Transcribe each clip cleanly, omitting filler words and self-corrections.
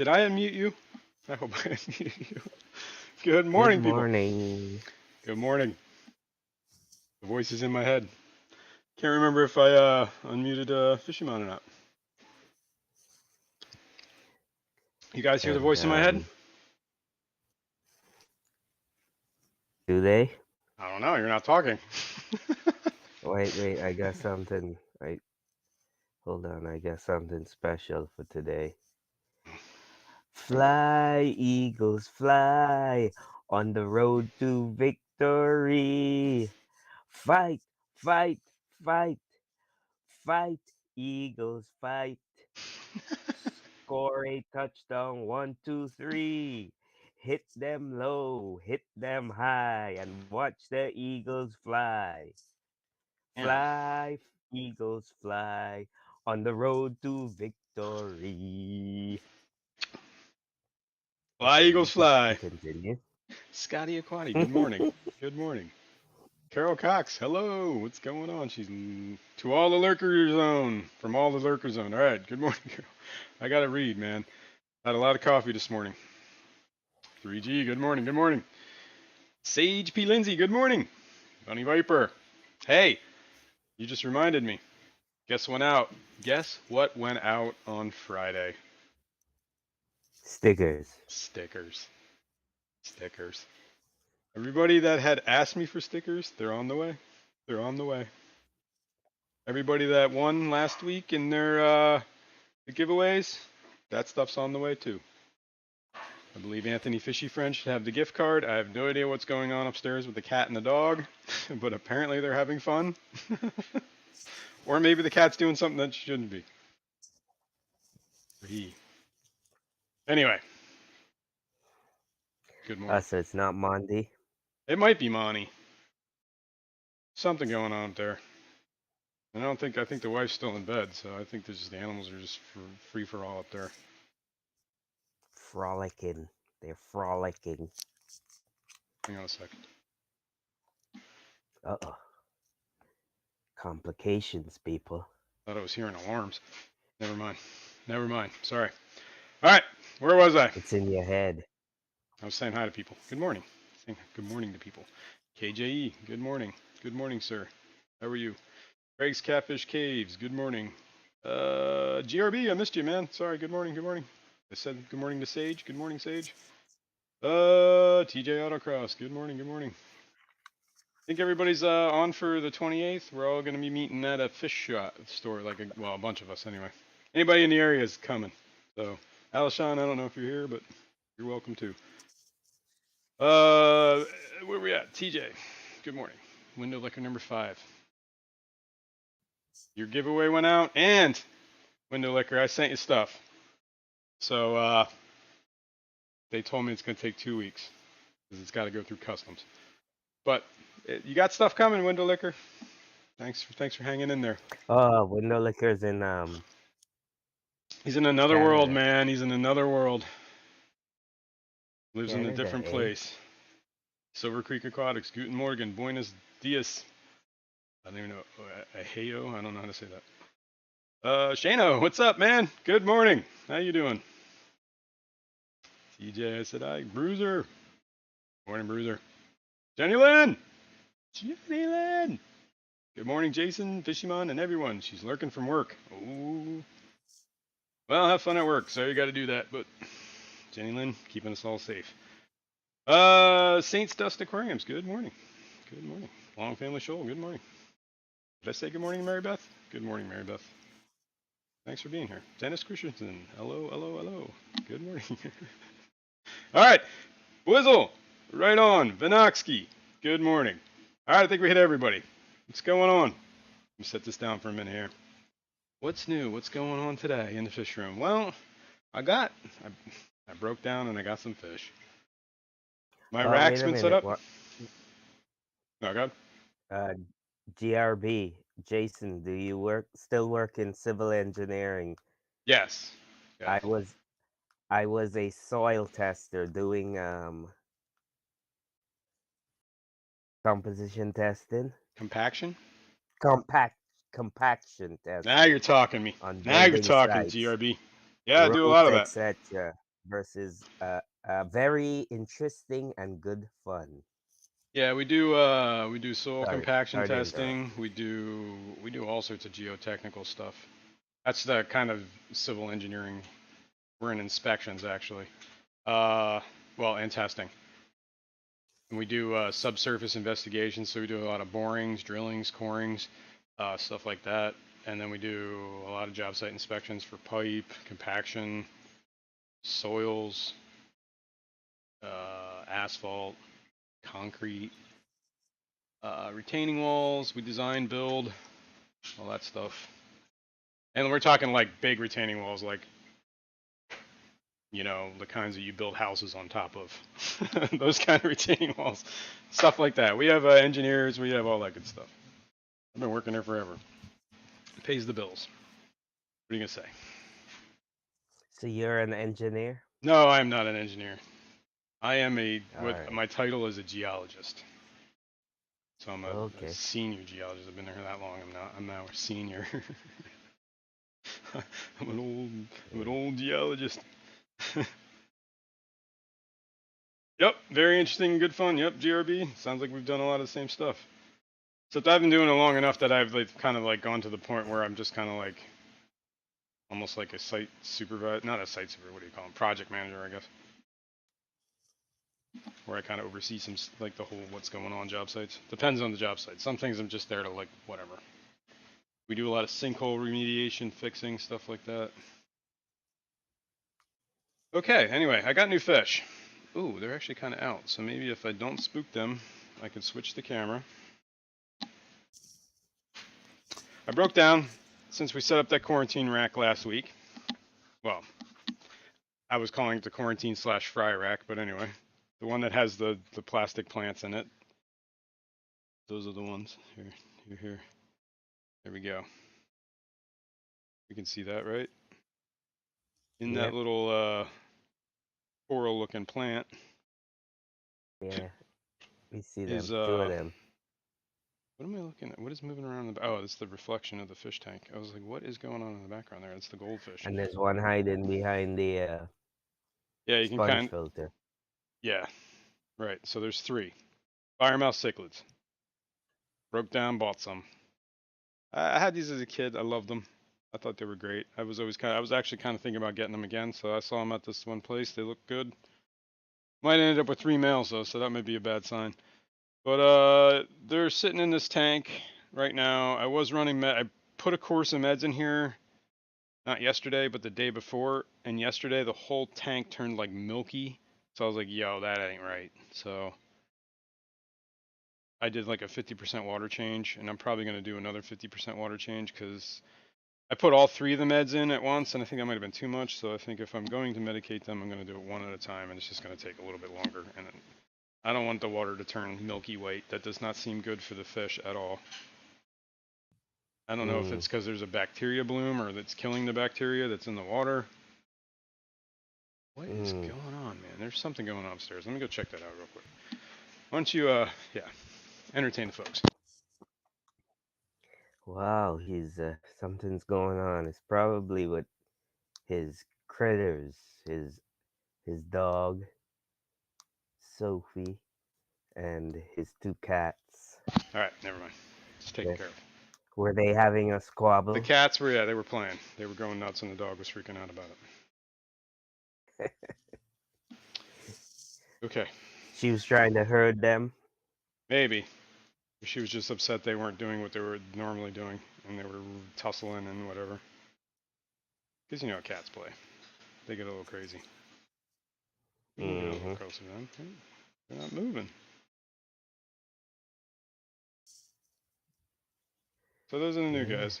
Did I unmute you? I hope I unmuted you. Good Good morning, people. morning. Good morning. The voice is in my head. Can't remember if I unmuted Fishymon or not. You guys hear the And voice in my head? do they? I don't know. You're not talking. Wait, I got something. Hold on, I got something special for today. Fly, eagles, fly on the road to victory. Fight, fight, fight, fight, eagles, fight. Score a touchdown, 1, 2, 3. Hit them low, hit them high, and watch the eagles fly. Yeah. Fly, eagles, fly on the road to victory. Fly, Okay, Eagles, you fly. can continue. Scotty Aquati, good morning. Good morning. Carol Cox, hello. What's going on? She's to all the lurker zone. From all the lurker zone. All right. Good morning, Carol. I got to read, man. Had a lot of coffee this morning. 3G, good morning. Good morning. Sage P. Lindsay, good morning. Bunny Viper, hey, you just reminded me. Guess went out. Guess what went out on Friday? Stickers. Stickers. Stickers. Everybody that had asked me for stickers, they're on the way. They're on the way. Everybody that won last week in their the giveaways, that stuff's on the way too. I believe Anthony Fishy Friend should have the gift card. I have no idea what's going on upstairs with the cat and the dog, but apparently they're having fun. Or maybe the cat's doing something that shouldn't be. Or he. Anyway, good morning. So it's not Monday. It might be Monty. Something going on up there. I think the wife's still in bed, so I think the animals are just free for all up there. Frolicking. They're frolicking. Hang on a second. Uh-oh. Complications, people. Thought I was hearing alarms. Never mind. Never mind. Sorry. All right. Where was I? It's in your head. I was saying hi to people. Good morning. Saying good morning to people. KJE. Good morning. Good morning, sir. How are you? Greg's Catfish Caves. Good morning. GRB. I missed you, man. Sorry. Good morning. Good morning. I said good morning to Sage. Good morning, Sage. TJ Autocross. Good morning. Good morning. I think everybody's on for the 28th. We're all going to be meeting at a fish store, a bunch of us anyway. Anybody in the area is coming. So, Alishon, I don't know if you're here, but you're welcome too. Where we at? TJ, good morning. Window liquor number 5. Your giveaway went out, and window liquor, I sent you stuff. So, they told me it's going to take 2 weeks because it's got to go through customs. But you got stuff coming, window liquor. Thanks for hanging in there. Oh, window liquors in He's in another world, Canada. man. He's in another world. Lives in a Canada, different eh? place. Silver Creek Aquatics, Guten Morgen, Buenos Dias. I don't even know. Aheyo? I don't know how to say that. Shano, what's up, man? Good morning. How you doing? TJ, I said hi. Bruiser. Morning, Bruiser. Jenny Lynn. Jenny Lynn. Good morning, Jason, Fishymon, and everyone. She's lurking from work. Oh. Well, have fun at work. Sorry you got to do that, but Jenny Lynn, keeping us all safe. Saints Dust Aquariums, good morning. Good morning. Long Family Shoal, good morning. Did I say good morning, Mary Beth? Good morning, Mary Beth. Thanks for being here. Dennis Christensen, hello, hello, hello. Good morning. All right, Wizzle, right on. Vinoxky, good morning. All right, I think we hit everybody. What's going on? Let me set this down for a minute here. What's new? What's going on today in the fish room? Well, I broke down and I got some fish. My rack's Wait a been set minute. up. What? No, God. GRB. Jason, do you still work in civil engineering? Yes. I was a soil tester doing composition testing. Compaction? Compaction Now you're testing talking me. on Now you're building talking, sites, GRB. Yeah, I do a lot roads, of that. etc. versus very interesting and good fun. Yeah, we do soil Sorry, compaction sorry to interrupt. testing. We do all sorts of geotechnical stuff. That's the kind of civil engineering. We're in inspections actually. Uh, well, and testing. And we do subsurface investigations, so we do a lot of borings, drillings, corings, stuff like that. And then we do a lot of job site inspections for pipe, compaction, soils, asphalt, concrete, retaining walls. We design, build, all that stuff. And we're talking like big retaining walls, like, you know, the kinds that you build houses on top of. Those kind of retaining walls, stuff like that. We have engineers, we have all that good stuff. I've been working there forever. It pays the bills. What are you gonna say? So you're an engineer? No, I am not an engineer. I am All what right. my title is a geologist. So I'm a Okay. senior geologist. I've been there that long. I'm now a senior. I'm an Yeah. old geologist. Yep, very interesting, good fun. Yep, GRB. Sounds like we've done a lot of the same stuff. Except I've been doing it long enough that I've like kind of like gone to the point where I'm just kind of like almost like a site supervisor, not a site supervisor. What do you call him? Project manager, I guess. Where I kind of oversee some like the whole what's going on job sites. Depends on the job site. Some things I'm just there to like whatever. We do a lot of sinkhole remediation, fixing stuff like that. Okay, anyway, I got new fish. Ooh, they're actually kind of out. So maybe if I don't spook them, I can switch the camera. I broke down since we set up that quarantine rack last week. Well, I was calling it the quarantine slash fry rack, but anyway, the one that has the plastic plants in it. Those are the ones. Here. There we go. You can see that, right? In that Yep. little coral looking plant Yeah. We see is them. Two of them. what am I looking at? What is moving around in the oh, it's the reflection of the fish tank. I was like, what is going on in the background there? It's the goldfish. And there's one hiding behind the Yeah, you can sponge kind filter. yeah, right. So there's three. Firemouth cichlids. Broke down, bought some. I had these as a kid. I loved them. I thought they were great. I was actually kind of thinking about getting them again. So I saw them at this one place. They look good. Might end up with three males though, so that may be a bad sign. But they're sitting in this tank right now. I was running I put a course of meds in here, not yesterday, but the day before. And yesterday the whole tank turned like milky. So I was like, yo, that ain't right. So I did like a 50% water change, and I'm probably gonna do another 50% water change because I put all three of the meds in at once, and I think that might have been too much. So I think if I'm going to medicate them, I'm going to do it one at a time, and it's just going to take a little bit longer. And I don't want the water to turn milky white. That does not seem good for the fish at all. I don't know if Mm. it's because there's a bacteria bloom or that's killing the bacteria that's in the water. What is Mm. going on, man? There's something going on upstairs. Let me go check that out real quick. Why don't you, yeah, entertain the folks. Wow, he's something's going on. It's probably with his critters, his dog, Sophie, and his two cats. All right, never mind. It's taken Yeah. care of. Were they having a The squabble? cats were, yeah, they were playing. They were going nuts, and the dog was freaking out about it. Okay, She was trying to herd them. maybe. She was just upset they weren't doing what they were normally doing, and they were tussling and whatever. Because you know how cats play. They get a little crazy. We can get a little Mm-hmm. closer to them. They're not moving. So those are the new Yeah. guys.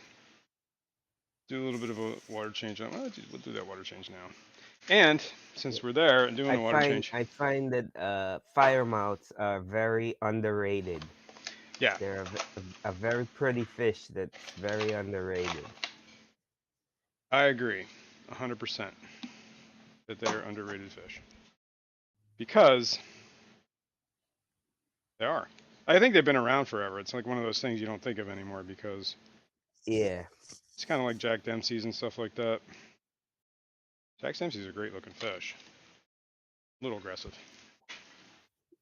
Do a little bit of a water change. We'll do that water change now. And since we're there and doing I the water find change, I find that firemouths are very underrated. yeah, They're a very pretty fish that's very underrated. I agree, 100% that they're underrated fish because they are. I think they've been around forever. It's like one of those things you don't think of anymore because Yeah. it's kind of like Jack Dempsey's and stuff like that. Jack Dempsey's a great looking fish. little aggressive.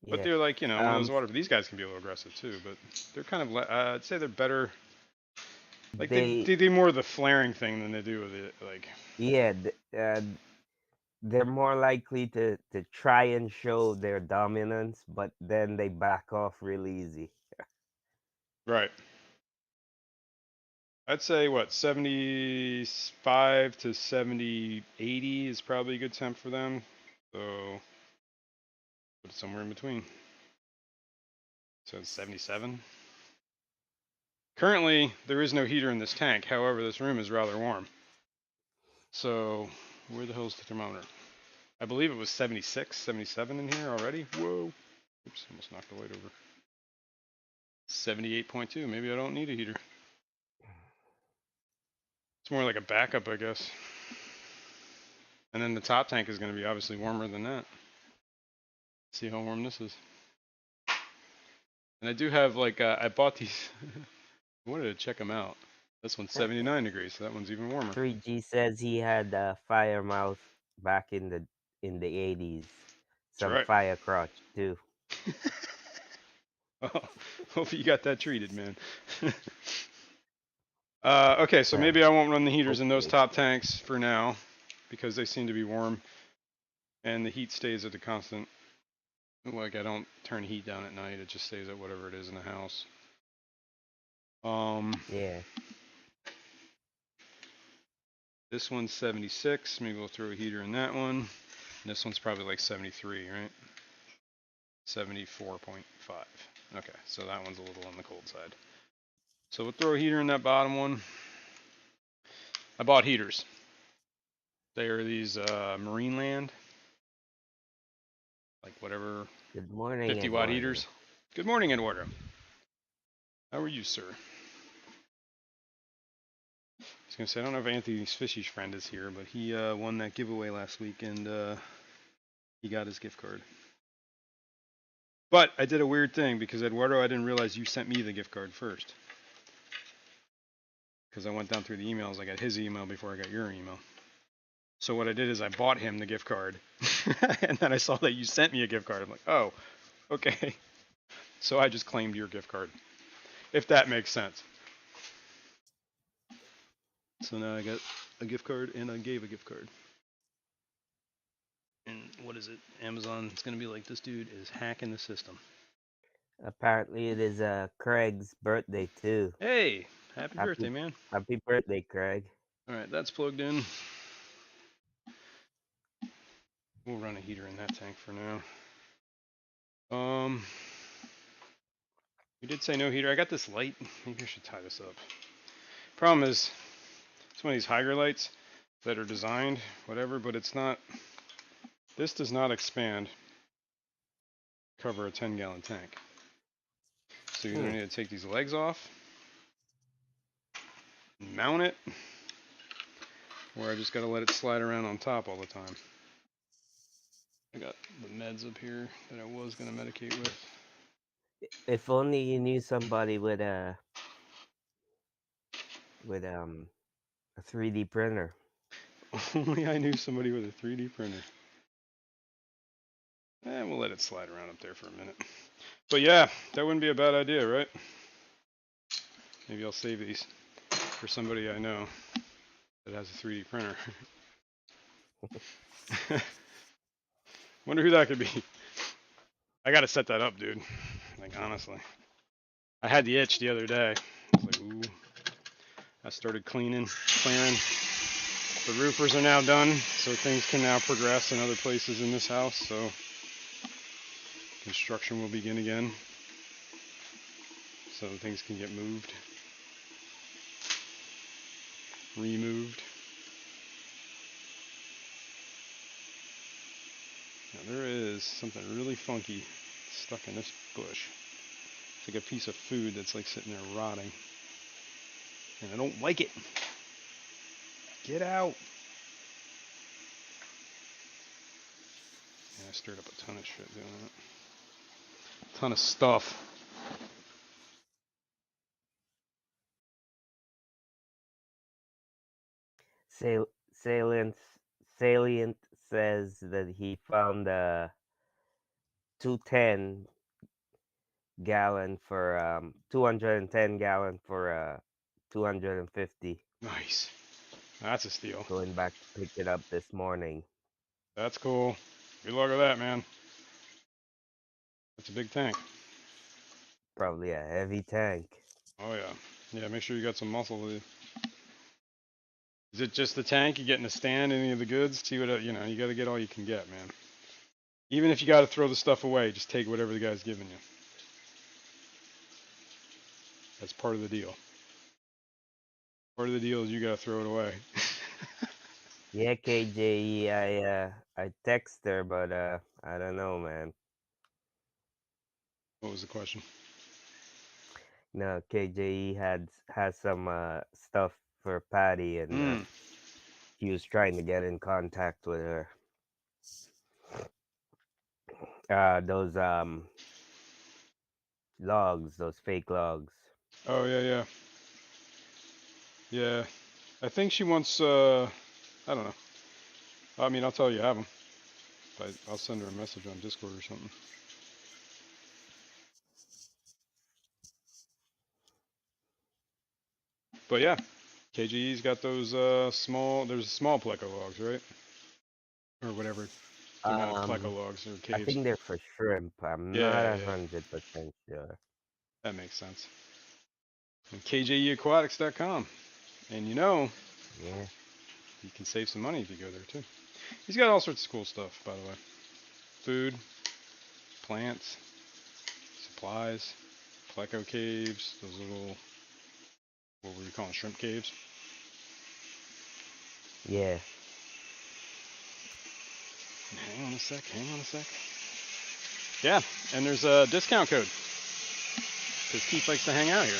But Yeah. they're like, one of those Um, water. These guys can be a little aggressive too, but they're kind of. I'd say they're better. Like they they do more of the flaring thing than they do with it. Like yeah, they're more likely to try and show their dominance, but then they back off real easy. right. I'd say what 75 to 70, 80 is probably a good temp for them. So put it somewhere in between. So it's 77. Currently, there is no heater in this tank. However, this room is rather warm. So where the hell's the thermometer? I believe it was 76, 77 in here already. Whoa. Oops, almost knocked the light over. 78.2. Maybe I don't need a heater. It's more like a backup, I guess. And then the top tank is going to be obviously warmer than that. See how warm this is. And I do have like I bought these. I wanted to check them out. This one's 79 degrees, so that one's even warmer. 3G says he had a fire mouth back in the 80s. That's Some right. fire crotch too. Oh, hope you got that treated, man. Okay, so Well, maybe I won't run the heaters in those hopefully. top tanks for now because they seem to be warm and the heat stays at the constant. Like I don't turn heat down at night; it just stays at whatever it is in the house. Um, Yeah. this one's 76. Maybe we'll throw a heater in that one. And this one's probably like 73, right? 74.5. Okay, so that one's a little on the cold side. So we'll throw a heater in that bottom one. I bought heaters. They are these Marineland, like whatever, Good morning, 50-watt Eduardo. heaters. Good morning, Eduardo. How are you, sir? I was gonna say I don't know if Anthony's Fishy's friend is here, but he won that giveaway last week and he got his gift card. But I did a weird thing because Eduardo, I didn't realize you sent me the gift card first. Because I went down through the emails, I got his email before I got your email. So what I did is I bought him the gift card, and then I saw that you sent me a gift card. I'm like, oh, okay. So I just claimed your gift card, if that makes sense. So now I got a gift card, and I gave a gift card. And what is it? Amazon. It's gonna be like this dude is hacking the system. Apparently, it is Craig's birthday too. Hey, happy Happy birthday, man! Happy birthday, Craig. All right, that's plugged in. We'll run a heater in that tank for now. We did say no heater. I got this light. Maybe I should tie this up. Problem is, it's one of these Hygger lights that are designed, whatever, but it's not. This does not expand, cover a 10-gallon tank. So you either Hmm. need to take these legs off, mount it, or I just gotta let it slide around on top all the time. I got the meds up here that I was gonna medicate with. If only you knew somebody with a 3D printer. Only I knew somebody with a 3D printer. We'll let it slide around up there for a minute. But yeah, that wouldn't be a bad idea, right? Maybe I'll save these for somebody I know that has a 3D printer. Wonder who that could be. I gotta set that up, dude. Like honestly, I had the itch the other day. I was like, ooh. I started cleaning, clearing. The roofers are now done, so things can now progress in other places in this house. So construction will begin again, so things can get moved, removed. Now there is something really funky stuck in this bush. It's like a piece of food that's like sitting there rotting, and I don't like it. Get out! Yeah, I stirred up a ton of shit doing that. A ton of stuff. Salient, salient says that he found a 210 gallon for 210 gallon for 250. Nice. That's a steal. Going back to pick it up this morning. That's cool. Good luck with that, man. That's a big tank. Probably a heavy tank. Oh yeah. Yeah, make sure you got some muscle with you. Is it just the tank? You getting a stand? Any of the goods? See what you know. You got to get all you can get, man. Even if you got to throw the stuff away, just take whatever the guy's giving you. That's part of the deal. Part of the deal is you got to throw it away. Yeah, KJE, I text her, but I don't know, man. What was the question? No, KJE has some stuff for Patty, and Hmm. he was trying to get in contact with her. Those logs, those fake logs. Oh yeah, yeah, yeah. I think she wants. I don't know. I mean, I'll tell you, have them. I'll send her a message on Discord or something. But yeah, KGE's got those small. There's small pleco logs, right? Or whatever. They're not pleco Um, logs. They're I caves. think they're for shrimp. I'm not Yeah, a yeah. 100% sure. That makes sense. And KJEAquatics.com. And you know, Yeah. you can save some money if you go there too. He's got all sorts of cool stuff, by the way. Food, plants, supplies, pleco caves, those little, what were you calling, shrimp caves? Yeah. Hang on a sec, hang on a sec. Yeah, and there's a discount code because Keith likes to hang out here.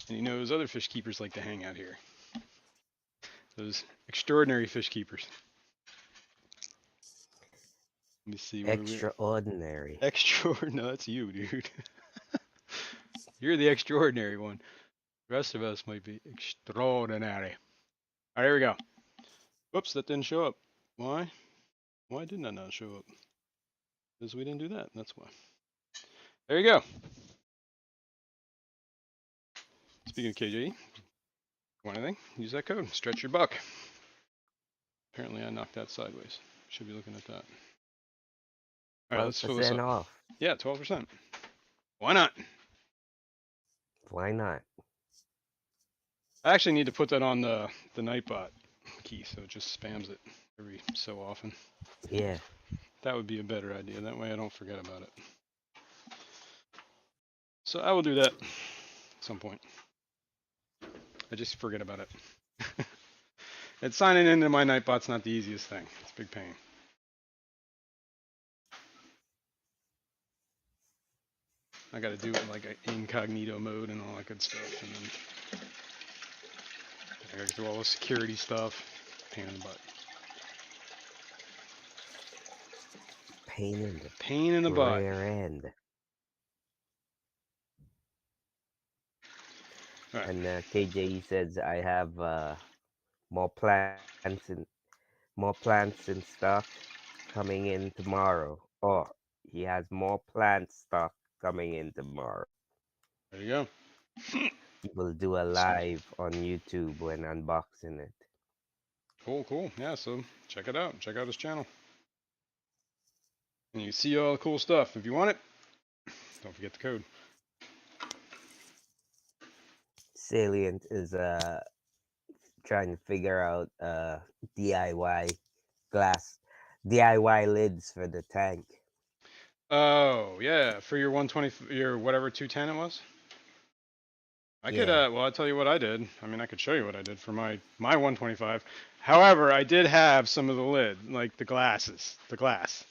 And he knows other fish keepers like to hang out here. Those extraordinary fish keepers. Let me see where we. Extraordinary. Extra. No, that's you, dude. You're the extraordinary one. The rest of us might be extraordinary. All right, here we go. Whoops, that didn't show up. Why? Why didn't that not show up? Because we didn't do that. That's why. There you go. Speaking of KJ, want anything? Use that code. Stretch your buck. Apparently, I knocked that sideways. Should be looking at that. All right, let's fill this 12% up. off. Yeah, 12%. Why not? Why not? I actually need to put that on the Nightbot key so it just spams it every so often. Yeah. That would be a better idea. That way I don't forget about it. So I will do that at some point. I just forget about it. And signing into my Nightbot's not the easiest thing. It's a big pain. I got to do it in like an incognito mode and all that good stuff. And then I got to do all the security stuff. Pain in the butt. Pain in the Pain in the butt. rear end. All right. And KJE says I have more plants and more plants and stock coming in tomorrow. Or he has more plant stock coming in tomorrow. There you go. He will do a Excuse me. live on YouTube when unboxing it. Cool, cool. Yeah, so check it out. Check out his channel. And you see all the cool stuff. If you want it, don't forget the code. Salient is trying to figure out DIY glass DIY lids for the tank. Oh, yeah, for your 120, your whatever 210 it was. I could, Yeah. well, I'll tell you what I did. I mean, I could show you what I did for my 125. However, I did have some of the lid, like the glasses, the glass.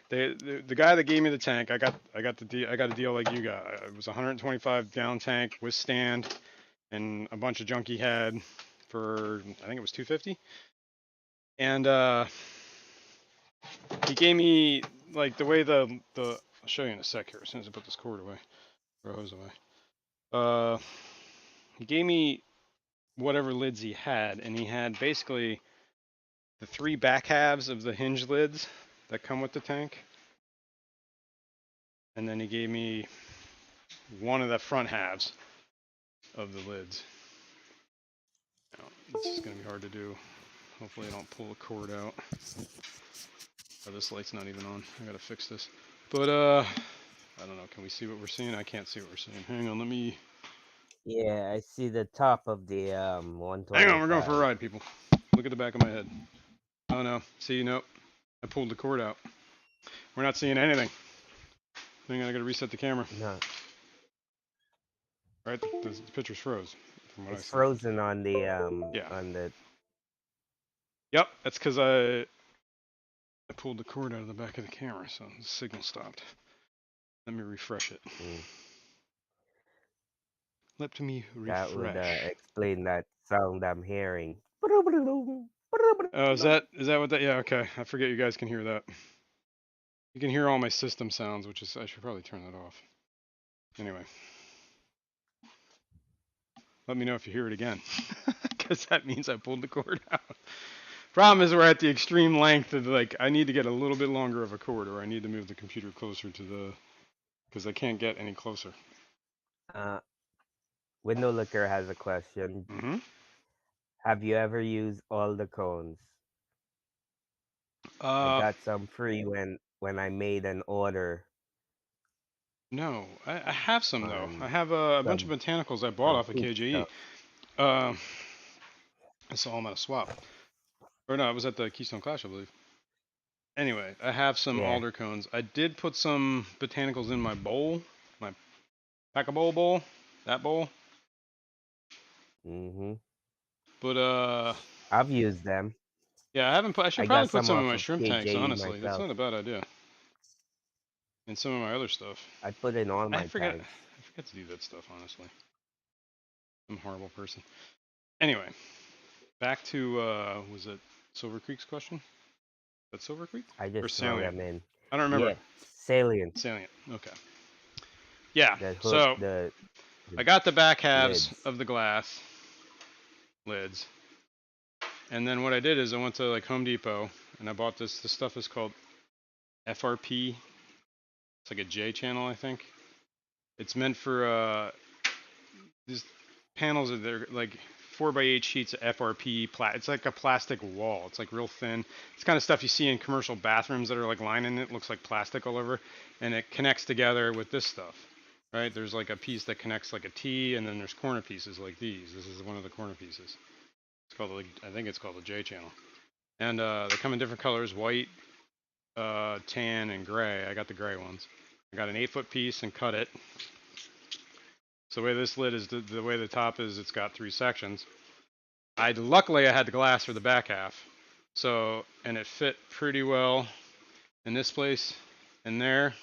The guy that gave me the tank, I got a deal like you got. It was a 125 gallon tank with stand and a bunch of junk he had for I think it was 250. And he gave me like the way the I'll show you in a sec here as soon as I put this cord away or hose away. Uh, he gave me whatever lids he had, and he had basically the 3 back halves of the hinge lids that come with the tank. And then he gave me one of the front halves of the lids. Now, this is going to be hard to do. Hopefully I don't pull the cord out. Oh, this light's not even on. I got to fix this. But, I don't know. Can we see what we're seeing? I can't see what we're seeing. Hang on, let me... Yeah, I see the top of the Hang on, we're going for a 125. ride, people. Look at the back of my head. Oh, no. See, nope. I pulled the cord out. We're not seeing anything. Hang on, I got to reset the camera. No, All right, the picture's froze from what I it's see. frozen on the Yeah. on the. Yep, that's because I pulled the cord out of the back of the camera, so the signal stopped. Let me refresh it. Mm, Let me that would refresh. explain that sound I'm hearing. Oh, is that what that? Yeah, okay. I forget you guys can hear that. You can hear all my system sounds, which is I should probably turn that off. Anyway, let me know if you hear it again, because that means I pulled the cord out. Problem is we're at the extreme length of like I need to get a little bit longer of a cord, or I need to move the computer closer to the because I can't get any closer. Uh, Window Licker has a question. Mm-hmm. Have you ever used all the cones? I Uh, got some free when I made an order no, I have some though. I on have a bunch of some botanicals I bought some off of pink KJE. stuff. Uh, I saw them at a swap. Or no, it was at the Keystone Clash, I believe. Anyway, I have some Yeah. alder cones. I did put some botanicals in my bowl, my pack-a-bowl, that bowl. Mhm. But I've used them. yeah, I haven't put. I should I probably got put some some in off my of shrimp tanks. KJE Honestly, that's myself. not a bad idea. And some of my other stuff. I put in all I my forget. tanks. I forget to do that stuff. Honestly, I'm a horrible person. Anyway, back to was it Silver Creek's question? Is that Silver Creek I or just throw Salient? them in. I don't remember. Yeah, salient. Salient. Okay. Yeah. The hood, So the I got the back halves lids. of the glass lids, and then what I did is I went to like Home Depot and I bought this. This stuff is called FRP. It's like a J channel, I think. It's meant for these panels are they're like 4x8 sheets of FRP. It's like a plastic wall. It's like real thin. It's kind of stuff you see in commercial bathrooms that are like lining it. Looks like plastic all over, and it connects together with this stuff. Right? There's like a piece that connects like a T, and then there's corner pieces like these. This is one of the corner pieces. It's called like I think it's called the J channel, and they come in different colors: white, tan, and gray. I got the gray ones. I got an 8-foot piece and cut it. So the way this lid is, the way the top is, it's got 3 sections. Luckily I had the glass for the back half, so and it fit pretty well in this place and there.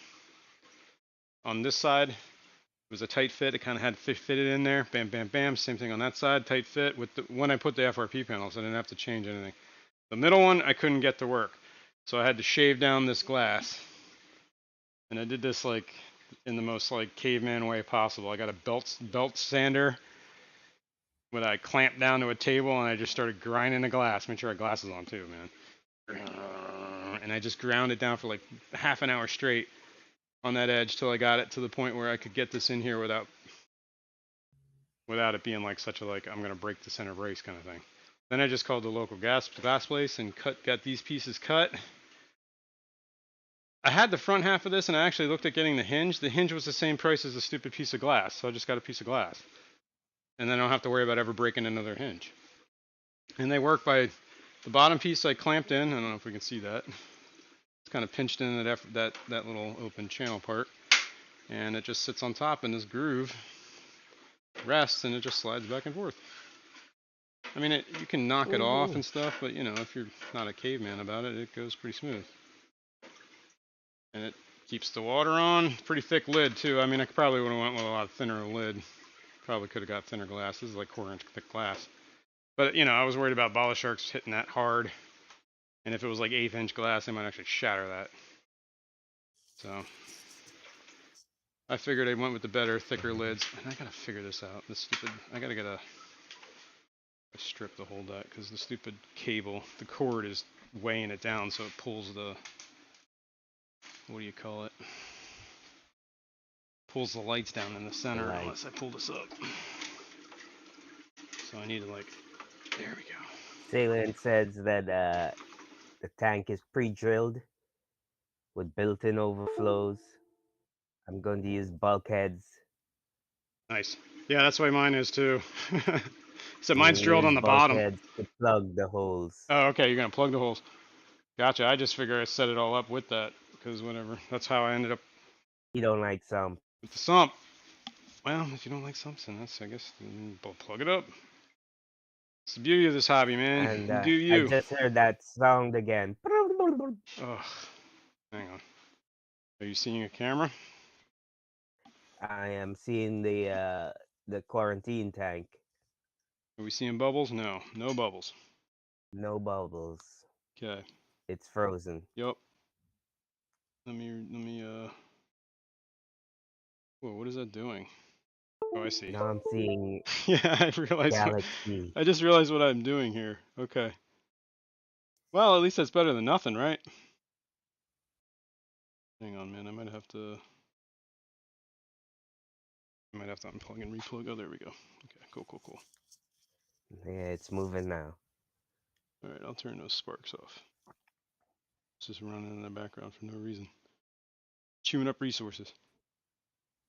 On this side, it was a tight fit. It kind of had fitted in there. Bam, bam, bam. Same thing on that side, tight fit. With when I put the FRP panels, I didn't have to change anything. The middle one I couldn't get to work, so I had to shave down this glass, and I did this like in the most like caveman way possible. I got a belt sander when I clamped down to a table and I just started grinding the glass. Make sure I had glasses on too, man. And I just ground it down for like half an hour straight on that edge till I got it to the point where I could get this in here without it being like such a like I'm gonna break the center brace kind of thing. Then I just called the local glass place and got these pieces cut. I had the front half of this and I actually looked at getting the hinge. The hinge was the same price as the stupid piece of glass, so I just got a piece of glass. And then I don't have to worry about ever breaking another hinge. And they work by the bottom piece I clamped in. I don't know if we can see that. It's kind of pinched in that little open channel part. And it just sits on top in this groove, rests, and it just slides back and forth. I mean, you can knock it off Woohoo! and stuff, but you know, if you're not a caveman about it, it goes pretty smooth. And it keeps the water on. Pretty thick lid too. I mean, I probably would have went with a lot thinner lid. Probably could have got thinner glass. This is like 1/4 inch thick glass. But you know, I was worried about bala sharks hitting that hard. And if it was like 1/8 inch glass, they might actually shatter that. So I figured I went with the better, thicker lids. And I gotta figure this out. This stupid. I gotta get a strip to hold that because the stupid cable, the cord is weighing it down, so it pulls the, what do you call it? Pulls the lights down in the center Like, unless I pull this up. So I need to like, there we go. Salient says that the tank is pre-drilled with built-in overflows. I'm going to use bulkheads. Nice. Yeah, that's why mine is too. So I'm mine's going to drilled use on the bottom. bulkheads to plug the holes. Oh, okay, you're gonna plug the holes. Gotcha. I just figure I set it all up with that because whatever. That's how I ended up You don't like some. with the sump. Well, if you don't like something, that's I guess plug it up. It's the beauty of this hobby, man. And You do I you. just heard that sound again. Ugh. Hang on. Are you seeing a camera? I am seeing the quarantine tank. Are we seeing bubbles? No, no bubbles. No bubbles. Okay. It's frozen. Yup. Let me. Whoa, what is that doing? Oh, I see. Now I'm seeing Yeah, I realized. galaxy. I just realized what I'm doing here. Okay. Well, at least that's better than nothing, right? Hang on, man. I might have to unplug and replug. Oh, there we go. Okay, cool. Yeah, it's moving now. All right, I'll turn those sparks off. It's just running in the background for no reason. Chewing up resources.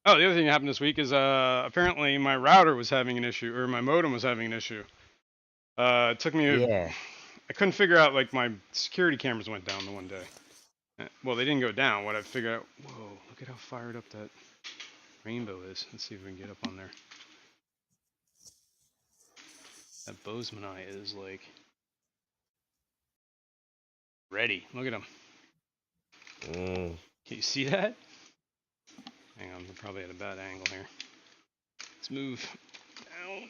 Oh, the other thing that happened this week is apparently my router was having an issue, or my modem was having an issue. It took me. Yeah. I couldn't figure out, like, my security cameras went down the one day. Well, they didn't go down. What I figured out. Whoa! Look at how fired up that rainbow is. Let's see if we can get up on there. That Bozeman eye is like ready. Look at him. Mm. Can you see that? Hang on, we're probably at a bad angle here. Let's move down.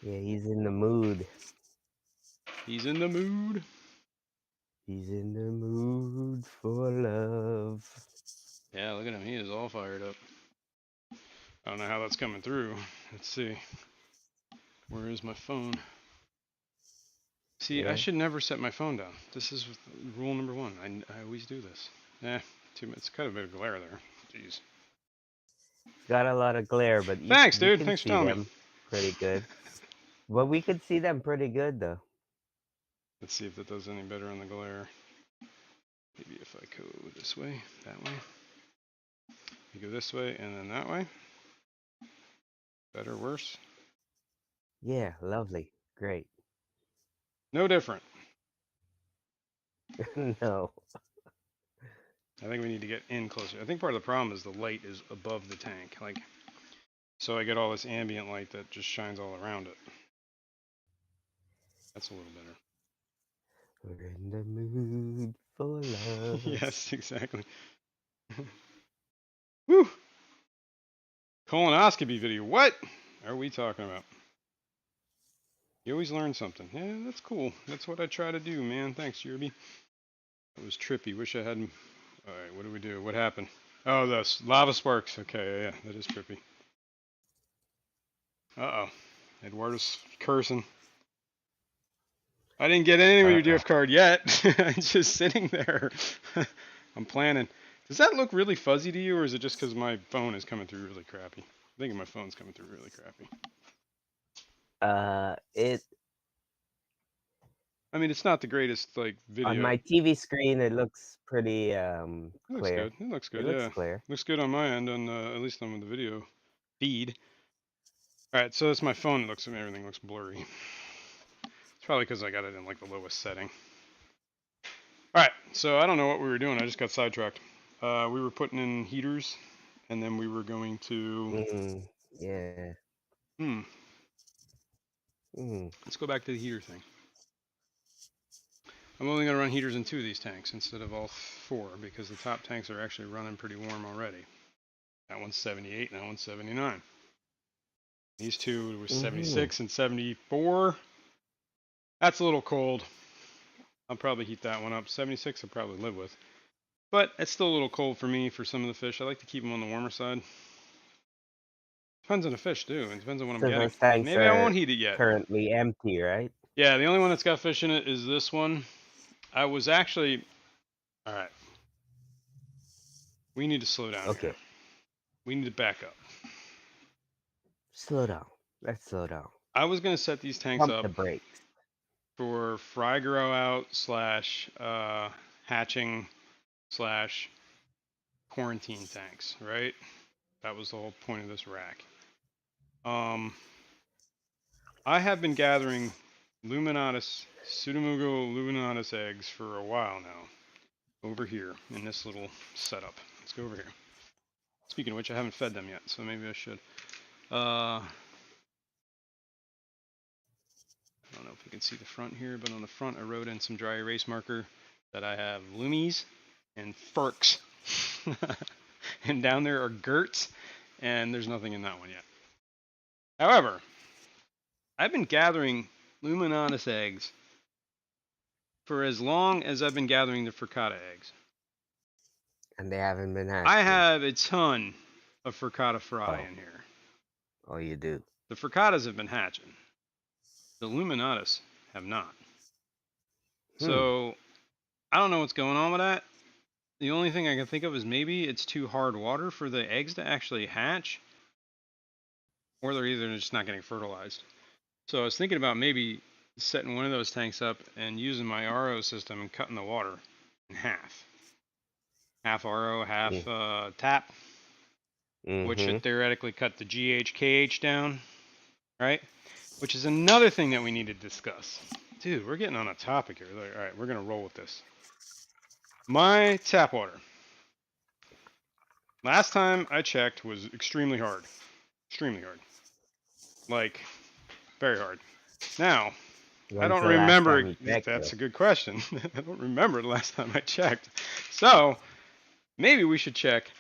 Yeah, he's in the mood. He's in the mood. He's in the mood for love. Yeah, look at him. He is all fired up. I don't know how that's coming through. Let's see. Where is my phone? See, I Yeah. should never set my phone down. This is rule number one. I always do this. It's kind of a bit of glare there. Jeez. It's got a lot of glare, but Thanks, we dude. can Thanks for see telling me. them pretty good. But we could see them pretty good, though. Let's see if that does any better on the glare. Maybe if I go this way, that way. You go this way and then that way. Better, worse? Yeah, lovely. Great. No different. No. I think we need to get in closer. I think part of the problem is the light is above the tank. Like, so I get all this ambient light that just shines all around it. That's a little better. We're in the mood for love. Yes, exactly. Whew. Colonoscopy video. What are we talking about? You always learn something. Yeah, that's cool. That's what I try to do, man. Thanks, Yerby. That was trippy. Wish I hadn't. All right, what do we do? What happened? Oh, the lava sparks. Okay, yeah, that is trippy. Uh-oh. Eduardo's cursing. I didn't get any of your gift card yet. It's just sitting there. I'm planning. Does that look really fuzzy to you, or is it just because my phone is coming through really crappy? I think my phone's coming through really crappy. It I mean, it's not the greatest, like, on video. my TV screen, it looks pretty It looks clear. good. It looks good, It looks yeah. clear. Looks good on my end, on at least on the video feed. All right, so it's my phone. It looks, everything looks blurry. It's probably because I got it in, like, the lowest setting. All right, so I don't know what we were doing. I just got sidetracked. We were putting in heaters, and then we were going to. Yeah. Hmm. Let's go back to the heater thing. I'm only going to run heaters in 2 of these tanks instead of all 4 because the top tanks are actually running pretty warm already. That one's 78 and that one's 79. These 2 were 76 and 74. That's a little cold. I'll probably heat that one up. 76 I'll probably live with. But it's still a little cold for me for some of the fish. I like to keep them on the warmer side. Depends on the fish too. It depends on what I'm So getting. those tanks Maybe I are won't heat it yet. currently empty, right? Yeah, the only one that's got fish in it is this one. I was actually. All right. We need to slow down here. Okay, We need to back up. slow down. Let's slow down. I was gonna set these tanks Pump up the brakes. for fry grow out slash hatching slash quarantine tanks, right? That was the whole point of this rack. Um, I have been gathering Luminatus, Pseudomugo luminatus eggs for a while now. Over here in this little setup. Let's go over here. Speaking of which, I haven't fed them yet, so maybe I should. I don't know if you can see the front here, but on the front I wrote in some dry erase marker that I have Lumies and Furks. And down there are Gerts, and there's nothing in that one yet. However, I've been gathering Luminatus eggs for as long as I've been gathering the Furcata eggs. And they haven't been I hatching. have a ton of Furcata fry Oh, in here. oh, you do. The Furcatas have been hatching. The Luminatus have not. Hmm. So I don't know what's going on with that. The only thing I can think of is maybe it's too hard water for the eggs to actually hatch, or they're either just not getting fertilized. So I was thinking about maybe setting one of those tanks up and using my RO system and cutting the water in half. Half RO, half tap, which Mm-hmm. should theoretically cut the GH, KH down, right? Which is another thing that we need to discuss. Dude, we're getting on a topic here. All right, we're going to roll with this. My tap water. Last time I checked was extremely hard. Extremely hard. Like, very hard. Now, I When's don't the last time remember. you checked That's though? a good question. I don't remember the last time I checked. So, maybe we should check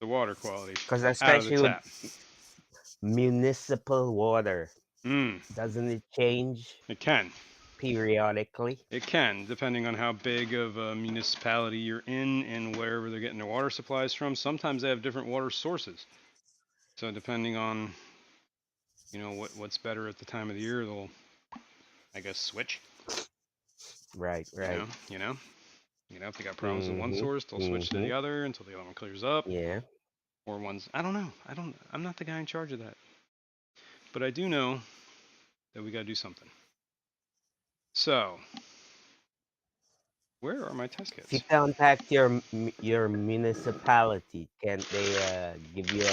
the water quality Because out of the especially with tap. municipal water, Mm, doesn't it change it can. periodically? It can, depending on how big of a municipality you're in and wherever they're getting their water supplies from. Sometimes they have different water sources. So depending on, what's better at the time of the year, they'll, I guess, switch. Right, You right. know, you know, if they got problems with one Mm-hmm. source, they'll switch to Mm-hmm. the other until the other one clears up. Yeah. Or one's, I don't know. I'm not the guy in charge of that. But I do know that we got to do something. So, where are my test If you kits? contact your municipality, can't they give you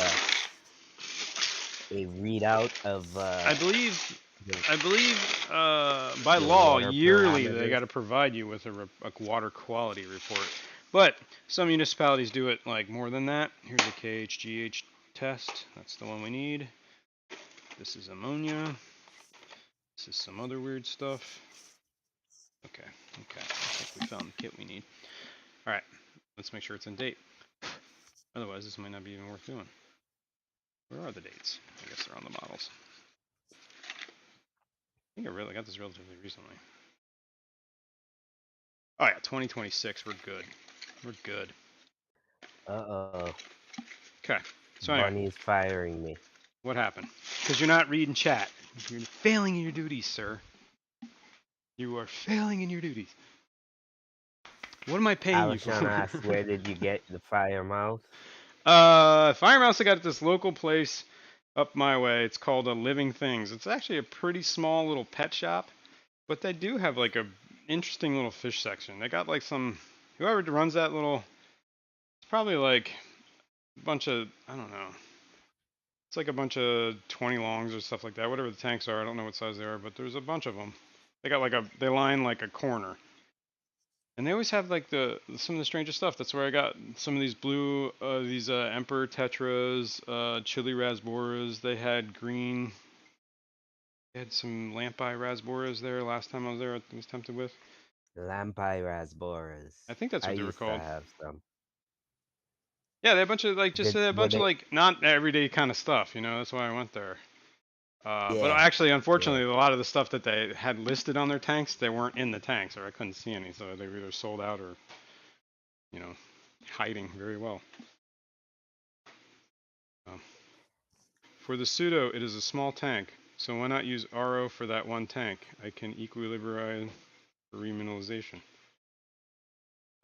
a readout of I believe the, I believe by your law, water yearly they parameters? got to provide you with a water quality report. But some municipalities do it like more than that. Here's a KHGH test. That's the one we need. This is ammonia. This is some other weird stuff. Okay. I think we found the kit we need. All right. Let's make sure it's in date. Otherwise, this might not be even worth doing. Where are the dates? I guess they're on the models. I think I really got this relatively recently. Oh yeah, 2026. We're good. We're good. Uh-oh. Okay. So anyway, Bunny's firing me. what happened? Because you're not reading chat. You're failing in your duties, sir. You are failing in your duties. What am I I paying you was trying to for? ask, where did you get the fire mouse? Fire Mouse I got at this local place up my way. It's called Living Things. It's actually a pretty small little pet shop, but they do have like a interesting little fish section. They got like some whoever runs that little. It's probably like a bunch of I don't know. It's like a bunch of 20 longs or stuff like that. Whatever the tanks are, I don't know what size they are, but there's a bunch of them. They got they line like a corner. And they always have like some of the strangest stuff. That's where I got some of these these Emperor Tetras, Chili Rasboras. They had green. They had some Lampi Rasboras there last time I was there. I was tempted with. Lampi Rasboras. I think that's I what they were used to called. have some. Yeah, they had a bunch of like just Did a were bunch of they? like not everyday kind of stuff. That's why I went there. But Yeah, actually, yeah. unfortunately, a lot of the stuff that they had listed on their tanks, they weren't in the tanks, or I couldn't see any. So they were either sold out or, you know, hiding very well. Um, For the pseudo, it is a small tank, so why not use RO for that one tank? I can equilibrize for remineralization.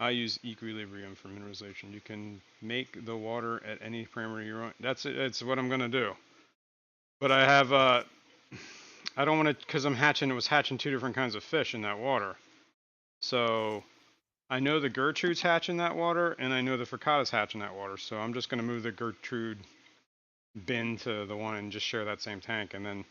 I use equilibrium for mineralization. You can make the water at any parameter you want. That's it. That's what I'm gonna do. But I have I don't want to, because it was hatching two different kinds of fish in that water. So I know the Gertrude's hatch in that water, and I know the Frittata's hatch in that water. So I'm just gonna move the Gertrude bin to the one and just share that same tank, and then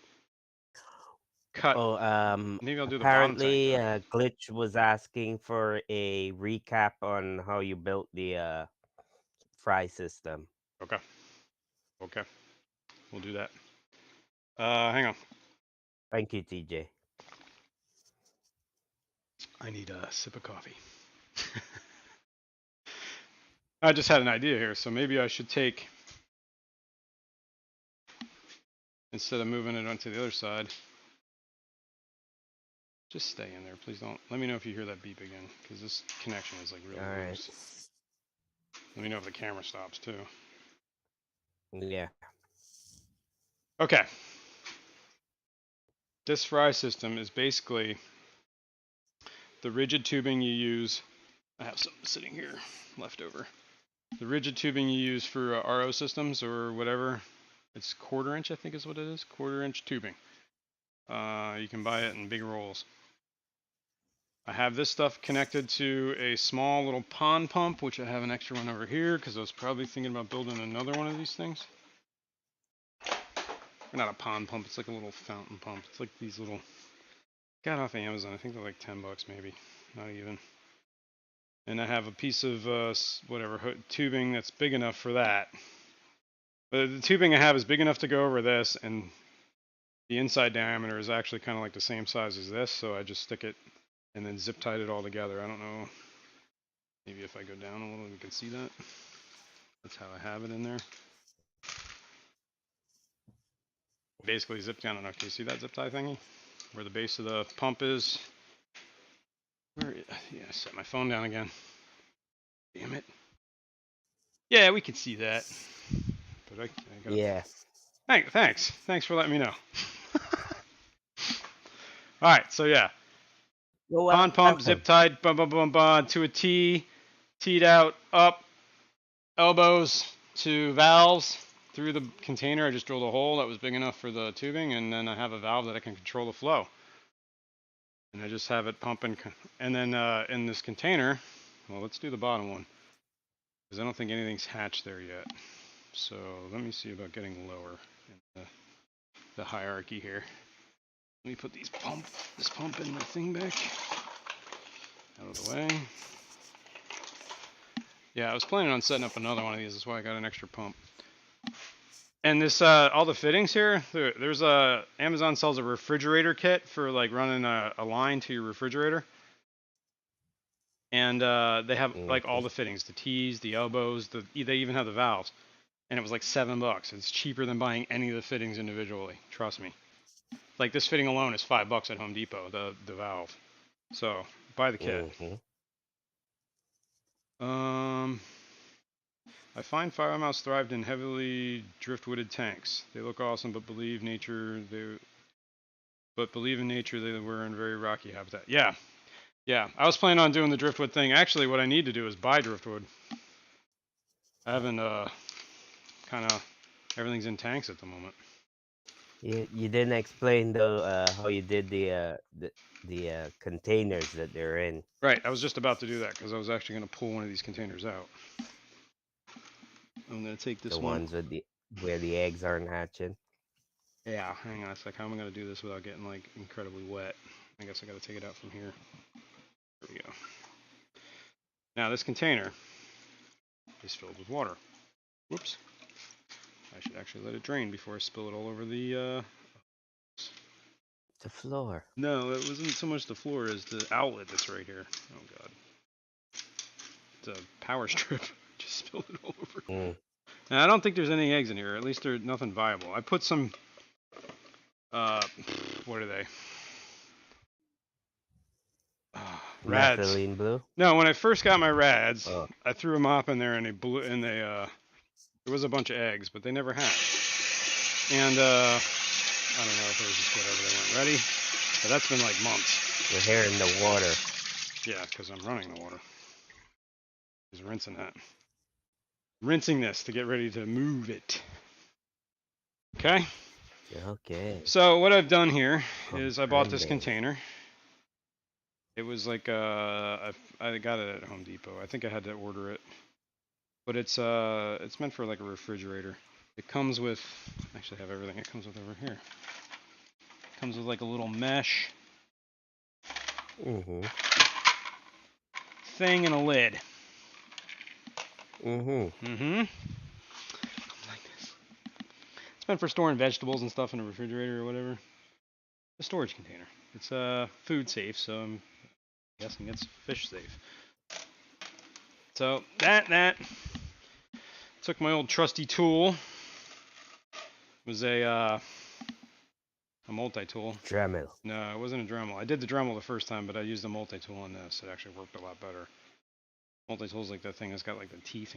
cut. Oh, Maybe I'll do the bottom tank apparently, there. Glitch was asking for a recap on how you built the fry system. Okay. Okay. We'll do that. Hang on. Thank you, TJ. I need a sip of coffee. I just had an idea here, so maybe I should take, instead of moving it onto the other side, just stay in there. Please don't. Let me know if you hear that beep again, because this connection is like really All right. loose. Let me know if the camera stops too. Yeah. Okay. This fry system is basically the rigid tubing you use. I have some sitting here left over. The rigid tubing you use for RO systems or whatever. It's 1/4 inch, I think is what it is. 1/4 inch tubing. You can buy it in big rolls. I have this stuff connected to a small little pond pump, which I have an extra one over here because I was probably thinking about building another one of these things. Not a pond pump, it's like a little fountain pump. It's like these little, got off Amazon. I think they're like $10 maybe, not even. And I have a piece of whatever tubing that's big enough for that. But the tubing I have is big enough to go over this, and the inside diameter is actually kind of like the same size as this, so I just stick it and then zip tied it all together. I don't know, maybe if I go down a little we can see that. That's how I have it in there. Basically zip down. I don't know, can you see that zip tie thingy? Where the base of the pump is. Where, yeah, I set my phone down again. Damn it. Yeah, we can see that. But I gotta... Yeah. Thanks for letting me know. Alright, so yeah. Pond pump, zip tied, to a T, teed out, up, elbows to valves through the container. I just drilled a hole that was big enough for the tubing, and then I have a valve that I can control the flow. And I just have it pumping, and then in this container, well, let's do the bottom one, because I don't think anything's hatched there yet. So let me see about getting lower in the hierarchy here. Let me put this pump in the thing back out of the way. Yeah, I was planning on setting up another one of these. That's why I got an extra pump. And this, all the fittings here, there's a, Amazon sells a refrigerator kit for like running a line to your refrigerator. And they have like all the fittings, the T's, the elbows, they even have the valves. And it was like $7. It's cheaper than buying any of the fittings individually. Trust me. Like this fitting alone is $5 at Home Depot, the valve. So buy the kit. I find firemouse thrived in heavily driftwooded tanks. They look awesome, but believe in nature they were in very rocky habitat. Yeah. Yeah, I was planning on doing the driftwood thing. Actually, what I need to do is buy driftwood. I haven't kind of, everything's in tanks at the moment. You didn't explain though how you did the containers that they're in. Right, I was just about to do that because I was actually going to pull one of these containers out. I'm going to take this the one. ones with where the eggs aren't hatching. Yeah, hang on a sec. How am I going to do this without getting like incredibly wet? I guess I got to take it out from here. There we go. Now this container is filled with water. Whoops. I should actually let it drain before I spill it all over the floor. No, it wasn't so much the floor as the outlet that's right here. Oh god. It's a power strip. Just spilled it all over. Now I don't think there's any eggs in here, at least there's nothing viable. I put some what are they? Rads. Methylene blue? No, when I first got my rads, I threw a mop in there and they blew, and there was a bunch of eggs, but they never hatched. And I don't know if it was just whatever they weren't ready, but that's been like months. We're here in the water. Yeah, because I'm running the water. Just rinsing that. Rinsing this to get ready to move it. Okay. Okay. So what I've done here is I bought this Comprende. container. It was like I got it at Home Depot. I think I had to order it, but it's meant for like a refrigerator. It comes with, actually I have everything it comes with over here. It comes with like a little mesh Mm-hmm. thing and a lid. Mm-hmm. Mm-hmm. Like this. It's meant for storing vegetables and stuff in a refrigerator or whatever. A storage container. It's food safe, so I'm guessing it's fish safe. So that took my old trusty tool. It was a multi-tool. Dremel. No, it wasn't a Dremel. I did the Dremel the first time, but I used a multi-tool on this. It actually worked a lot better. Multi-tool's like that thing that's got like the teeth.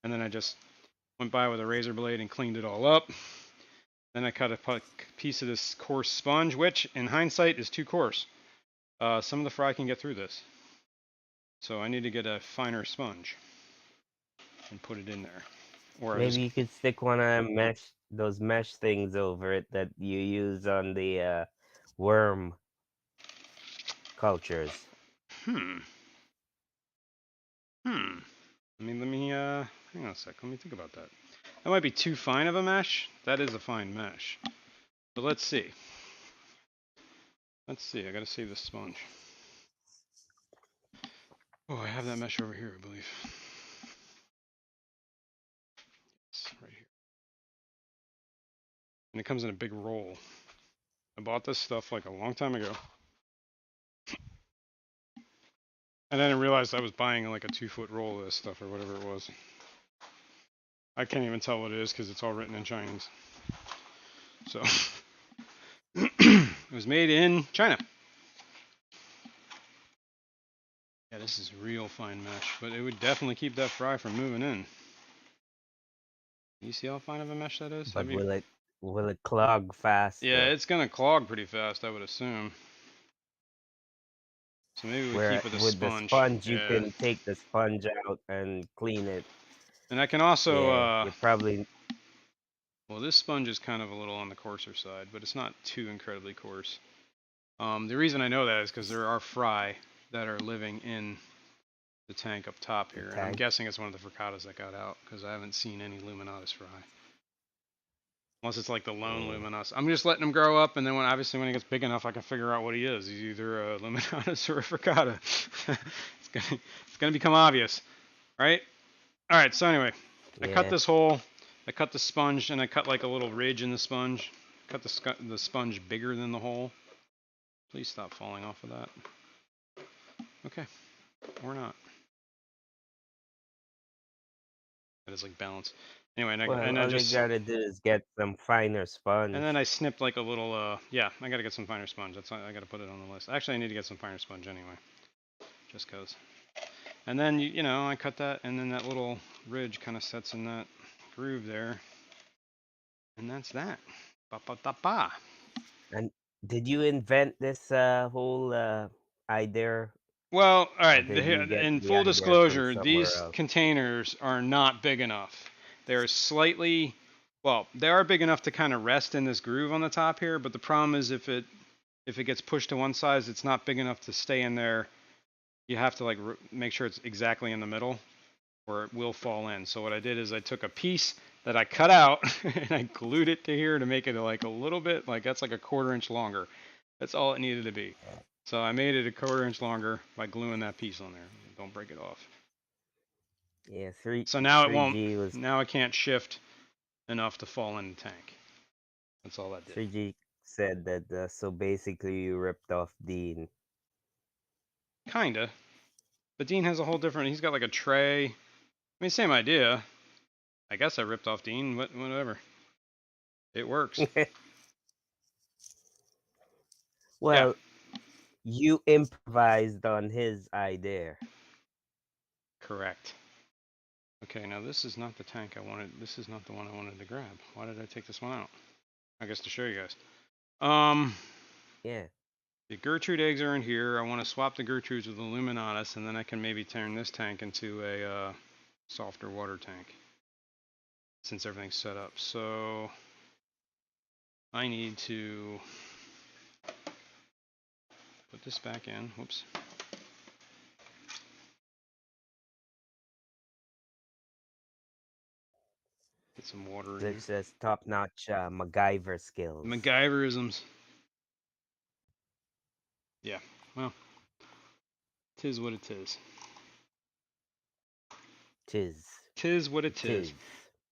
And then I just went by with a razor blade and cleaned it all up. Then I cut a piece of this coarse sponge, which in hindsight is too coarse. Some of the fry can get through this. So I need to get a finer sponge and put it in there. Or I Maybe just, you could stick one of them those mesh things over it that you use on the worm cultures. hmm. Let me, hang on a sec. Let me think about that. That might be too fine of a mesh. That is a fine mesh. But let's see. Let's see. I gotta save this sponge. Oh, I have that mesh over here, I believe. It's right here. And it comes in a big roll. I bought this stuff like a long time ago. And I didn't realize I was buying like a 2-foot roll of this stuff or whatever it was. I can't even tell what it is because it's all written in Chinese. So, it was made in China. Yeah, this is real fine mesh, but it would definitely keep that fry from moving in. You see how fine of a mesh that is? But will it clog Yeah, faster? it's gonna clog pretty fast, I would assume. So maybe we keep Where with a with the sponge. sponge you Yeah. can take the sponge out and clean it. And I can also, Yeah, you probably well, this sponge is kind of a little on the coarser side, but it's not too incredibly coarse. The reason I know that is because there are fry that are living in the tank up top the here, and I'm tank. guessing it's one of the fricatas that got out because I haven't seen any luminatus fry. Unless it's like the lone Mm. luminous. I'm just letting him grow up, and then obviously when he gets big enough, I can figure out what he is. He's either a luminatus or a fricata. It's gonna become obvious, right? All right. So anyway, I cut Yeah. this hole. I cut the sponge, and I cut like a little ridge in the sponge. Cut the sponge bigger than the hole. Please stop falling off of that. Okay, or not. That is like balance. Anyway, Well, and I all you just gotta do is get some finer and then sponge. I snipped like a little. Yeah, I gotta get some finer sponge. I gotta put it on the list. Actually, I need to get some finer sponge anyway, just cause. And then you know I cut that, and then that little ridge kind of sets in that groove there, and that's that. Ba ba da ba. And did you invent this whole idea, Well, all or right. did you get In the full idea from disclosure, somewhere these else? containers are not big enough. They're slightly, well, they are big enough to kind of rest in this groove on the top here. But the problem is if it gets pushed to one side, it's not big enough to stay in there. You have to like make sure it's exactly in the middle, or it will fall in. So what I did is I took a piece that I cut out and I glued it to here to make it like a little bit like that's like a 1/4 inch longer. That's all it needed to be. So I made it a 1/4 inch longer by gluing that piece on there. Don't break it off. Yeah, three So now it three won't. G was Now it can't shift enough to fall in the tank. That's all that did. 3G said that. So basically, you ripped off Dean. Kinda. But Dean has a whole different. He's got like a tray. I mean, same idea. I guess I ripped off Dean. Whatever. It works. Yeah. Well, you improvised on his idea. Correct. Okay, now this is not the tank I wanted. This is not the one I wanted to grab. Why did I take this one out? I guess to show you guys. Yeah. The Gertrude eggs are in here. I want to swap the Gertrudes with the Luminatus, and then I can maybe turn this tank into a softer water tank since everything's set up. So I need to put this back in. Whoops. Get some water in here. Such as top-notch MacGyver skills. MacGyverisms. Yeah, well, tis what it is. Tis what it is.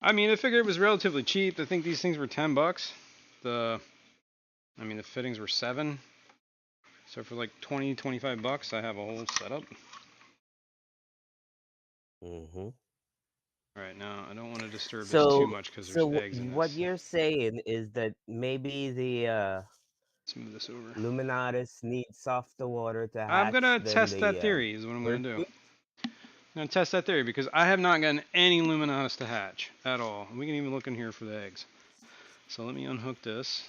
I mean, I figured it was relatively cheap. I think these things were $10. The fittings were $7. So for like 20, 25 bucks, I have a whole setup. Mm-hmm. All right, now I don't want to disturb this too So, much because there's so eggs in what this. you're saying is that maybe the Let's move this over. Luminatus needs softer water to I'm hatch gonna than test that the theory. Is what I'm gonna do. Gertrude. I'm gonna test that theory because I have not gotten any Luminatus to hatch at all. We can even look in here for the eggs. So let me unhook this.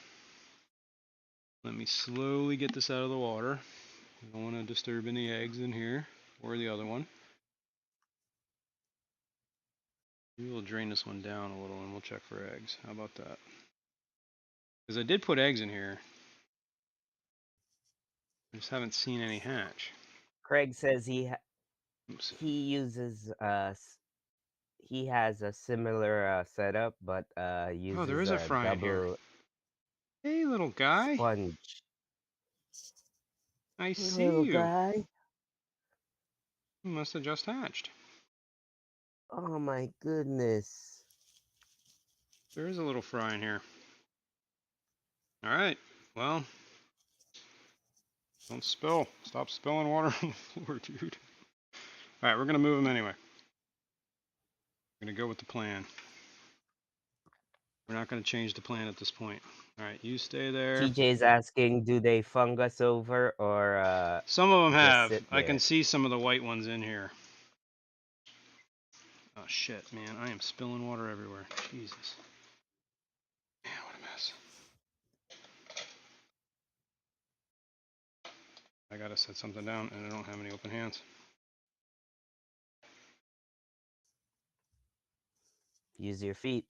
Let me slowly get this out of the water. I don't want to disturb any eggs in here or the other one. We will drain this one down a little and we'll check for eggs. How about that? Because I did put eggs in here. I just haven't seen any hatch. Craig says Oops. he uses he has a similar setup, but Oh, there uses is a a fry in here. double Hey, little guy. sponge. I Hey, see little you. guy. You must have just hatched. Oh my goodness. There is a little fry in here. All right. Well, don't spill. Stop spilling water on the floor, dude. All right, we're gonna move them anyway. We're gonna go with the plan. We're not gonna change the plan at this point. All right, you stay there. TJ's asking, do they fungus over or Some of them just have. sit I can there? see some of the white ones in here. Oh shit, man! I am spilling water everywhere. Jesus. Man, what a mess. I gotta set something down, and I don't have any open hands. Use your feet.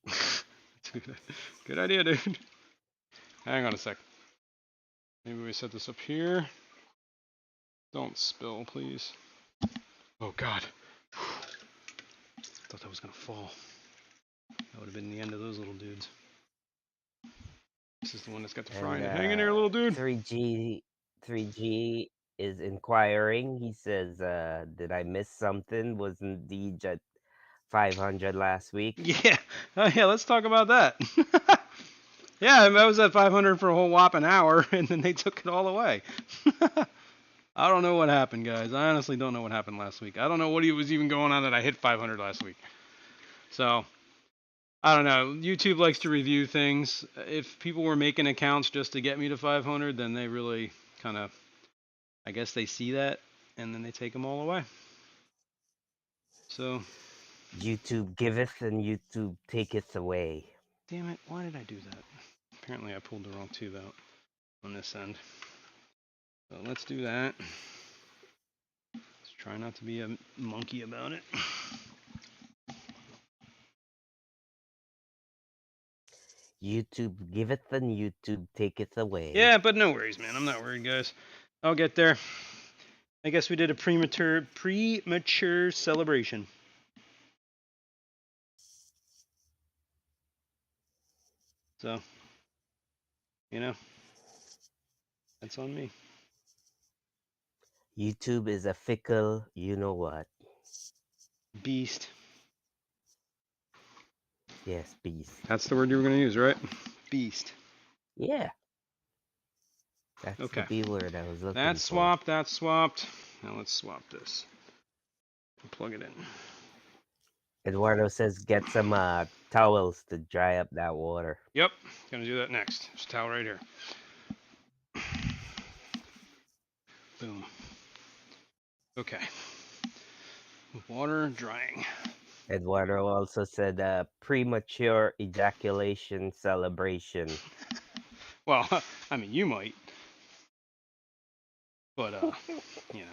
Good idea, dude. Hang on a sec. Maybe we set this up here. Don't spill, please. Oh god. Thought that was gonna fall. That would have been the end of those little dudes. This is the one that's got the fry And in it. Hang in there, little dude. 3G is inquiring. He says, did I miss something? Wasn't Deej at 500 last week? Yeah. Yeah, let's talk about that. Yeah, I was at 500 for a whole whopping hour, and then they took it all away. I don't know what happened, guys. I honestly don't know what happened last week. I don't know what was even going on that I hit 500 last week. So, I don't know. YouTube likes to review things. If people were making accounts just to get me to 500, then they really kind of, I guess they see that, and then they take them all away. So, YouTube giveth and YouTube taketh away. damn it, why did I do that? Apparently I pulled the wrong tube out on this end. So let's do that. Let's try not to be a monkey about it. YouTube giveth and YouTube taketh away. Yeah, but no worries, man. I'm not worried, guys. I'll get there. I guess we did a premature celebration. So, you know, that's on me. YouTube is a fickle, you know what? Beast. Yes, beast. That's the word you were going to use, right? Beast. Yeah. That's Okay. the B word I was looking That's for. swapped. That's swapped. Now let's swap this. Plug it in. Eduardo says get some towels to dry up that water. Yep. Gonna do that next. There's a towel right here. Boom. Okay. Water drying. Eduardo also said premature ejaculation celebration. Well, I mean, you might, but you know,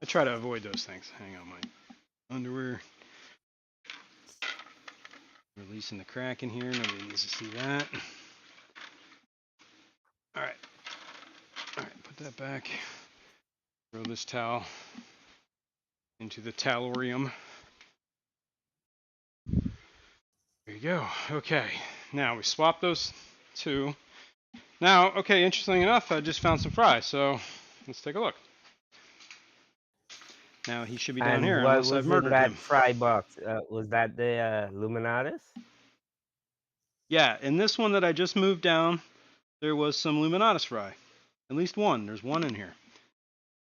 I try to avoid those things. Hang on, my underwear. Releasing the crack in here. Nobody needs to see that. All right. All right. Put that back. Throw this towel into the towelorium. There you go. Okay. Now we swap those two. Now, okay, interestingly enough, I just found some fries, so let's take a look. Now he should be down And here what unless I've was in murdered that him. fry box? Was that the Luminatus? Yeah, in this one that I just moved down, there was some Luminatus fry. At least one. There's one in here.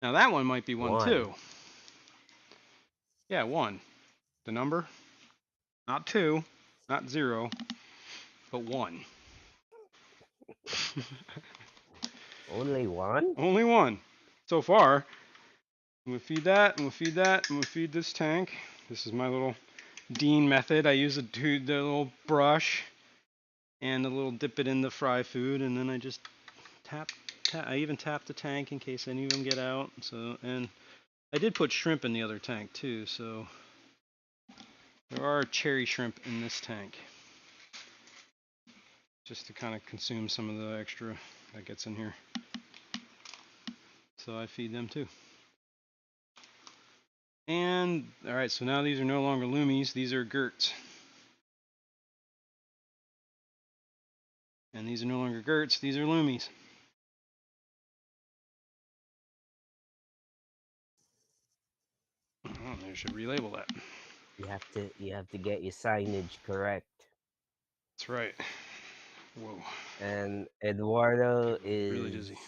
Now that one might be one One. too. Yeah, one. The number? Not two, not zero, but one. Only one? Only one so far. I'm gonna feed that. I'm gonna feed that. I'm gonna feed this tank. This is my little Dean method. I use the little brush and a little dip it in the fry food, and then I just tap. I even tap the tank in case any of them get out. So, and I did put shrimp in the other tank too. So there are cherry shrimp in this tank, just to kind of consume some of the extra that gets in here. So I feed them too. And all right, so now these are no longer loomies; these are Gerts. And these are no longer Gerts; these are loomies. Oh, they should relabel that. You have to get your signage correct. That's right. Whoa, And Eduardo getting really is dizzy.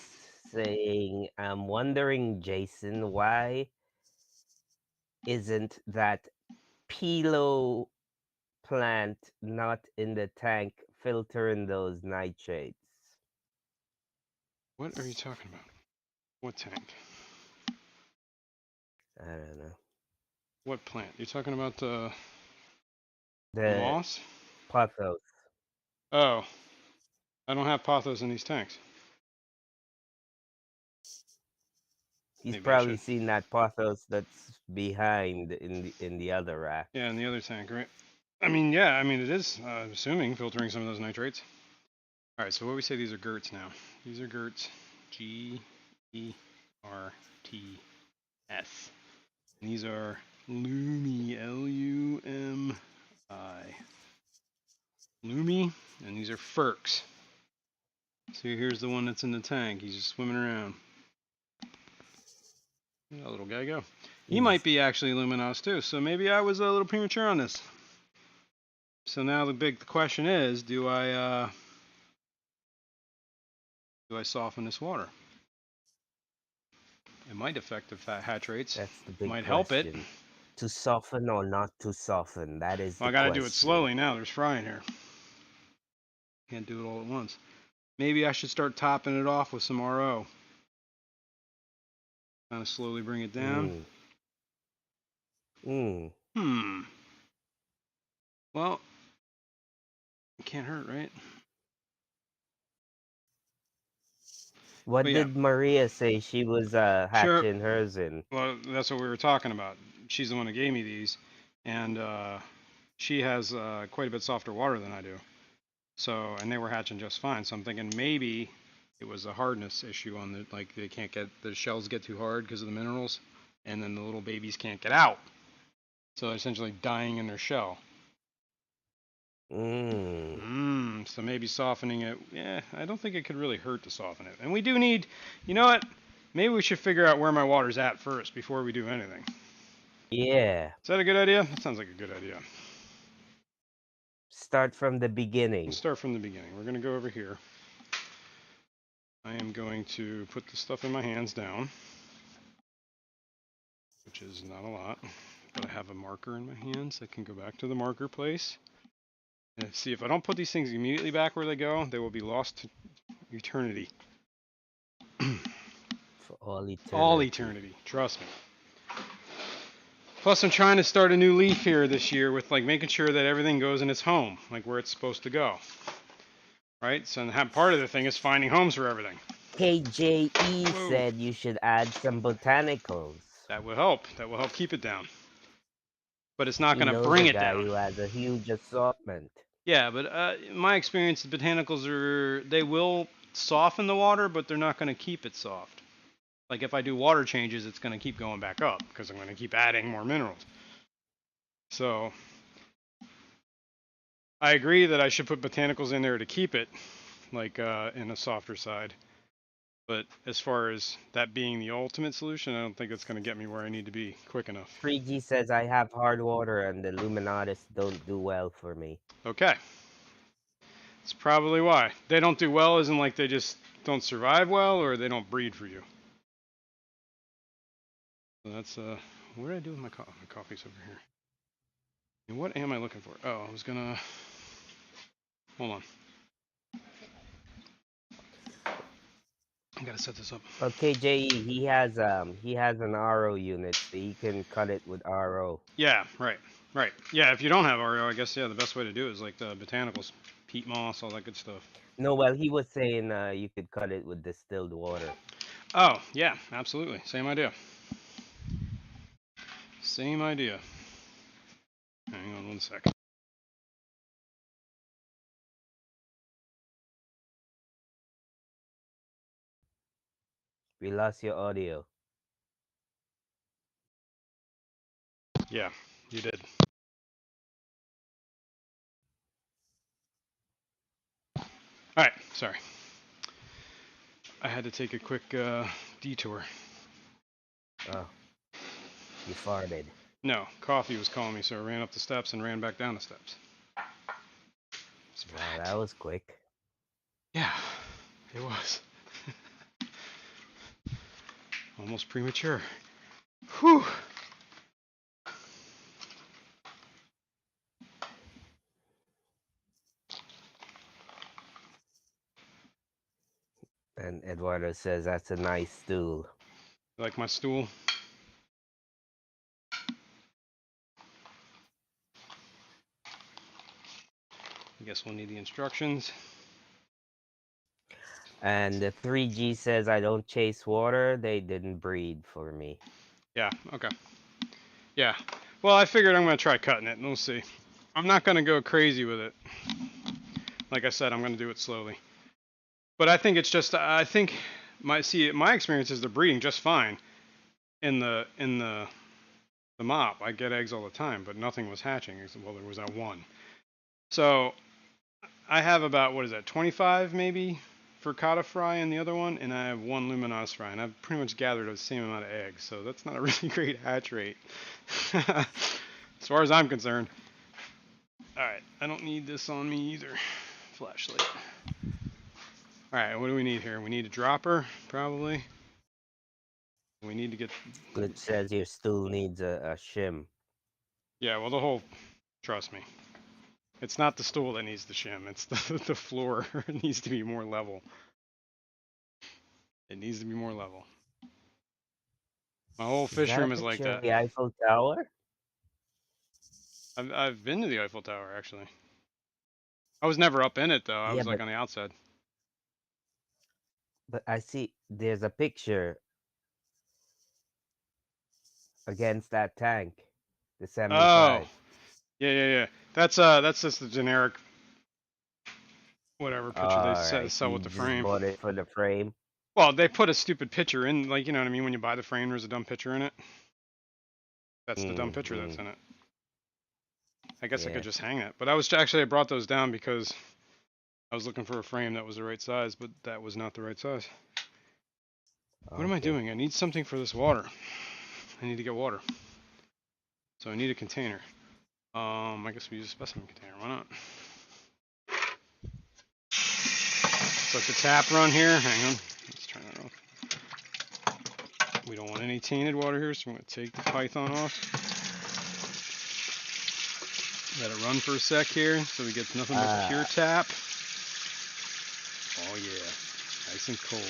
saying, I'm wondering, Jason, why isn't that Pilo plant not in the tank filtering those nitrates? What are you talking about? What tank? I don't know. What plant? You're talking about the The moss? pothos. Oh, I don't have pothos in these tanks. He's Maybe I probably should. seen that pothos that's behind in the other rack. Yeah, in the other tank, right? I mean, yeah, I mean it is. Assuming filtering some of those nitrates. All right, so what we say these are Gerts now. These are Gerts. Gerts. And these are Lumi. Lumi. Lumi. And these are Ferks. So here's the one that's in the tank. He's just swimming around. That little guy go. He might He's be actually Luminos too. So maybe I was a little premature on this. So now the question is, do I soften this water? It might affect the fat hatch rates. That's the big Might help it. question. To soften or not to soften? That is Well, the I gotta do it question. slowly now. There's fry in here. Can't do it all at once. Maybe I should start topping it off with some RO. Kind of slowly bring it down. Mm. Mm. Well, it can't hurt, right? What But yeah, did Maria say she was sure. hatching hers in? Well, that's what we were talking about. She's the one that gave me these, and she has quite a bit softer water than I do. So, and they were hatching just fine. So I'm thinking maybe it was a hardness issue on the, like they can't get, the shells get too hard because of the minerals, and then the little babies can't get out. So they're essentially dying in their shell. So maybe softening it, yeah, I don't think it could really hurt to soften it. And we do need, you know what? Maybe we should figure out where my water's at first before we do anything. Yeah. Is that a good idea? That sounds like a good idea. Start from the Let's beginning. start from the beginning. We're going to go over here. I am going to put the stuff in my hands down, which is not a lot, but I have a marker in my hands. I can go back to the marker place. And see, if I don't put these things immediately back where they go, they will be lost to eternity. For all eternity. All eternity. Trust me. Plus, I'm trying to start a new leaf here this year with like making sure that everything goes in its home, like where it's supposed to go. Right? So part of the thing is finding homes for everything. KJE Whoa. said you should add some botanicals. That will help. That will help keep it down. But it's not He going to knows bring a it guy down. who has a huge assortment. Yeah, but in my experience, the botanicals they will soften the water, but they're not going to keep it soft. Like if I do water changes, it's going to keep going back up because I'm going to keep adding more minerals. So I agree that I should put botanicals in there to keep it, like in a softer side. But as far as that being the ultimate solution, I don't think it's going to get me where I need to be quick enough. 3G says I have hard water and the Luminatis don't do well for me. Okay. That's probably why. They don't do well isn't like they just don't survive well or they don't breed for you. So that's, what did I do with my coffee? My coffee's over here. And what am I looking for? Oh, I was gonna, hold on. I gotta set this up. Okay, JE, he has an RO unit, so he can cut it with RO. Yeah, right. Yeah, if you don't have RO, I guess, yeah, the best way to do it is like the botanicals, peat moss, all that good stuff. No, well, he was saying you could cut it with distilled water. Oh, yeah, absolutely. Same idea. Same idea. Hang on one second. We lost your audio. Yeah, you did. All right, sorry. I had to take a quick detour. Oh, you farted. No, coffee was calling me, so I ran up the steps and ran back down the steps. Wow, that was quick. Yeah, it was. Almost premature. Whew. And Eduardo says that's a nice stool. You like my stool? I guess we'll need the instructions. And the 3G says I don't chase water. They didn't breed for me. Yeah, okay. Yeah. Well, I figured I'm going to try cutting it, and we'll see. I'm not going to go crazy with it. Like I said, I'm going to do it slowly. But I think it's just, I think my experience is they're breeding just fine in the mop. I get eggs all the time, but nothing was hatching. Well, there was that one. So I have about, what is that, 25 maybe for cotta fry in the other one, and I have one luminos fry, and I've pretty much gathered the same amount of eggs, so that's not a really great hatch rate as far as I'm concerned. Alright, I don't need this on me either. Flashlight. Alright, what do we need here? We need a dropper, probably. We need to get... Glitch says your stool needs a shim. Yeah, well, trust me. It's not the stool that needs the shim, it's the floor. It needs to be more level. It needs to be more level. My whole fish room is like Picture that. of the Eiffel Tower? I've been to the Eiffel Tower, actually. I was never up in it, though. I Yeah, was like on the outside. but I see there's a picture against that tank, the Oh, 75. yeah. That's just the generic whatever picture they Alright, sell you with the just frame. bought it for the frame? Well, they put a stupid picture in, like, you know what I mean? When you buy the frame, there's a dumb picture in it. That's the dumb picture that's in it. I guess I Yeah. could just hang it. But I brought those down because I was looking for a frame that was the right size, but that was not the right size. What am I doing? I need something for this water. I need to get water. So I need a container. I guess we use a specimen container. Why not? So let the tap run here. Hang on. Let's turn that off. We don't want any tainted water here, so I'm going to take the python off. Let it run for a sec here so we get nothing but pure tap. Oh yeah, nice and cold.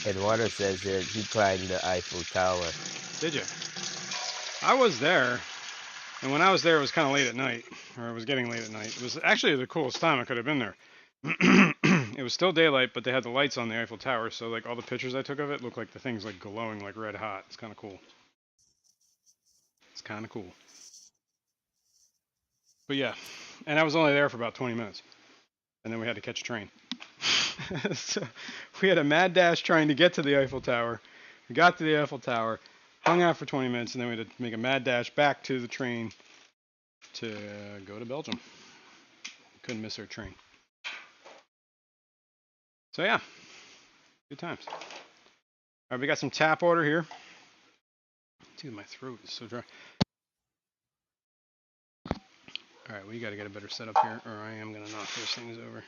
Eduardo says that he climbed the Eiffel Tower. Did you? I was there, and when I was there, it was kind of late at night, or it was getting late at night. It was actually the coolest time I could have been there. It was still daylight, but they had the lights on the Eiffel Tower, so like all the pictures I took of it looked like the things like glowing like red hot. It's kind of cool. It's kind of cool. But yeah, and I was only there for about 20 minutes, and then we had to catch a train. So we had a mad dash trying to get to the Eiffel Tower. We got to the Eiffel Tower, hung out for 20 minutes, and then we had to make a mad dash back to the train to go to Belgium. Couldn't miss our train. So yeah, good times. All right, we got some tap water here. Dude, my throat is so dry. All right, we got to get a better setup here, or I am gonna knock those things over.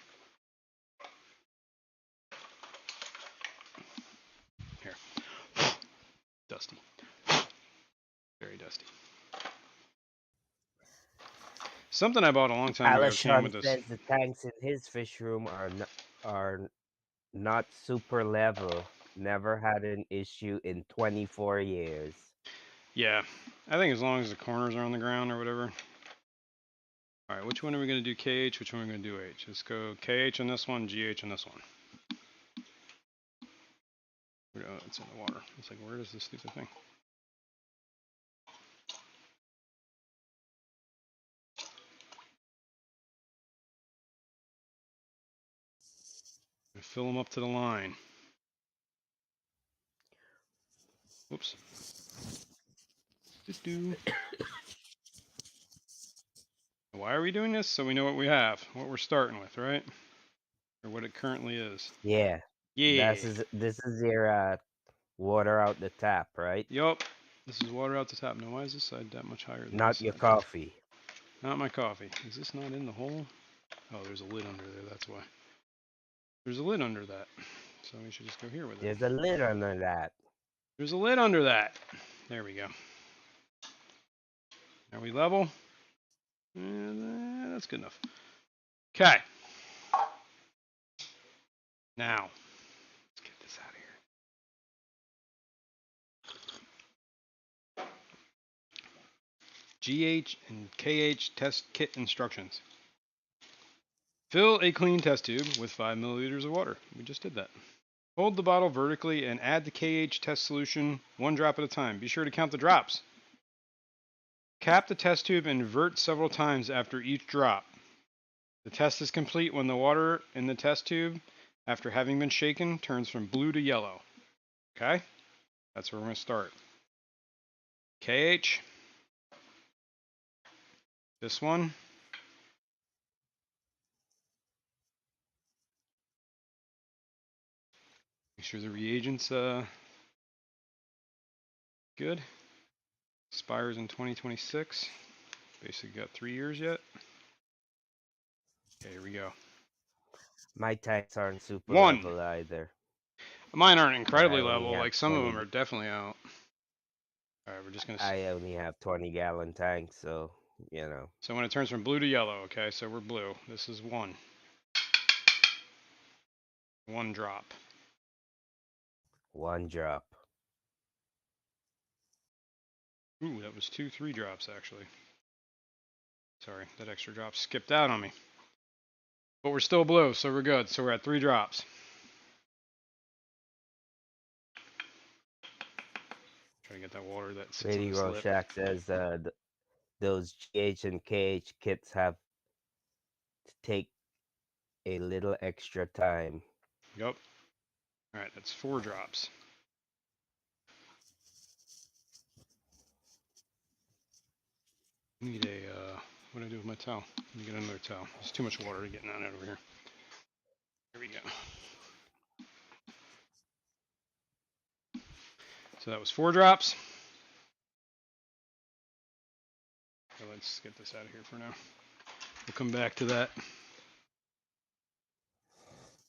Here, dusty, very dusty. Something I bought a long time ago came Alashon with this. says the tanks in his fish room are not super level. Never had an issue in 24 years. Yeah, I think as long as the corners are on the ground or whatever. All right, which one are we going to do KH? Which one are we going to do H? Let's go KH on this one, GH on this one. Oh, it's in the water. It's like, where is this stupid thing? Fill them up to the line. Whoops. Why are we doing this? So we know what we have, what we're starting with, right? Or what it currently is. Yeah. Yeah. This is your water out the tap, right? Yup. This is water out the top. Now, why is this side that much higher than this Not your side? coffee. Not my coffee. Is this not in the hole? Oh, there's a lid under there. That's why. There's a lid under that. So we should just go here with it. There's a lid under that. There's a lid under that. There we go. Are we level? That's good enough. Okay. Now, let's get this out of here. GH and KH test kit instructions. Fill a clean test tube with 5 milliliters of water. We just did that. Hold the bottle vertically and add the KH test solution 1 drop at a time. Be sure to count the drops. Cap the test tube and invert several times after each drop. The test is complete when the water in the test tube, after having been shaken, turns from blue to yellow. Okay? That's where we're going to start. KH. This one. Make sure the reagent's good. Expires in 2026. Basically got 3 years yet. Okay, here we go. My tanks aren't super 1. level either. Mine aren't incredibly I only level. have Like some of 20 them are definitely out. All right, we're just gonna. I only have 20-gallon tanks, so you know. So when it turns from blue to yellow, okay, so we're blue. This is 1. 1 drop. 1 drop. Ooh, that was 2, 3 drops actually. Sorry, that extra drop skipped out on me. But we're still blue, so we're good. So we're at 3 drops. Try to get that water that sits on Lady this lip. Rorschach says those GH and KH kits have to take a little extra time. Yep. All right, that's 4 drops. I need a, what do I do with my towel? Let me get another towel. There's too much water getting out over here. Here we go. So that was 4 drops. So let's get this out of here for now. We'll come back to that.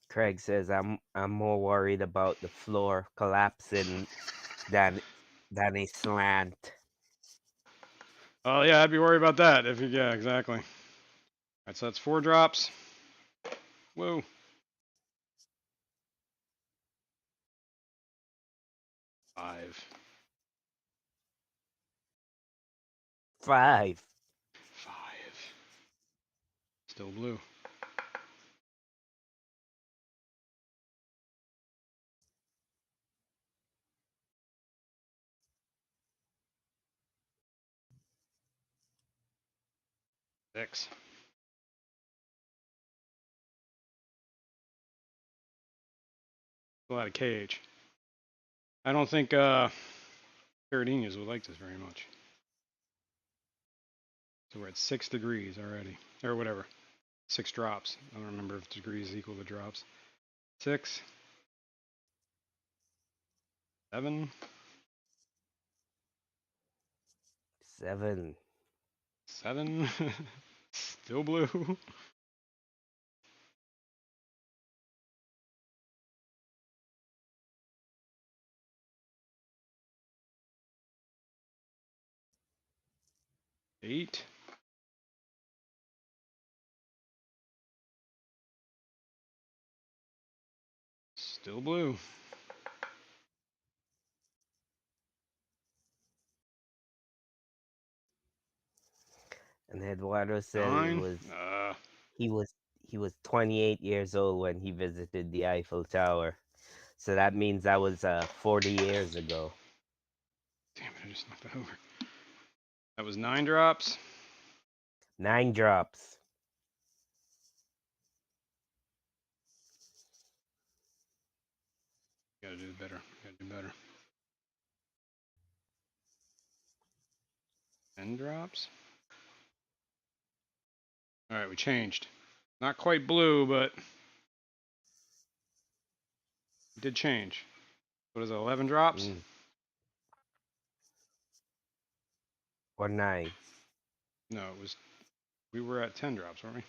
Craig says I'm more worried about the floor collapsing than a slant. Oh yeah, I'd be worried about that. If you, yeah, exactly. All right, so that's 4 drops. Whoa. 5. 5. Still blue. 6. A lot of KH. I don't think Caradinas would like this very much. So we're at 6 degrees already. Or whatever. 6 drops. I don't remember if degrees equal to drops. 6. 7. 7. 7. Still blue. 8. Still blue. And Eduardo said 9. he was he was 28 years old when he visited the Eiffel Tower. So that means that was 40 years ago. Damn it, I just knocked that over. That was 9 drops. 9 drops. Gotta do better. Gotta do better. 10 drops. Alright, we changed. Not quite blue, but it did change. What is it, 11 drops? Or 9. No, it was. We were at 10 drops, weren't we?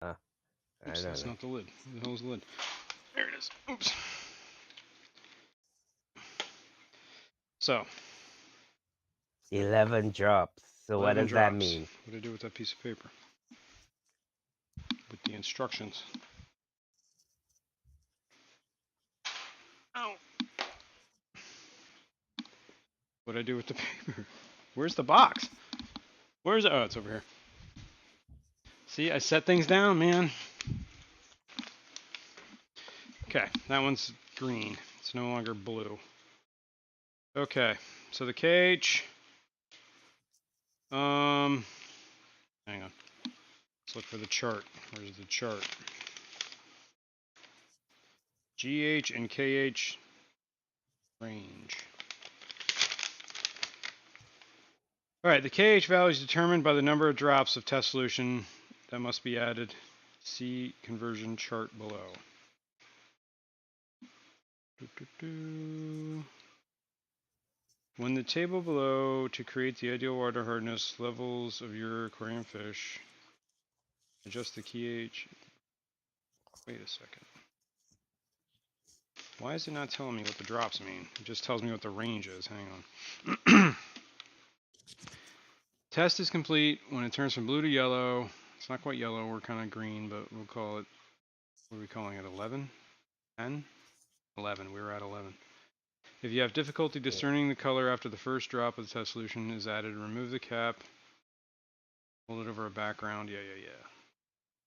I Oops, don't that's know. not the lid. Where the hell is the lid? There it is. Oops. So, 11 drops. So what 11 does that drops. mean? What do I do with that piece of paper? With the instructions. Ow. What do I do with the paper? Where's the box? Where's it? Oh, it's over here. See, I set things down, man. Okay, that one's green. It's no longer blue. Okay, so the KH. Hang on. Let's look for the chart. Where's the chart? GH and KH range. All right, the KH value is determined by the number of drops of test solution that must be added. See conversion chart below. When the table below to create the ideal water hardness levels of your aquarium fish, adjust the KH. Wait a second. Why is it not telling me what the drops mean? It just tells me what the range is. Hang on. Test is complete when it turns from blue to yellow. It's not quite yellow, we're kind of green, but we'll call it, what are we calling it, 11? 10? 11, we were at 11. If you have difficulty discerning the color after the first drop of the test solution is added, remove the cap, hold it over a background, yeah.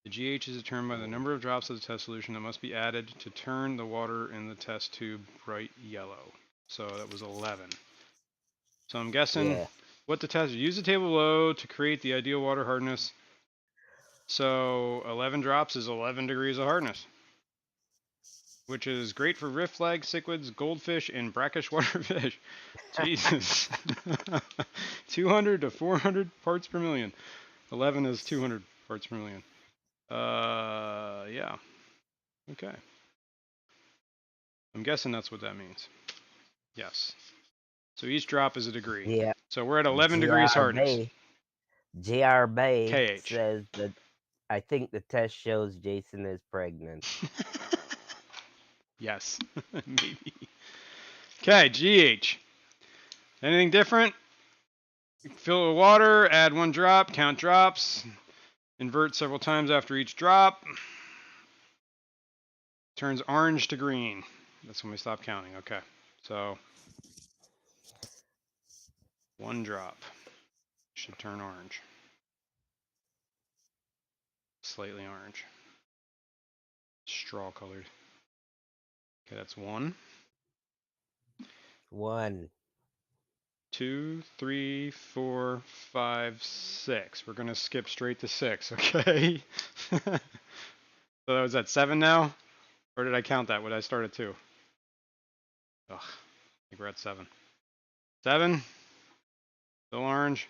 The GH is determined by the number of drops of the test solution that must be added to turn the water in the test tube bright yellow. So that was 11. So I'm guessing what the test, use the table below to create the ideal water hardness. So 11 drops is 11 degrees of hardness, which is great for rift flag, cichlids, goldfish, and brackish water fish. Jesus. 200 to 400 parts per million. 11 is 200 parts per million. Yeah. Okay. I'm guessing that's what that means. Yes. So each drop is a degree. Yeah. So we're at 11 degrees hardness. JR Bay KH. says that I think the test shows Jason is pregnant. Yes. Maybe. Okay, GH. Anything different? Fill it with water, add 1 drop, count drops, invert several times after each drop. Turns orange to green. That's when we stop counting. Okay. So 1 drop. Should turn orange. Slightly orange. Straw colored. Okay, that's 1. 1. 2, 3, 4, 5, 6. We're gonna skip straight to 6, okay? So that was at 7 now? Or did I count that? Would I start at 2? Ugh, I think we're at 7. 7. Still orange.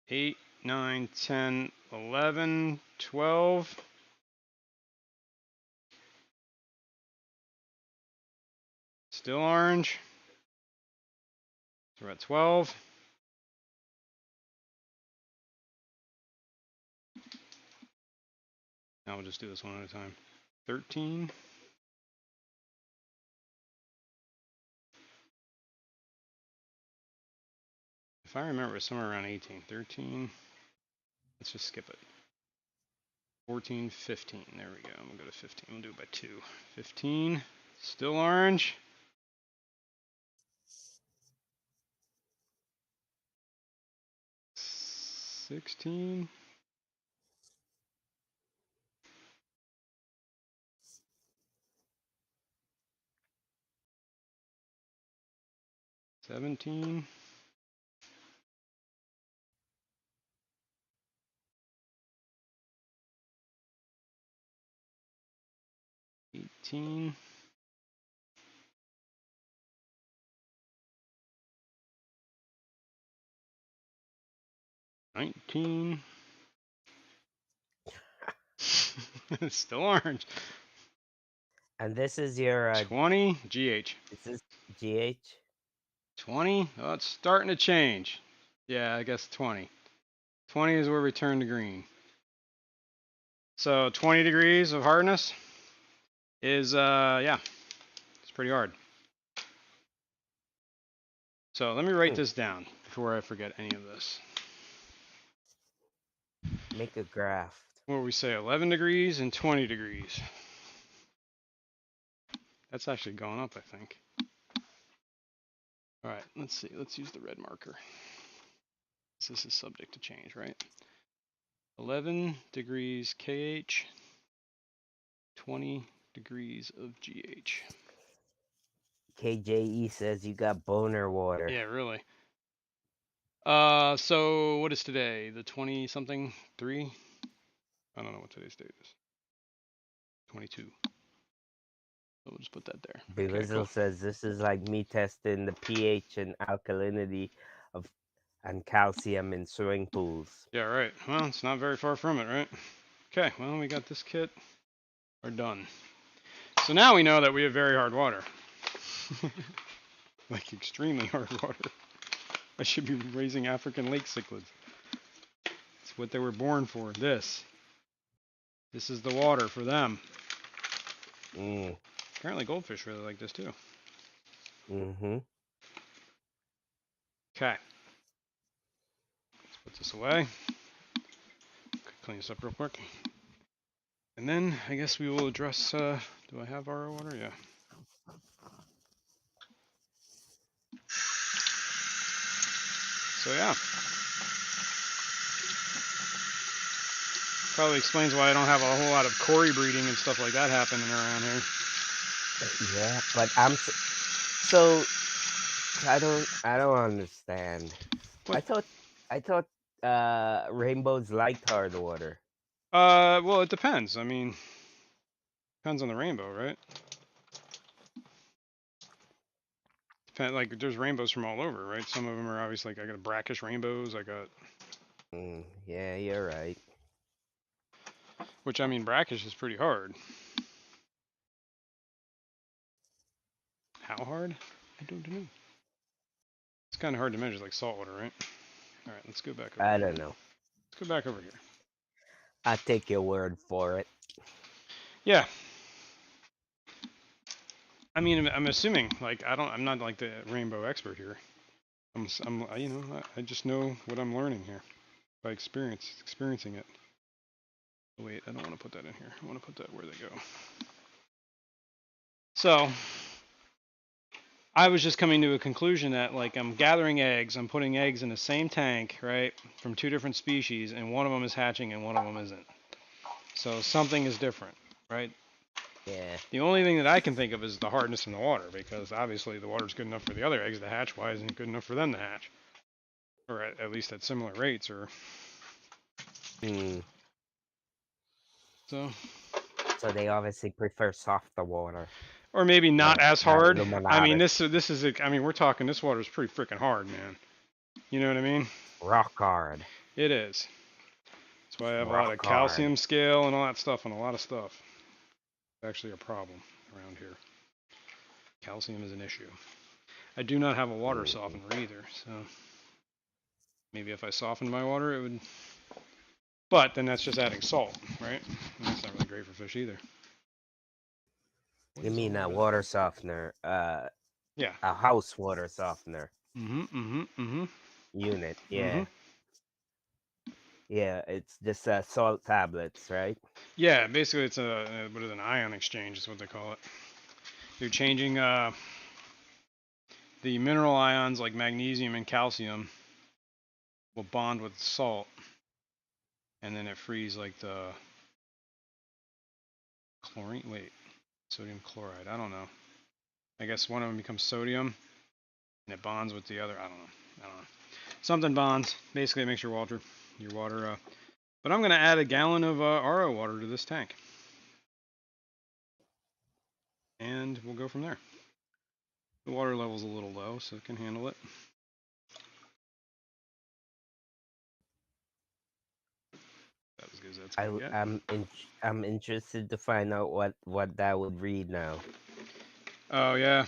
8, 9, 10, 11, 12. Still orange. So we're at 12. Now we'll just do this one at a time. 13. If I remember, it's somewhere around 18. 13. Let's just skip it. 14, 15. There we go. I'm going to go to 15. We'll do it by 2. 15. Still orange. 16. 17. 18. 19. Still orange. And this is your 20. GH. this is GH. 20. Oh, it's starting to change. Yeah, I guess 20. 20 is where we turn to green. So 20 degrees of hardness is, yeah, it's pretty hard. So let me write this down before I forget any of this. Make a graph. What do we say, 11 degrees and 20 degrees. That's actually going up, I think. All right, let's see. Let's use the red marker. This is subject to change, right? 11 degrees KH, 20 degrees of GH. KJE says you got boner water. Yeah, really. So what is today? The 20 something 3? I don't know what today's date is. 22. So we'll just put that there. Okay, Belizzle cool. says this is like me testing the pH and alkalinity of and calcium in swimming pools. Yeah, right. Well, it's not very far from it, right? Okay, well, we got this kit. We're done. So now we know that we have very hard water. Like extremely hard water. I should be raising African lake cichlids. It's what they were born for. This is the water for them. Apparently goldfish really like this too. Mm-hmm. Okay. Let's put this away. Clean this up real quick. And then I guess we will address, do I have RO water? Yeah. So yeah. Probably explains why I don't have a whole lot of cory breeding and stuff like that happening around here. Yeah, but so I don't understand. What? I thought rainbows liked hard water. Well, it depends. I mean, depends on the rainbow, right? Like, there's rainbows from all over, right? Some of them are obviously, like, I got brackish rainbows. I got. Yeah, you're right. Which, I mean, brackish is pretty hard. How hard? I don't know. It's kind of hard to measure, like saltwater, right? All right, let's go back over I here. don't know. Let's go back over here. I take your word for it. Yeah. I mean, I'm assuming, like, I'm not like the rainbow expert here. You know, I just know what I'm learning here by experiencing it. Oh, wait, I don't want to put that in here. I want to put that where they go. So, I was just coming to a conclusion that like I'm gathering eggs, I'm putting eggs in the same tank, right, from two different species, and one of them is hatching and one of them isn't. So something is different, right? Yeah. The only thing that I can think of is the hardness in the water, because obviously the water's good enough for the other eggs to hatch. Why isn't it good enough for them to hatch? Or at least at similar rates, or Hmm. so. So they obviously prefer softer water, Or maybe not not as not hard. I mean, luminatus. this is I mean, we're talking this water is pretty freaking hard, man. You know what I mean? Rock hard. It is. That's why I have a lot Rock of hard. calcium scale and all that stuff on a lot of stuff. It's actually a problem around here. Calcium is an issue. I do not have a water Hmm. softener either, so maybe if I softened my water, it would. But then that's just adding salt, right? And that's not really great for fish either. What You is mean all a of that? water softener? Yeah. A house water softener Mm-hmm. unit. Mm-hmm. Yeah. Yeah. It's just salt tablets, right? Yeah, basically it's a what is an ion exchange is what they call it. You're changing the mineral ions like magnesium and calcium will bond with salt, and then it frees like the chlorine. Wait, sodium chloride. I don't know. I guess one of them becomes sodium, and it bonds with the other. I don't know. I don't know. Something bonds. Basically, it makes your water. But I'm gonna add a gallon of RO water to this tank, and we'll go from there. The water level's a little low, so it can handle it. That's as good as that's gonna get. I'm interested to find out what that would read now. Oh yeah.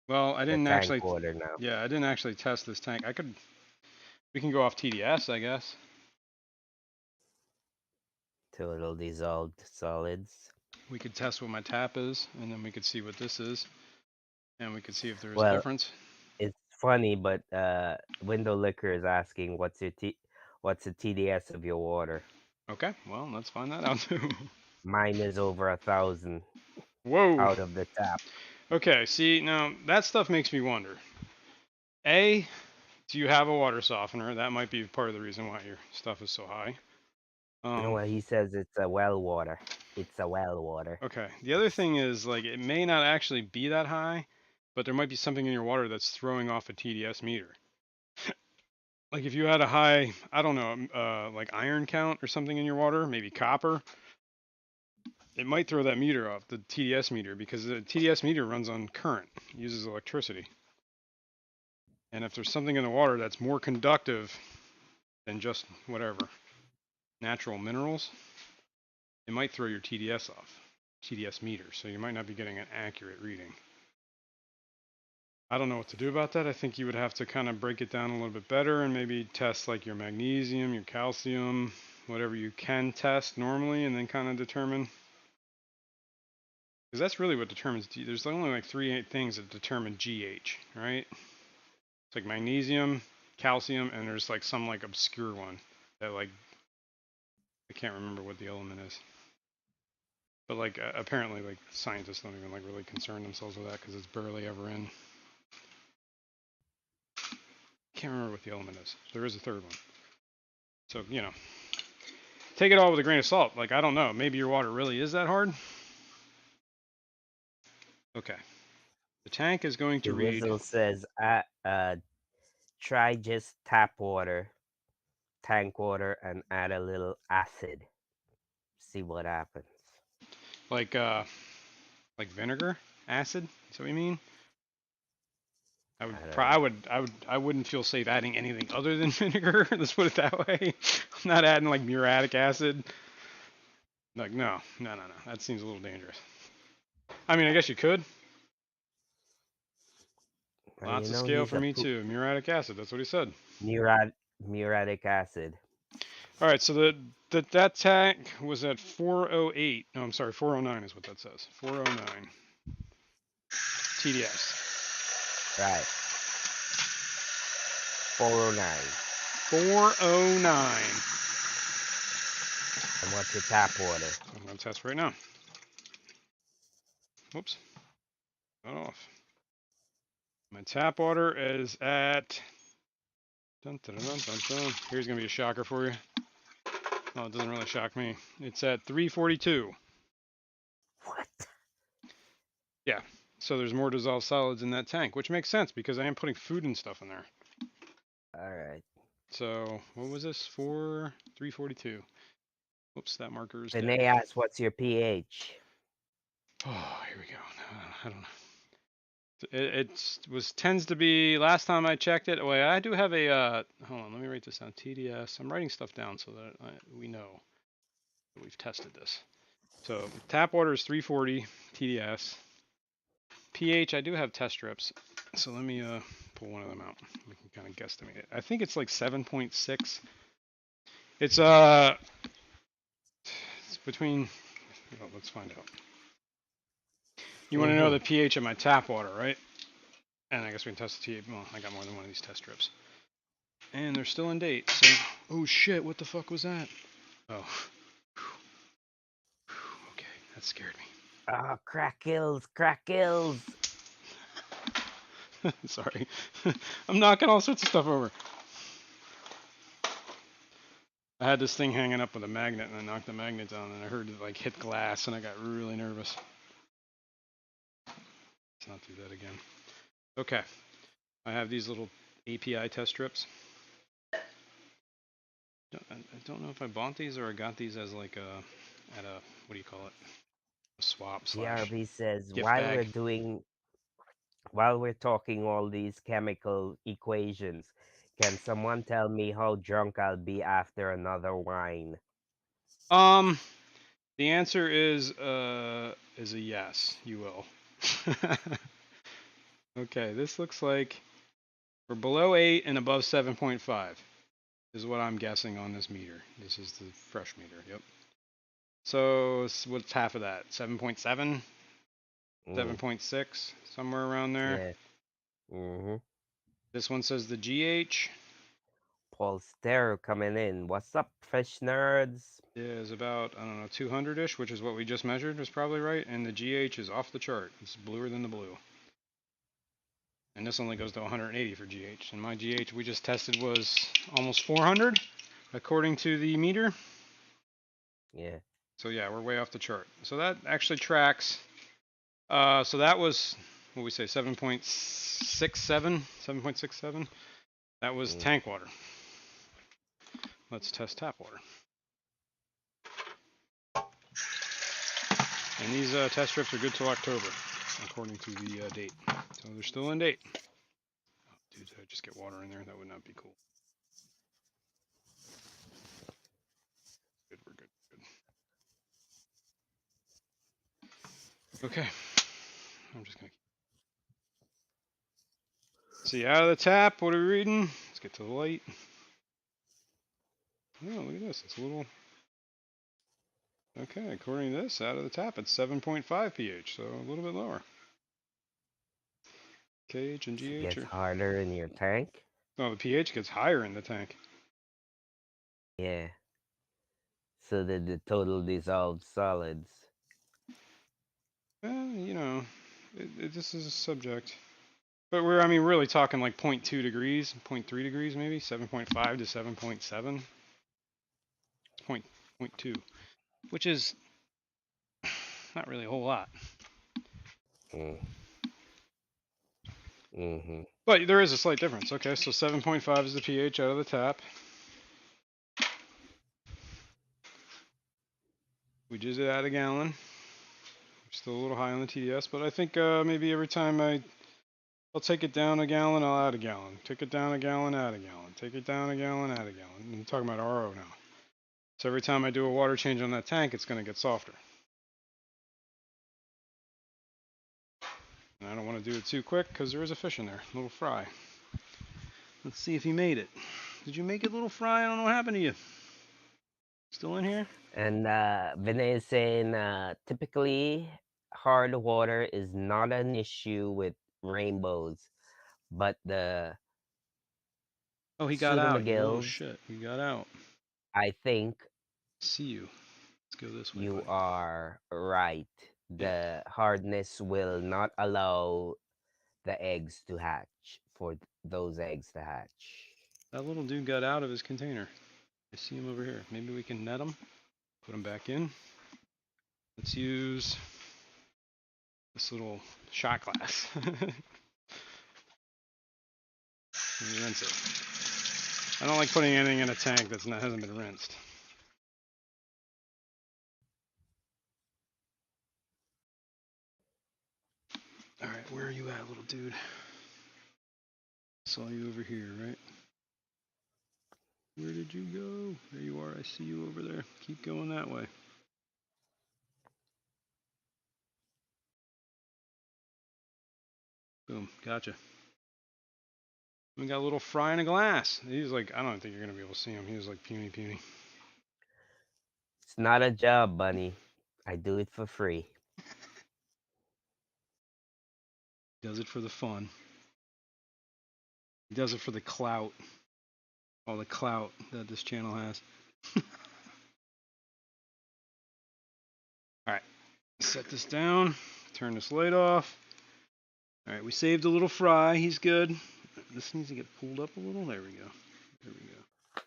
Well, I The didn't tank actually. water now. Yeah, I didn't actually test this tank. I could. We can go off TDS, I guess. Total dissolved solids. We could test what my tap is, and then we could see what this is, and we could see if there is a Well, difference. it's funny, but Window Liquor is asking what's the TDS of your water? Okay, well, let's find that out too. Mine is over 1,000 Whoa. out of the tap. Okay, see, now that stuff makes me wonder. A, do you have a water softener? That might be part of the reason why your stuff is so high. No, Um, well, he says it's a well water. It's a well water. okay. The other thing is, like, it may not actually be that high, but there might be something in your water that's throwing off a TDS meter. Like, if you had a high, I don't know, like iron count or something in your water, maybe copper, it might throw that meter off, the TDS meter, because the TDS meter runs on current, uses electricity. And if there's something in the water that's more conductive than just whatever, natural minerals, it might throw your TDS off, TDS meter, so you might not be getting an accurate reading. I don't know what to do about that. I think you would have to kind of break it down a little bit better and maybe test like your magnesium, your calcium, whatever you can test normally, and then kind of determine. Because that's really what determines. There's only like 3 things that determine GH, right? It's like magnesium, calcium, and there's like some like obscure one that like I can't remember what the element is. But like apparently like scientists don't even like really concern themselves with that because it's barely ever in. Can't remember what the element is. There is a third one. So take it all with a grain of salt. Like I don't know. Maybe your water really is that hard. Okay. The tank is going to The read. Wizzle says, try just tap water, tank water, and add a little acid. See what happens. Like vinegar, acid. Is that what you mean? I would, I don't I know. would, I would, I wouldn't feel safe adding anything other than vinegar. Let's put it that way. I'm not adding like muriatic acid. Like no. That seems a little dangerous. I mean, I guess you could. Well, Lots of scale he's for a me too. Muriatic acid. That's what he said. muriatic acid. All right. So that tank was at 408. No, I'm sorry. 409 is what that says. 409 TDS. Right. 409. 409. And what's the tap water? I'm gonna test right now. Whoops. Not off. My tap water is at. Dun, dun, dun, dun, dun. Here's gonna be a shocker for you. Oh, it doesn't really shock me. It's at 342. What? Yeah. So there's more dissolved solids in that tank, which makes sense because I am putting food and stuff in there. All right. So what was this? 342. Oops, that marker is dead. Vinay asks, "What's your pH?" Oh, here we go. I don't know. It was tends to be last time I checked it. Wait, I do have a hold on, let me write this down. TDS. I'm writing stuff down so that we know that we've tested this. So tap water is 340 TDS. pH, I do have test strips. So let me pull one of them out. We can kind of guesstimate it. I think it's like 7.6. It's it's between let's find out. You want to know Mm-hmm. the pH of my tap water, right? And I guess we can test the TH. Well, I got more than one of these test strips. And they're still in date. So, oh shit, what the fuck was that? Oh, okay, that scared Ah, crackles, crackles. me. Sorry, I'm knocking all sorts of stuff over. I had this thing hanging up with a magnet, and I knocked the magnet down, and I heard it like hit glass, and I got really nervous. Let's not do that again. Okay, I have these little API test strips. I don't know if I bought these or I got these as like at a what do you call it? A swap slash GRB says, gift bag. while we're talking all these chemical equations, can someone tell me how drunk I'll be after another wine? Um, the answer is a yes. You will. Okay, this looks like we're below 8 and above 7.5 is what I'm guessing on this meter. This is the fresh meter. Yep. So what's half of that? 7.7, Mm, 7.6, somewhere around there. yeah. Mm-hmm. This one says the GH Paul Stero coming in. What's up, fish nerds? is about, I don't know, 200-ish, which is what we just measured, is probably right. And the GH is off the chart. It's bluer than the blue. And this only goes to 180 for GH. And my GH we just tested was almost 400, according to the meter. Yeah. So yeah, we're way off the chart. So that actually tracks. So that was what we say 7.67, 7.67. That was Mm. tank water. Let's test tap water. And these test strips are good till October, according to the date. So they're still in date. Oh, dude, did I just get water in there? That would not be cool. Good, we're good. Good. Okay. I'm just gonna see out of the tap. What are we reading? Let's get to the light. Oh, look at this. It's a little. Okay, according to this, out of the tap, it's 7.5 pH, so a little bit lower. KH and So it GH gets are. harder in your tank. Oh, the pH gets higher in the tank. Yeah. So the total dissolved solids. You know, this is a subject. But we're, I mean, really talking like 0.2 degrees, zero point 0.3 degrees maybe, 7.5 to 7.7. It's point 0.2, which is not really a whole lot. Mm. Mm-hmm. But there is a slight difference. Okay, so 7.5 is the pH out of the tap. We just add a gallon. Still a little high on the TDS, but I think maybe every time I'll take it down a gallon, I'll add a gallon. Take it down a gallon, add a gallon. Take it down a gallon, add a gallon. I'm talking about RO now. So every time I do a water change on that tank, it's going to get softer. And I don't want to do it too quick because there is a fish in there, a little fry. Let's see if he made it. Did you make it, little fry? I don't know what happened to you. Still in here? And Vinay is saying typically hard water is not an issue with rainbows, but the Oh, he got out, you little pseudomagills, shit. He got out. I think See you. Let's go this way, you buddy. are right. Yeah. The hardness will not allow the eggs to hatch, for those eggs to hatch. That little dude got out of his container. I see him over here. Maybe we can net him, put him back in. Let's use this little shot glass. Rinse it. I don't like putting anything in a tank that hasn't been rinsed. All right, where are you at, little dude? Saw you over here, right? Where did you go? There you are. I see you over there. Keep going that way. Boom. Gotcha. We got a little fry in a glass. He's like, I don't think you're going to be able to see him. He was like puny, puny. It's not a job, Bunny. I do it for free. He does it for the fun. He does it for the clout. All the clout that this channel has. All right. Set this down. Turn this light off. All right. We saved a little fry. He's good. This needs to get pulled up a little. There we go. There we go.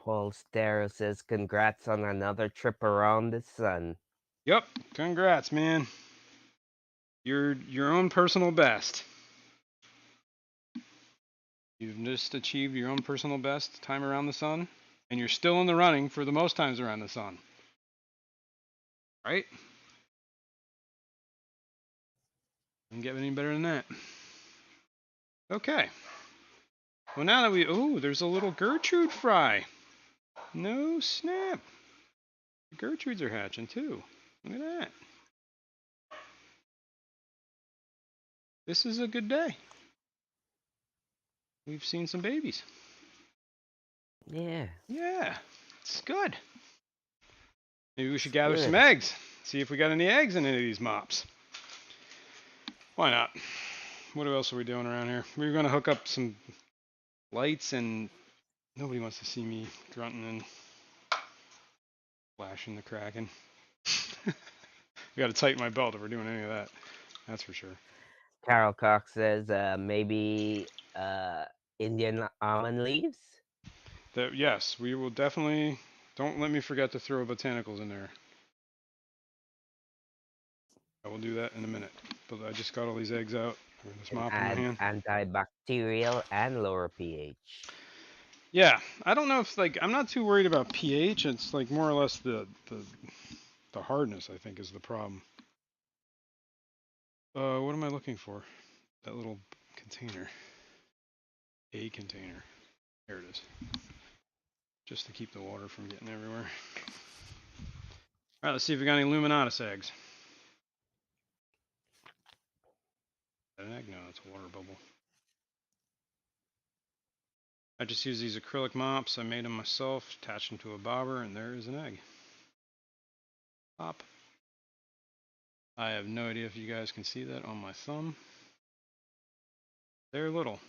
Paul Stero says, congrats on another trip around the sun. Yep. Congrats, man. You're your own personal best. You've just achieved your own personal best time around the sun, and you're still in the running for the most times around the sun. Right? Doesn't get any better than that. Okay. Well, now that there's a little Gertrude fry. No snap. The Gertrudes are hatching too. Look at that. This is a good day. We've seen some babies. Yeah. Yeah, it's good. Maybe we should It's gather good. some eggs. See if we got any eggs in any of these mops. Why not? What else are we doing around here? We're going to hook up some lights, and nobody wants to see me grunting and flashing the Kraken. We got to tighten my belt if we're doing any of that. That's for sure. Carol Cox says, maybe Indian almond leaves? Yes, we will definitely. Don't let me forget to throw botanicals in there. I will do that in a minute. But I just got all these eggs out. This Can mop in my add hand. antibacterial and lower pH. Yeah, I don't know if I'm not too worried about pH. It's like more or less the hardness I think is the problem. What am I looking for? That little container. A container. There it is. Just to keep the water from getting everywhere. All right, let's see if we got any Luminatus eggs. Is that an egg? No, it's a water bubble. I just use these acrylic mops. I made them myself, attached them to a bobber, and there is an egg. Pop. I have no idea if you guys can see that on my thumb. They're little.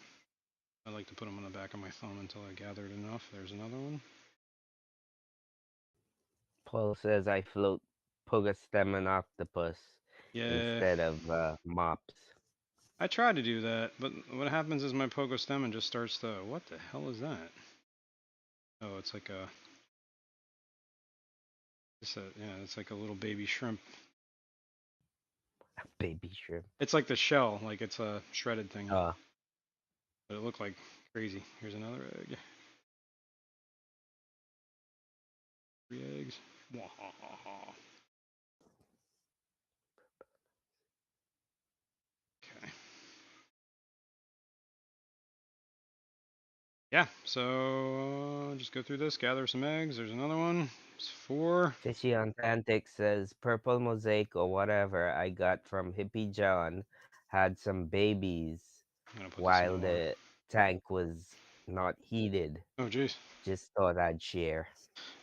I like to put them on the back of my thumb until I gathered enough. There's another one. Paul says I float Pogastem and octopus Yeah, instead of mops. I tried to do that, but what happens is my Pogostemon just starts to. What the hell is that? Oh, it's like a. It's like a little baby shrimp. Baby shrimp. It's like the shell, like it's a shredded thing. Oh, But it looked like crazy. Here's another egg. 3 eggs. Wahahaha. Okay. Yeah, so just go through this, gather some eggs. There's another one. It's 4. Fishy Authentic says purple mosaic or whatever I got from Hippie John had some babies I'm gonna put this in while the water. the tank was not heated. Oh, jeez. Just thought I'd share.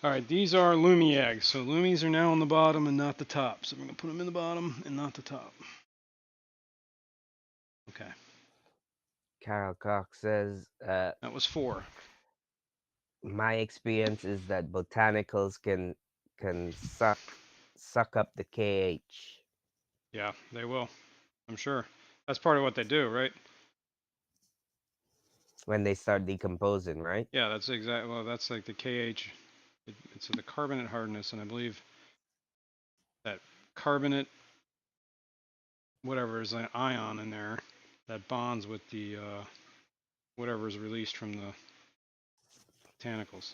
All right, these are Lumi eggs. So Lumis are now on the bottom and not the top. So I'm gonna put them in the bottom and not the top. Okay, Carol Cox says, that was 4. my experience is that botanicals can suck up the KH. Yeah, they will. I'm sure. That's part of what they do, right? When they start decomposing, right? Yeah, that's exactly. Well, that's like the KH. It's the carbonate hardness, and I believe that carbonate, whatever is an ion in there, that bonds with the whatever is released from the botanicals,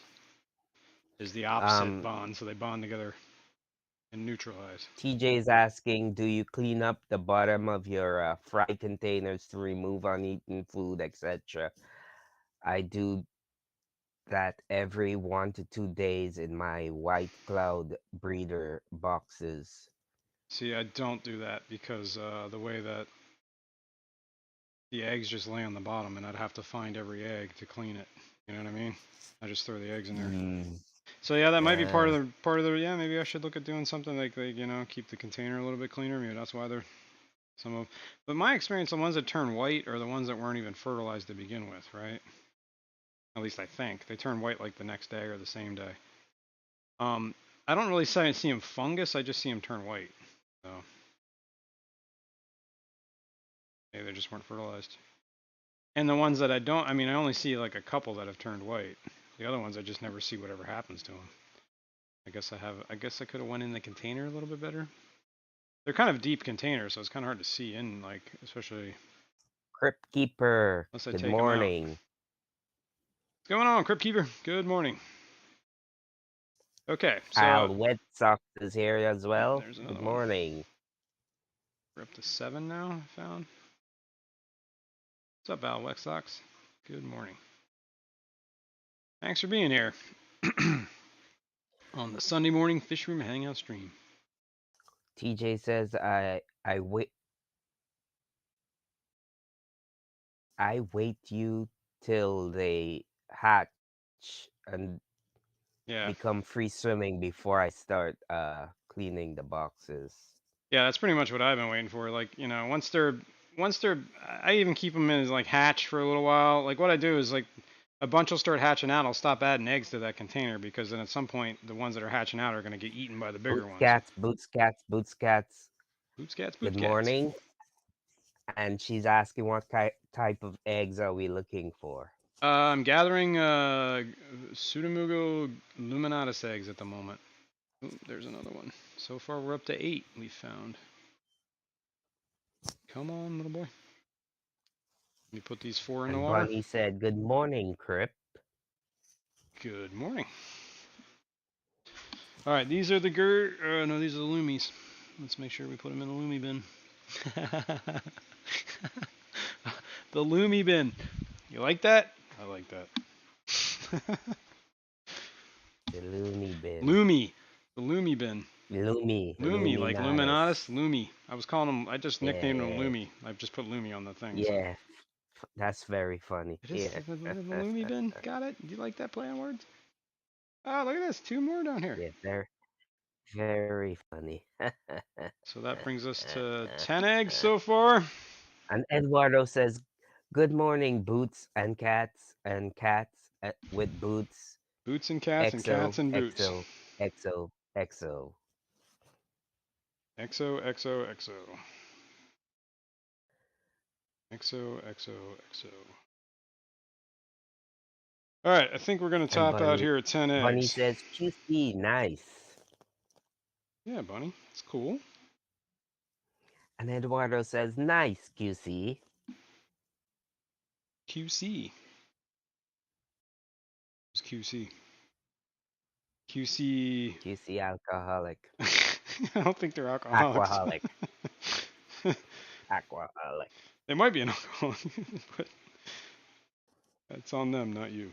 is the opposite Um, bond, so they bond together and neutralize. TJ is asking, do you clean up the bottom of your fry containers to remove uneaten food, etc.? I do that every 1 to 2 days in my white cloud breeder boxes. See, I don't do that because the way that the eggs just lay on the bottom, and I'd have to find every egg to clean it. You know what I mean? I just throw the eggs in there. Mm, So yeah, that might be uh, part of the yeah. Maybe I should look at doing something like keep the container a little bit cleaner. Maybe that's why they're some of. But my experience, the ones that turn white are the ones that weren't even fertilized to begin with, right? At least I think they turn white like the next day or the same day. Um, I don't really see them fungus. I just see them turn white. So maybe they just weren't fertilized. And the ones that I don't, I mean, I only see like a couple that have turned white. The other ones I just never see whatever happens to them. I guess I have. I guess I could have went in the container a little bit better. They're kind of deep containers, so it's kind of hard to see in, like, especially Crypt Keeper, unless I good take them out. morning. What's going on, Crypt Keeper? Good morning. Okay, so Al Wet Sox is here as oh, well. there's Good another one. morning. We're up to 7 now. I found. What's up, Al Wex Sox? Good morning. Thanks for being here on the Sunday morning Fishroom Hangout stream. TJ says I wait you till they hatch and Yeah, become free swimming before I start cleaning the boxes. yeah, that's pretty much what I've been waiting for. Like, once they're, I even keep them in as like hatch for a little while. Like what I do is like a bunch will start hatching out. I'll stop adding eggs to that container because then at some point the ones that are hatching out are going to get eaten by the bigger Boots ones. cats, boots cats, boots cats. Boots cats, Good boots cats. morning. And she's asking what type of eggs are we looking for? I'm gathering Pseudomugo luminatus eggs at the moment. Ooh, there's another one. So far we're up to 8 we found. Come on, little boy. Let me put these 4 in the And water. Bunny said, "Good morning, Crip." Good morning. All right, these are the no, these are the Loomies. Let's make sure we put them in the Loomy bin. The Loomy bin. You like that? I like that. The Looney bin. Loomy. The Loomy bin. Loomy. Loomy, like Luminatus, Luminatus. Loomy. I was calling him, I just nicknamed him Yeah. Loomy. I've just put Loomy on the thing, so. Yeah. That's very funny. It is Yeah. the Loomy bin. Got it? Do you like that play on words? Oh, look at this. 2 more down here. Yeah, very, very funny. So that brings us to 10 eggs so far. And Eduardo says, "Good morning, boots and cats with boots. Boots and cats and XO, cats and boots. XO, XO, XO." XO, XO, XO. XO, XO, XO. All right, I think we're going to And top out here at 10 Bunny eggs. says, "QC, nice." Yeah, Bunny. It's cool. And Eduardo says, "Nice, QC." QC. Who's QC? QC. QC alcoholic. I don't think they're alcoholics. Aquaholic. Aquaholic. They might be an alcoholic, but that's on them, not you.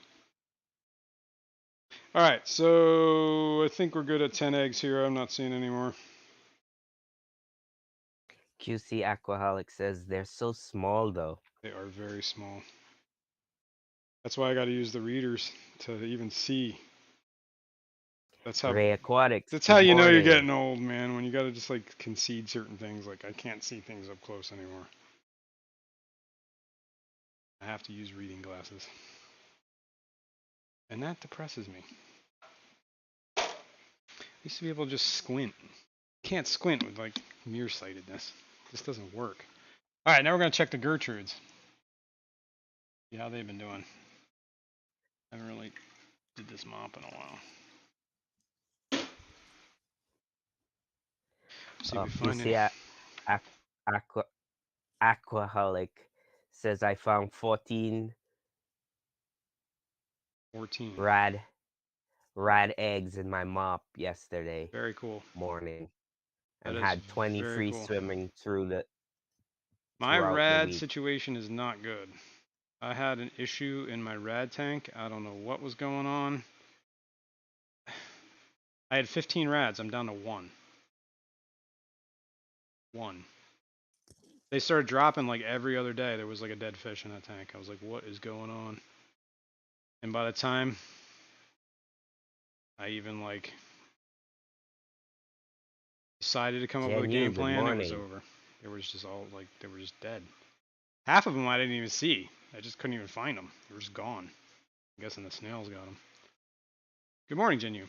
All right, so I think we're good at 10 eggs here. I'm not seeing any more. QC Aquaholic says, "They're so small though." They are very small. That's why I got to use the readers to even see. That's how Ray Aquatics, that's how good you know you're morning. getting old, man, when you got to just like concede certain things. Like I can't see things up close anymore. I have to use reading glasses. And that depresses me. I used to be able to just squint. Can't squint with like nearsightedness. This doesn't work. All right, now we're gonna check the Gertrudes. See how they've been doing. I haven't really did this mop in a while. See if we You find any. see, aqua, Aquaholic says I found 14 14. rad rad eggs in my mop yesterday Very cool. morning That and is had 20 very free cool. swimming My throughout the rad week. situation is not good. I had an issue in my rad tank. I don't know what was going on. I had 15 rads. I'm down to one. One. They started dropping like every other day. There was like a dead fish in that tank. I was like, what is going on? And by the time I even like decided to come up with a game Genu, good plan, it was morning. over. They were just all like, they were just dead. Half of them I didn't even see. I just couldn't even find them. They were just gone. I'm guessing the snails got them. Good morning, Genu.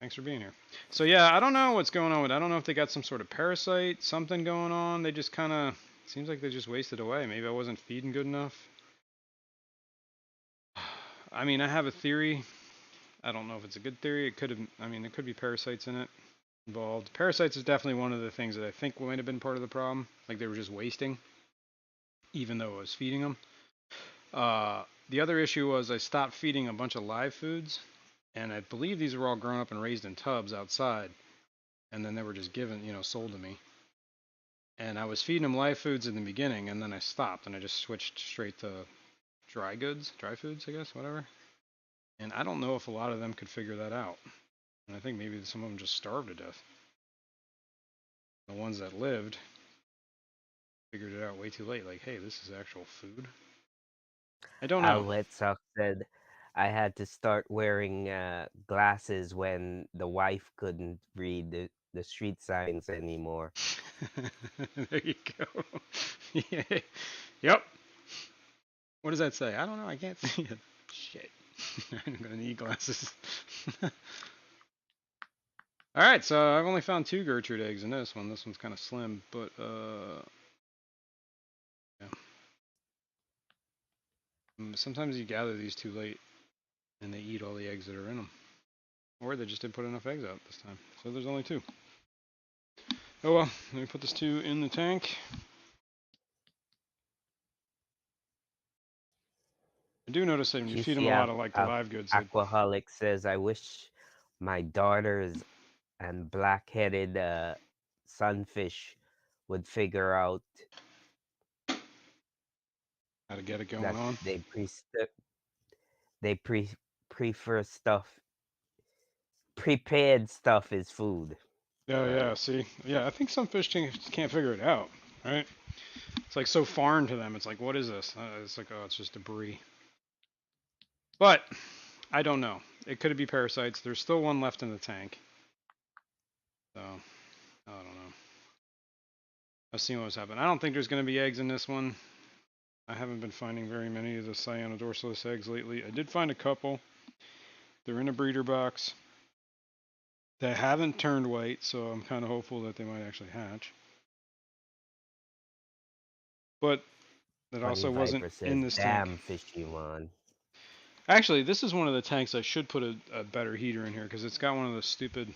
Thanks for being here. So yeah, I don't know what's going on with. I don't know if they got some sort of parasite, something going on. They just kind of seems like they just wasted away. Maybe I wasn't feeding good enough. I mean, I have a theory. I don't know if it's a good theory. It could have. I mean, there could be parasites in it involved. Parasites is definitely one of the things that I think might have been part of the problem. Like they were just wasting, even though I was feeding them. The other issue was I stopped feeding a bunch of live foods, and I believe these were all grown up and raised in tubs outside, and then they were just given, sold to me. And I was feeding them live foods in the beginning, and then I stopped, and I just switched straight to dry goods, dry foods, I guess, whatever. And I don't know if a lot of them could figure that out. And I think maybe some of them just starved to death. The ones that lived figured it out way too late. Like, hey, this is actual food. I don't know. Alouette Sock said I had to start wearing glasses when the wife couldn't read the street signs anymore. There you go. Yeah. Yep. What does that say? I don't know. I can't see it. Shit. I'm gonna need glasses. All right, so I've only found 2 Gertrude eggs in this one. This one's kind of slim, but yeah. Sometimes you gather these too late, and they eat all the eggs that are in them, or they just didn't put enough eggs out this time. So there's only 2. Oh well. Let me put this 2 in the tank. I do notice that when you feed them a lot QC of like the live goods, they Aquaholic says I wish my daughters and black-headed sunfish would figure out how to get it going that on. they prefer prepared stuff is food. Yeah, Sorry. yeah. See, yeah. I think some fish can't figure it out, right? It's like so foreign to them. It's like, what is this? It's like, oh, it's just debris. But I don't know. It could be parasites. There's still one left in the tank. So I don't know. I've seen what's happened. I don't think there's going to be eggs in this one. I haven't been finding very many of the cyanodorsalis eggs lately. I did find a couple. They're in a breeder box. They haven't turned white, so I'm kind of hopeful that they might actually hatch. But that Honey also wasn't Viper in says, this tank. "Damn, Fishymon." Actually, this is one of the tanks I should put a better heater in here because it's got one of those stupid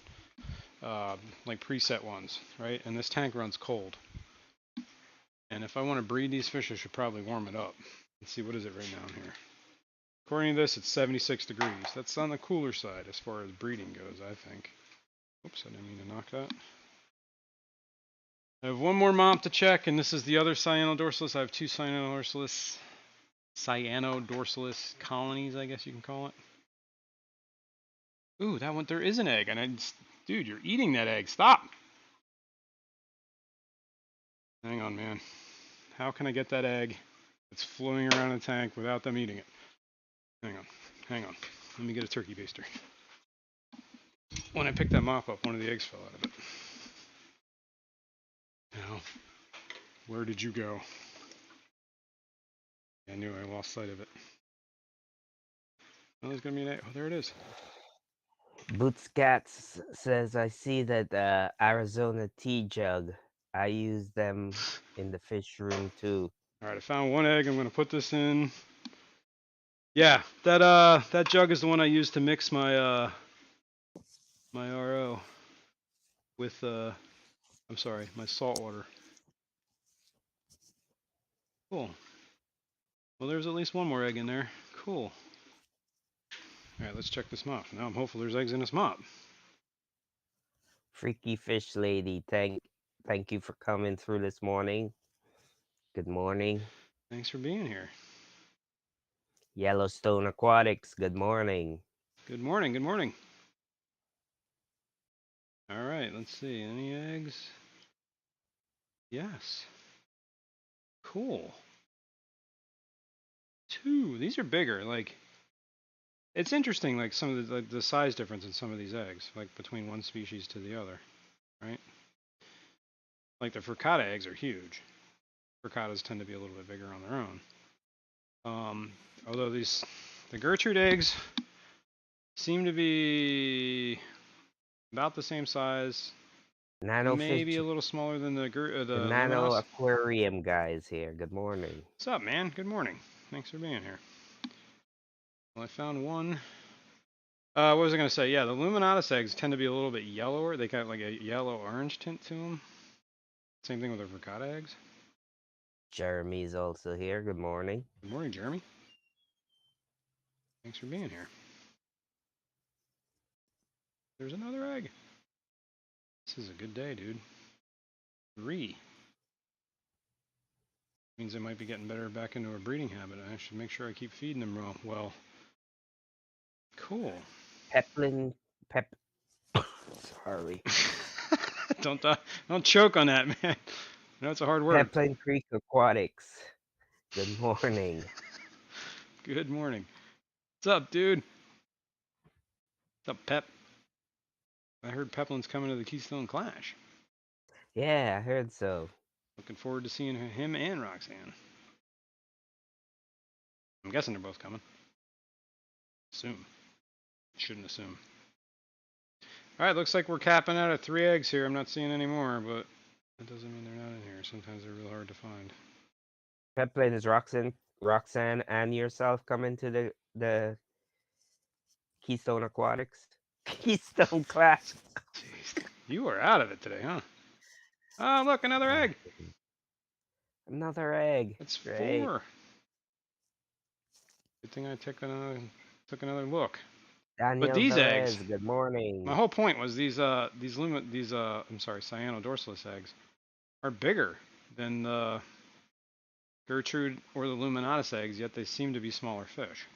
like preset ones, right? And this tank runs cold. And if I want to breed these fish, I should probably warm it up. Let's see, what is it right now in here? According to this, it's 76 degrees. That's on the cooler side as far as breeding goes, I think. Oops, I didn't mean to knock that. I have one more mop to check, and this is the other cyanodorsalis. I have 2 cyanodorsalis colonies, I guess you can call it. Ooh, that one, there is an egg, and dude, you're eating that egg. Stop. Hang on, man. How can I get that egg that's floating around the tank without them eating it? Hang on. Hang on. Let me get a turkey baster. When I picked that mop up, one of the eggs fell out of it. Now, where did you go? I knew I lost sight of it. Oh, there's gonna be an egg. Oh, there it is. Bootscats says I see that Arizona tea jug I use them in the fish room too. All right, I found one egg. I'm gonna put this in. Yeah, that jug is the one I used to mix my RO with I'm sorry, my salt water. Cool. Well, there's at least one more egg in there. Cool. All right, let's check this mop. Now I'm hopeful there's eggs in this mop. Freaky fish lady, thank you for coming through this morning. Good morning. Thanks for being here. Yellowstone Aquatics, good morning. Good morning. Good morning. All right, let's see. Any eggs? Yes. Cool. Two. These are bigger. Like it's interesting. Like some of the size difference in some of these eggs, like between one species to the other, right? Like the furcata eggs are huge. Furcatas tend to be a little bit bigger on their own. Although the Gertrude eggs seem to be about the same size, Nano maybe fish, a little smaller than the the nano Luminos. aquarium guys here. Good morning. What's up, man? Good morning. Thanks for being here. Well, I found one. What was I going to say? Yeah, the Luminatus eggs tend to be a little bit yellower. They got like a yellow-orange tint to them. Same thing with the Vergata eggs. Jeremy's also here. Good morning. Good morning, Jeremy. Thanks for being here. There's another egg. This is a good day, dude. 3. Means they might be getting better back into a breeding habit. I should make sure I keep feeding them well. Cool. Peplin, Pep. Sorry. don't choke on that, man. I know it's a hard word. Peplin Creek Aquatics. Good morning. Good morning. What's up, dude? What's up, Pep? I heard Peplin's coming to the Keystone Clash. Yeah, I heard so. Looking forward to seeing him and Roxanne. I'm guessing they're both coming. Assume. Shouldn't assume. All right, looks like we're capping out at 3 eggs here. I'm not seeing any more, but that doesn't mean they're not in here. Sometimes they're real hard to find. Peplin is Roxanne, and yourself coming to the Keystone Aquatics. Keystone Clash. Jeez, you are out of it today, huh? Oh, look, another egg. Another egg. That's Great. 4. Good thing I took another look. But Daniel these eggs, Velez, good my morning. whole point was I'm sorry, cyanodorsalis eggs are bigger than the Gertrude or the Luminatus eggs, yet they seem to be smaller fish.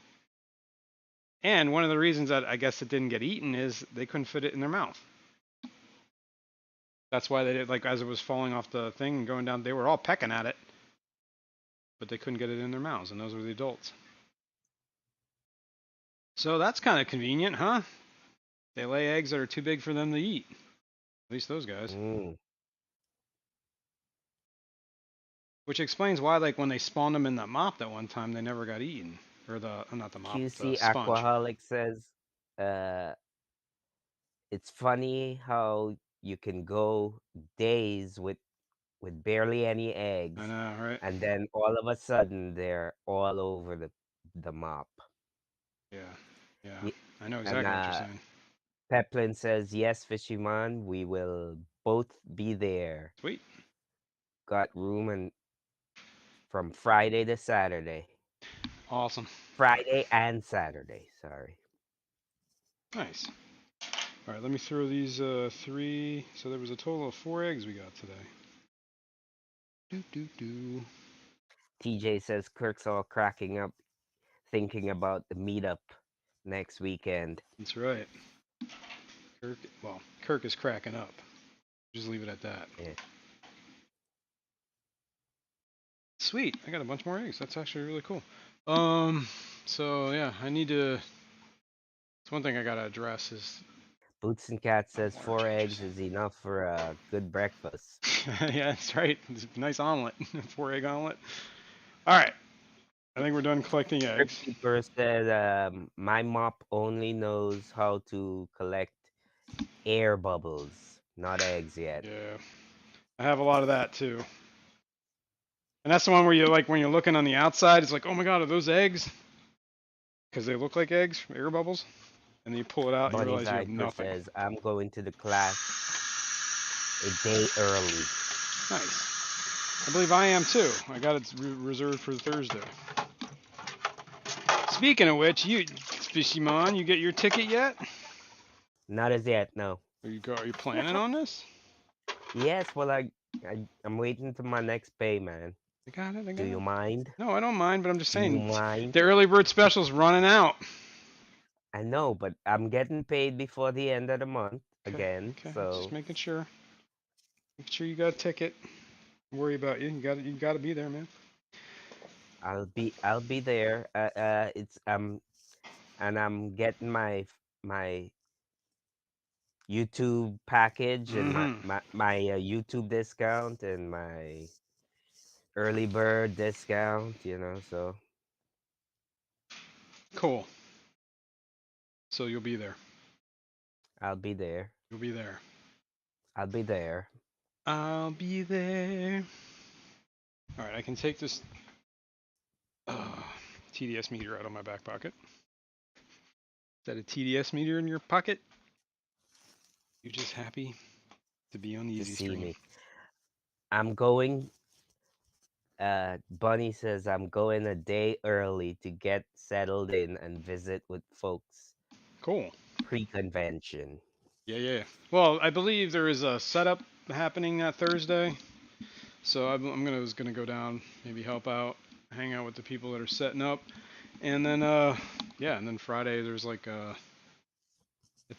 And one of the reasons that I guess it didn't get eaten is they couldn't fit it in their mouth. That's why they did, like as it was falling off the thing and going down, they were all pecking at it, but they couldn't get it in their mouths, and those were the adults. So that's kind of convenient, huh? They lay eggs that are too big for them to eat. At least those guys. Mm. Which explains why, like, when they spawned them in that mop that one time, they never got eaten. Or not the mop, the QC sponge. Aquaholic says, uh, it's funny how you can go days with barely any I eggs, know, right? and then all of a sudden they're all over the mop. Yeah, yeah. Ye- I know And exactly what you're saying. Peplin says, yes, Fishyman, we will both be there. Sweet. Got room and from Friday to Saturday. Awesome. Friday and Saturday, sorry. Nice. All right, let me throw these 3. So there was a total of 4 eggs we got today. Do, do, do. TJ says Kirk's all cracking up thinking about the meetup next weekend. That's right. Kirk is cracking up. Just leave it at that. Yeah. Sweet. I got a bunch more eggs. That's actually really cool. So yeah, I need to. It's one thing I gotta address is. Boots and Cat says Water 4 eggs changes. is enough for a good breakfast. Yeah, that's right. It's a nice omelet. 4 egg omelet. All right. I think we're done collecting Kirk eggs. Keeper said, my mop only knows how to collect air bubbles, not eggs yet. Yeah. I have a lot of that too. And that's the one where you like when you're looking on the outside, it's like, oh my god, are those eggs? Because they look like eggs, air bubbles. And then you pull it out and you Bunny realize you have Viper nothing. says, I'm going to the class a day early. Nice. I believe I am too. I got it reserved for Thursday. Speaking of which, you, Fishymon, you get your ticket yet? Not as yet, no. Are you planning on this? Yes, well, I'm waiting to my next pay, man. I got it. I Do got you it. mind? No, I don't mind, but I'm just Do you saying mind? the early bird special's running out. I know, but I'm getting paid before the end of the month Okay, again, okay. Just so making sure. Make sure you got a ticket. Don't worry about you. You got to be there, man. I'll be there. It's and I'm getting my YouTube package and Mm-hmm. my YouTube discount and my early bird discount, so Cool. So you'll be there. I'll be there. You'll be there. I'll be there. I'll be there. All right, I can take this uh, TDS meter out of my back pocket. Is that a TDS meter in your pocket? You just happy to be on the To easy see stream. me. I'm going Bunny says I'm going a day early to get settled in and visit with folks Cool. pre-convention. Yeah, yeah. Well, I believe there is a setup happening that Thursday, so was gonna go down, maybe help out, hang out with the people that are setting up, and then yeah, and then Friday there's like I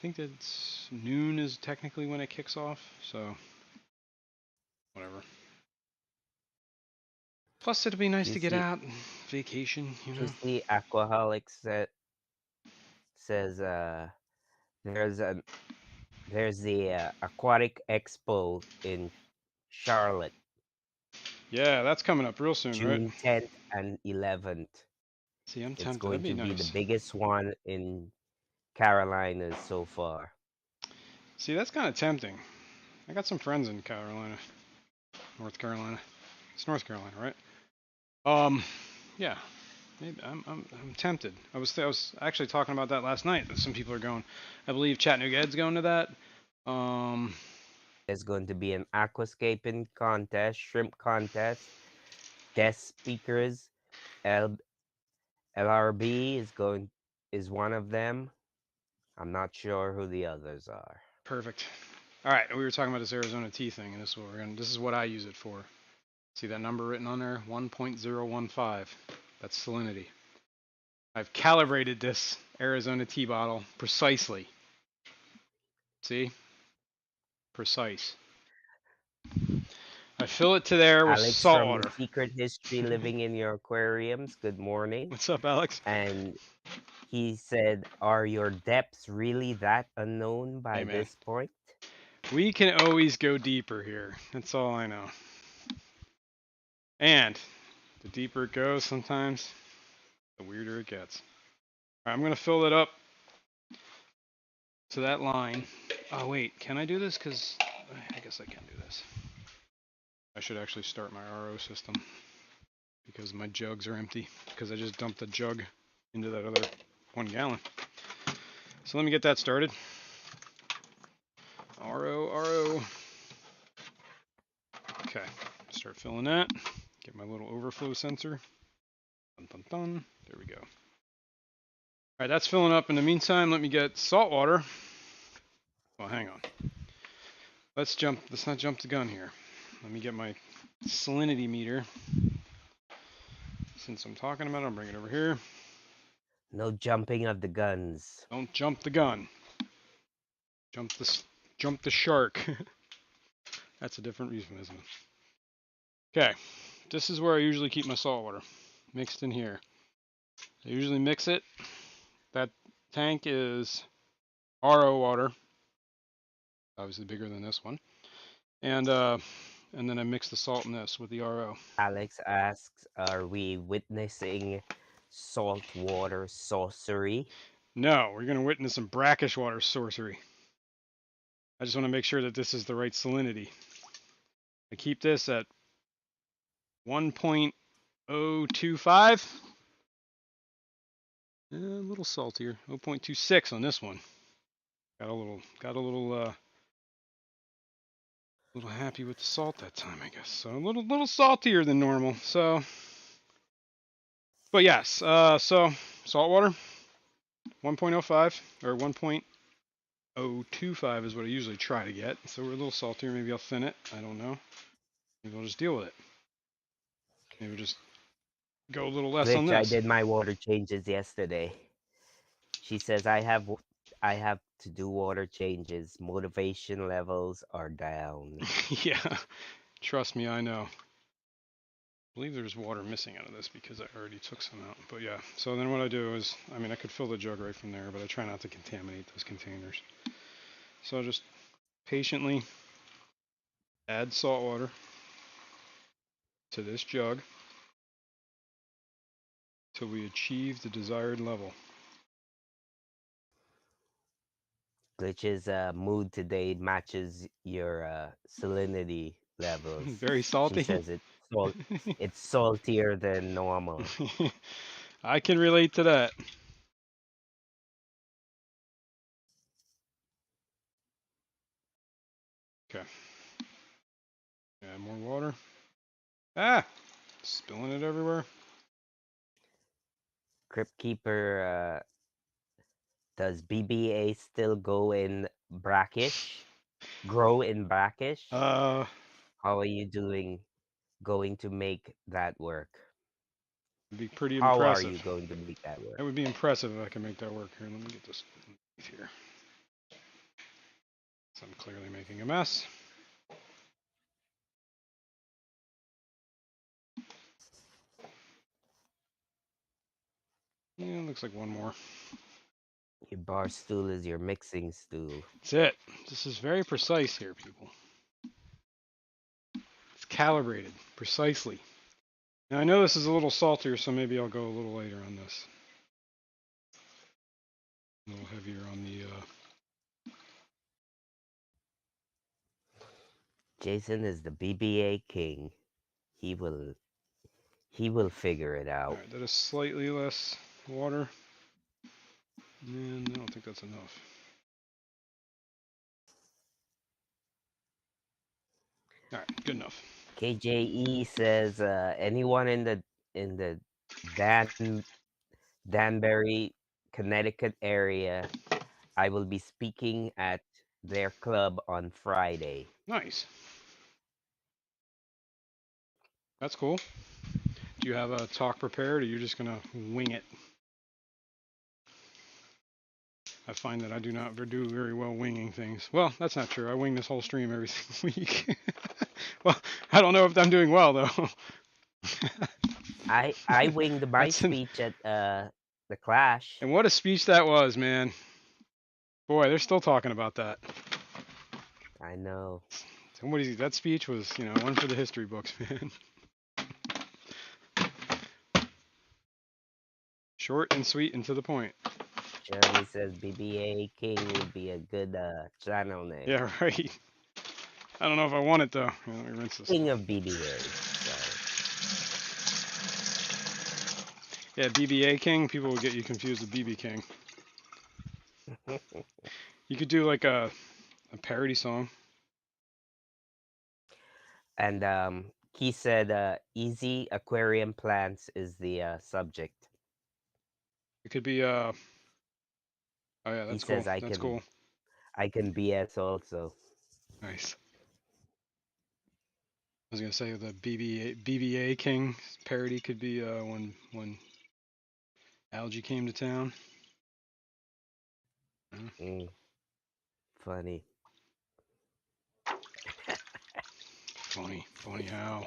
think that's noon is technically when it kicks off, so whatever. Plus, it'll be nice You to get see out, and vacation, you you know. see Aquaholic says there's an there's the aquatic expo in Charlotte, Yeah, that's coming up real soon, right? June 10th and 11th. See, I'm It's tempted. That'd going be to be the nice. biggest one in Carolinas so far. See, that's kind of tempting. I got some friends in Carolina, North Carolina. It's North Carolina, right? Yeah. Maybe I'm tempted. I was actually talking about that last night. That some people are going. I believe Chattanooga Ed's going to that. Um, There's going to be an aquascaping contest, shrimp contest, guest speakers. L- LRB is one of them. I'm not sure who the others are. Perfect. All right, we were talking about this Arizona tea thing, and this is what we're gonna. This is what I use it for. See that number written on there? 1.015. That's salinity. I've calibrated this Arizona tea bottle precisely. See? Precise. I fill it to there with Alex salt from the water. Secret History Living in Your Aquariums, good morning. What's up, Alex? And he said, are your depths really that unknown Hey, by man. this point? We can always go deeper here. That's all I know. And the deeper it goes, sometimes, the weirder it gets. All right, I'm going to fill it up to that line. Oh, wait. Can I do this? Because I guess I can do this. I should actually start my RO system because my jugs are empty because I just dumped the jug into that other 1 gallon. So let me get that started. RO. Okay, start filling that. Get my little overflow sensor. Dun, dun, dun. There we go. All right, that's filling up. In the meantime, let me get salt water. Well, hang on. Let's not jump the gun here. Let me get my salinity meter. Since I'm talking about it, I'll bring it over here. No jumping of the guns. Don't jump the gun. Jump the shark. That's a different euphemism. Okay, this is where I usually keep my salt water, mixed in here. I usually mix it. That tank is RO water, obviously bigger than this one, and then I mix the salt in this with the RO. Alex asks, are we witnessing saltwater sorcery? No, we're gonna witness some brackish water sorcery. I just want to make sure that this is the right salinity. I keep this at 1.025. A little saltier. 0.26 on this one. Got a little happy with the salt that time, I guess. So a little saltier than normal. So, but yes. So salt water 1.05 or 1.025 is what I usually try to get. So we're a little saltier. Maybe I'll thin it. I don't know. Maybe I'll just deal with it. Maybe we'll just go a little less on Glitch, I this. did my water changes yesterday. She says I have to do water changes. Motivation levels are down. Yeah, trust me, I know. I believe there's water missing out of this because I already took some out. But yeah, so then what I do is, I mean, I could fill the jug right from there, but I try not to contaminate those containers. So I'll just patiently add salt water to this jug till we achieve the desired level. Glitch's mood today matches your salinity levels. Very She salty. says it's saltier than normal. I can relate to that. Okay, add more water. Ah, spilling it everywhere. Crypt Keeper, does BBA still go in brackish? Grow in brackish? Uh, How are you doing going to make that work? it'd be pretty How are impressive. you going to make that work? That would be impressive if I can make that work. Here, let me get this here. So I'm clearly making a mess. Yeah, looks like one more. Your bar stool is your mixing stool. That's it. This is very precise here, people. It's calibrated precisely. Now I know this is a little saltier, so maybe I'll go a little lighter on this. A little heavier on the. Jason is the BBA king. He will he will figure it All out. right, that is slightly less water, and I don't think that's enough. All right, good enough. KJE says anyone in the Dan Danbury, Connecticut area, I will be speaking at their club on Friday. Nice. That's cool. Do you have a talk prepared, or you're just gonna wing it? I find that I do not do very well winging things. Well, that's not true. I wing this whole stream every single week. Well, I don't know if I'm doing well though. I winged my That's an, speech at the Clash. and what a speech that was, man. Boy, they're still talking about that. I know. Somebody that speech was, one for the history books, man. Short and sweet and to the point. Jeremy says BBA King would be a good channel name. Yeah, right. I don't know if I want it though. Here, let me rinse this King off. of BBA. Sorry. Yeah, BBA King. People will get you confused with BB King. You could do like a parody song. And he said easy aquarium plants is the subject. It could be oh yeah, He that's cool. says That's cool. I can BS also. Nice. I was gonna say the BBA King parody could be when Algae came to town. Mm, funny. Funny how?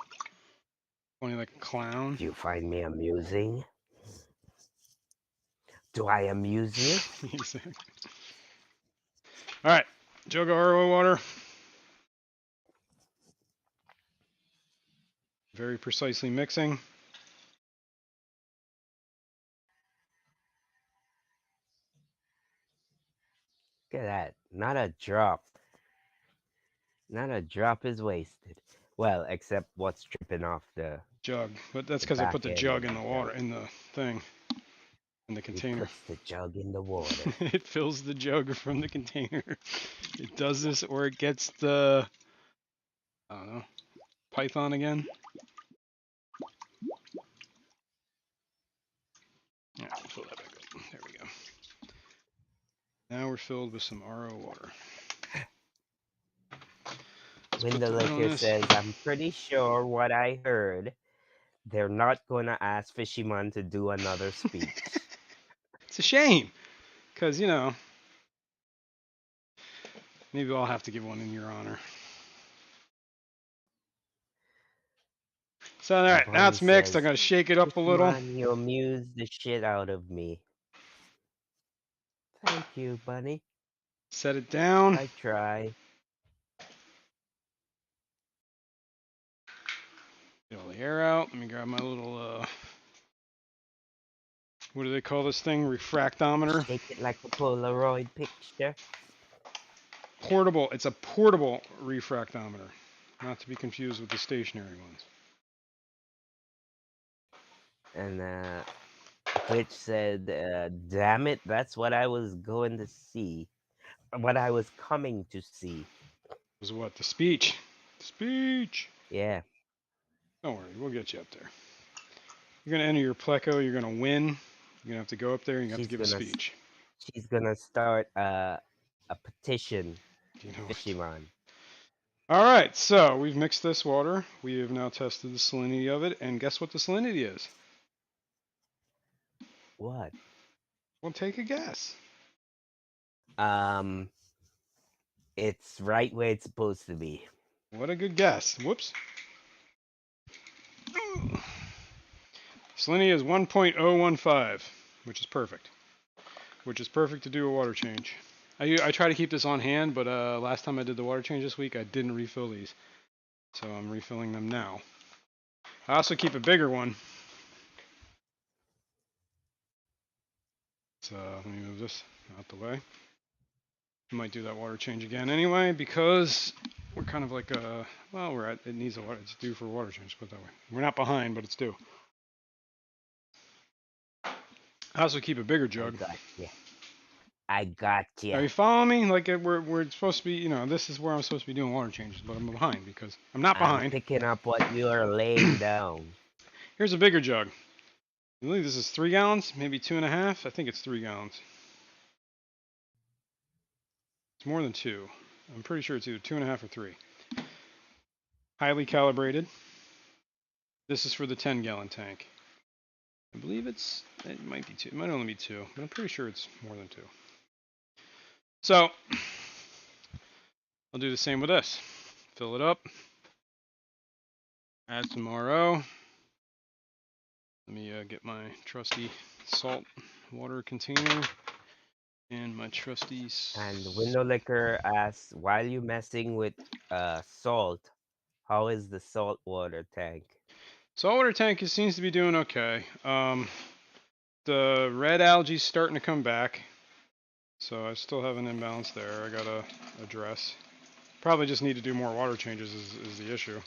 Funny like a clown. Do you find me amusing? Do I amuse you? Exactly. All right, jug of RO water. Very precisely mixing. Look at that. Not a drop. Not a drop is wasted. Well, except what's dripping off Jug. But that's the because I put back the end jug of in the the jug. water, in the thing, in the He container. puts the jug in the water. It fills the jug from the container. It does this, or it gets the, I don't know, python again. Yeah, we'll fill that back up. There we go. Now we're filled with some RO water. Let's When put the the lid on liquor this. says, I'm pretty sure what I heard, they're not going to ask Fishyman to do another speech. It's a shame, because, you know, maybe I'll have to give one in your honor. So, And alright, now Bunny it's mixed. I'm says, going to shake it up a little. Fishyman, you amuse the shit out of me. Thank you, Bunny. Set it down. I try. Get all the air out. Let me grab my little, what do they call this thing? Refractometer. Shake it like a Polaroid picture. Portable. It's a portable refractometer, not to be confused with the stationary ones. And Glitch said, damn it, that's what I was going to see. What I was coming to see. Was what? The speech. The speech. Yeah. Don't worry, we'll get you up there. You're gonna enter your pleco. You're gonna win. You're gonna have to go up there and you have to She's give a gonna speech. she's gonna start a petition You to know what? Fishyman. All right, so we've mixed this water. We have now tested the salinity of it, and guess what the salinity is? What? Well, take a guess. Um, it's right where it's supposed to be. What a good guess. Whoops. Salinity is 1.015, which is perfect. Which is perfect to do a water change. I try to keep this on hand, but last time I did the water change this week, I didn't refill these. So I'm refilling them now. I also keep a bigger one. So let me move this out the way. I might do that water change again anyway, because we're kind of like well, we're at, it needs a water, it's due for a water change, put it that way. We're not behind, but it's due. I also keep a bigger I jug. got you. I got you. Are you following me? Like we're supposed to be, you know, this is where I'm supposed to be doing water changes, but I'm behind because I'm not I'm behind. picking up what you are laying down. Here's a bigger jug. I believe this is 3 gallons, maybe 2.5. I think it's 3 gallons. It's more than 2. I'm pretty sure it's either 2.5 or 3. Highly calibrated. This is for the 10-gallon tank. I believe it might be 2. It might only be 2, but I'm pretty sure it's more than 2. So I'll do the same with this. Fill it up. Add some RO. Let me get my trusty salt water container and my trusty. And Window Liquor asks, while you messing with salt, how is the salt water tank? Saltwater tank seems to be doing okay. The red algae's starting to come back, so I still have an imbalance there. I gotta address. Probably just need to do more water changes is the issue.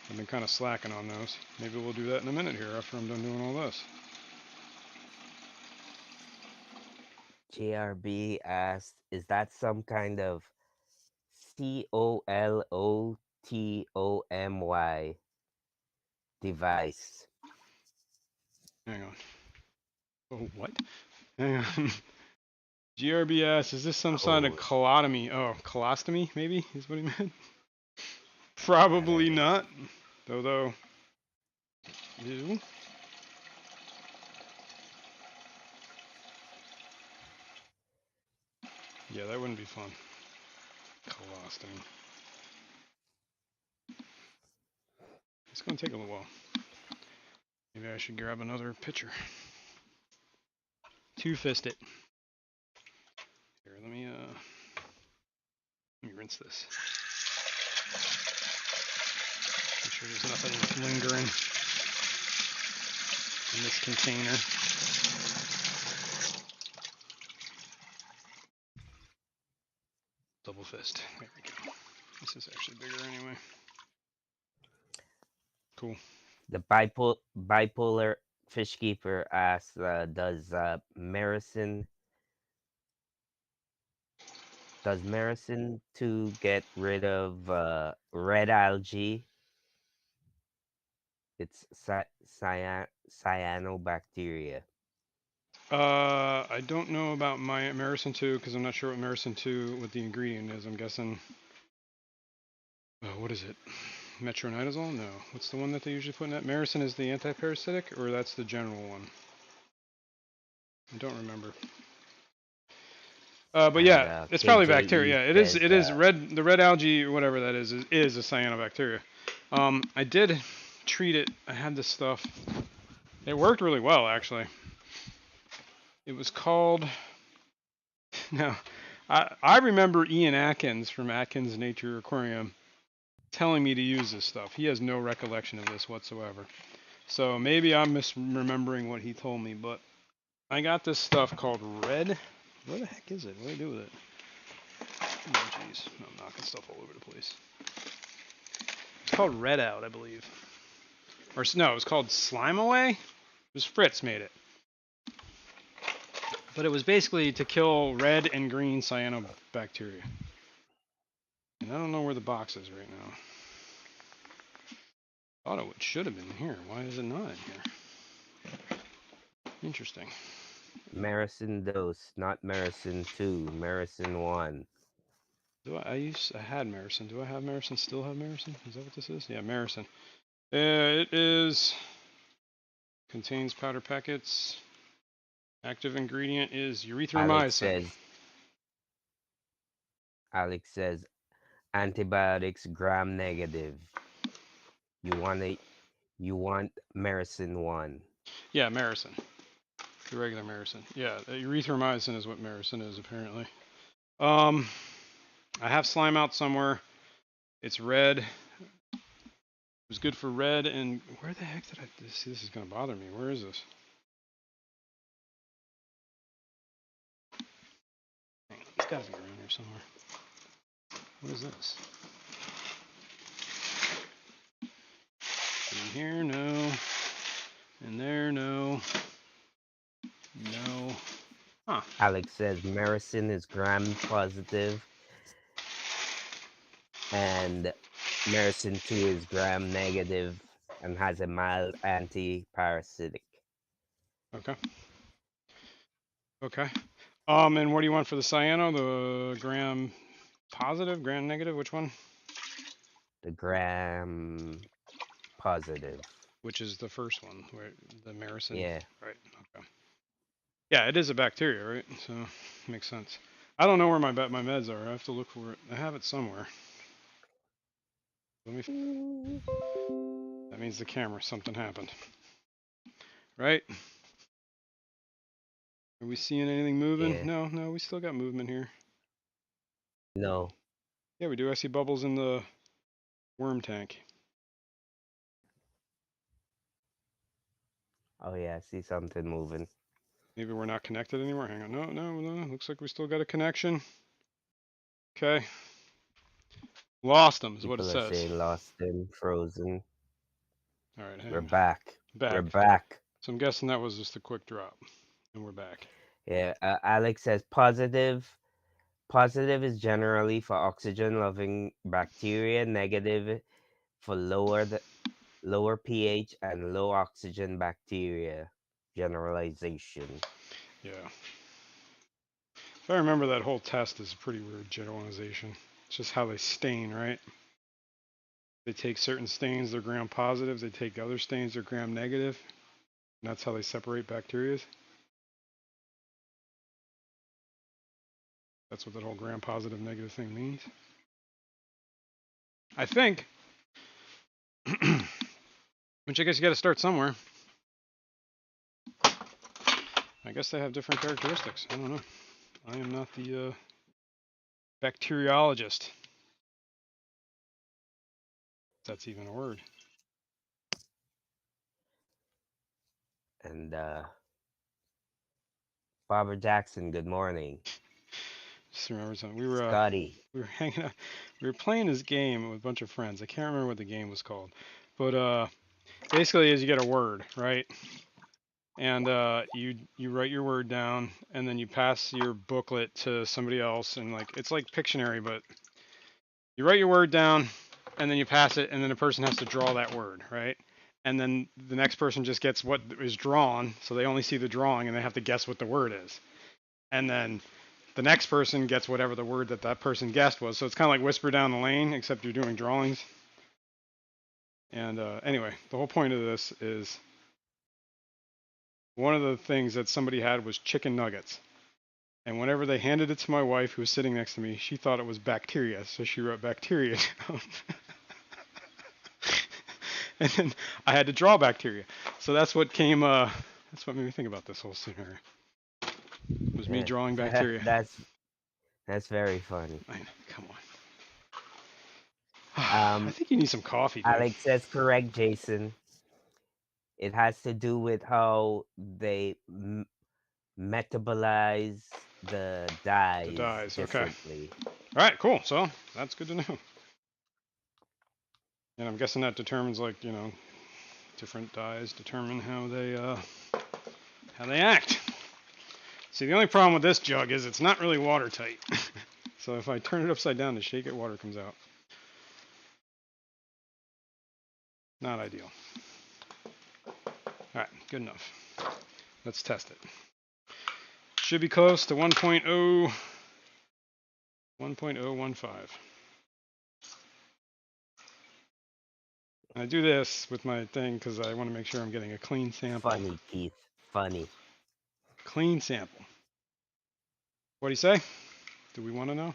I've been kind of slacking on those. Maybe we'll do that in a minute here after I'm done doing all this. JRB asked, is that some kind of COLOTOMY device? Hang on. Oh, what? Hang on. GRBS, is this some sort of Code. colotomy? Oh, colostomy, maybe, is what he meant? I don't Probably know. not. Though. Ew. Yeah, that wouldn't be fun. Colostomy. It's going to take a little while. Maybe I should grab another pitcher. Two-fist it. Here, let me rinse this. Make sure there's nothing lingering in this container. Double fist. There we go. This is actually bigger anyway. Cool. The bipolar fish keeper asks, does Maricin to get rid of red algae? It's cyanobacteria. I don't know about my Marison 2 because I'm not sure what Marison 2 what the ingredient is. I'm guessing. What is it? Metronidazole? No. What's the one that they usually put in that? Maricin is the antiparasitic, or that's the general one? I don't remember. But And yeah, it's probably KJE bacteria. Yeah, it is. says, It is red. The red algae, or whatever that is a cyanobacteria. I did treat it. I had this stuff. It worked really well, actually. It was called. Now, I remember Ian Atkins from Atkins Nature Aquarium telling me to use this stuff. He has no recollection of this whatsoever. So maybe I'm misremembering what he told me, but I got this stuff called Red. Where the heck is it? What do I do with it? Oh, jeez. I'm knocking stuff all over the place. It's called Red Out, I believe. Or no, it was called Slime Away. It was Fritz made it. But it was basically to kill red and green cyanobacteria. And I don't know where the box is right now. Thought it should have been here. Why is it not in here? Interesting. Maricin dose, not Maricin 2, Maricin 1. I had Maricin. Do I have Maricin? Still have Maricin? Is that what this is? Yeah, Maricin. It is contains powder packets. Active ingredient is Alex erythromycin. says, Alex says, antibiotics gram negative. You want it, you want Maricin 1. Yeah, Maricin. The regular Maricin. Yeah, erythromycin is what Maricin is apparently. Um, I have slime out somewhere. It's red. It was good for red. And where the heck did I see? This is gonna bother me. Where is this? Hang on, it's gotta be around here somewhere. What is this? In here, no. In there, no. No. Huh. Alex says Maricin is gram positive and Maricin 2 is gram negative and has a mild anti-parasitic. Okay. Okay. And what do you want for the cyano? The gram positive, gram negative? Which one? The gram positive. Which is the first one, where the Maricin? Yeah. Right. Okay. Yeah, it is a bacteria, right? So makes sense. I don't know where my meds are. I have to look for it. I have it somewhere. Let me. That means the camera. Something happened. Right? Are we seeing anything moving? Yeah. No, no. We still got movement here. No. Yeah, we do. I see bubbles in the worm tank. Oh yeah, I see something moving. Maybe we're not connected anymore. Hang on. No, no, no. Looks like we still got a connection. Okay. Lost them is what it People are says. saying lost and frozen. All right, hang We're on. back. We're Back. back. So I'm guessing that was just a quick drop, and we're back. Yeah. Alex says positive. Positive is generally for oxygen-loving bacteria. Negative for lower pH and low oxygen bacteria. Generalization. Yeah. If I remember, that whole test is a pretty weird generalization. It's just how they stain, right? They take certain stains, they're gram positive. They take other stains, they're gram negative. And that's how they separate bacteria. That's what that whole gram positive negative thing means. I think. Which I guess you got to start somewhere. I guess they have different characteristics. I don't know. I am not the bacteriologist. If that's even a word. And Barbara Jackson, good morning. Just remember something. Scotty. We were hanging out. We were playing this game with a bunch of friends. I can't remember what the game was called, but basically is you get a word, right? And you write your word down, and then you pass your booklet to somebody else, and like it's like Pictionary, but you write your word down, and then you pass it, and then the person has to draw that word, right? And then the next person just gets what is drawn, so they only see the drawing, and they have to guess what the word is. And then the next person gets whatever the word that that person guessed was. So it's kind of like Whisper Down the Lane, except you're doing drawings. And anyway, the whole point of this is one of the things that somebody had was chicken nuggets. And whenever they handed it to my wife, who was sitting next to me, she thought it was bacteria, so she wrote bacteria down. And then I had to draw bacteria. So that's what came. That's what made me think about this whole scenario. Was me Yeah, drawing bacteria. that's very funny. Come on. I Um, think you need some coffee, dude. Alex says correct, Jason. It has to do with how they metabolize the The dyes dyes. Okay. differently. All right. Cool. So that's good to know. And I'm guessing that determines, like, different dyes determine how they act. See, the only problem with this jug is it's not really watertight. So if I turn it upside down to shake it, water comes out. Not ideal. All right, good enough. Let's test it. Should be close to 1.0, 1.015. I do this with my thing because I want to make sure I'm getting a clean sample. Funny, Keith. Funny. Clean sample. What do you say? Do we want to know?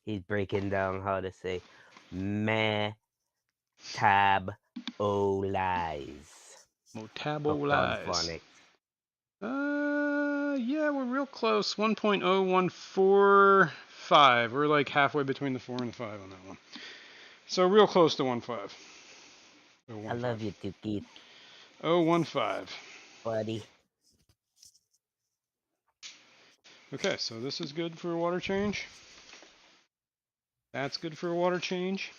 He's breaking down how to say metabolize. Hooked on Metabolize. phonics. Yeah, we're real close. 1.0145. We're like halfway between the 4 and the 5 on that one. So real close to 1.5. I love you too, Keith. 0.15. Buddy. Okay, so this is good for a water change. That's good for a water change.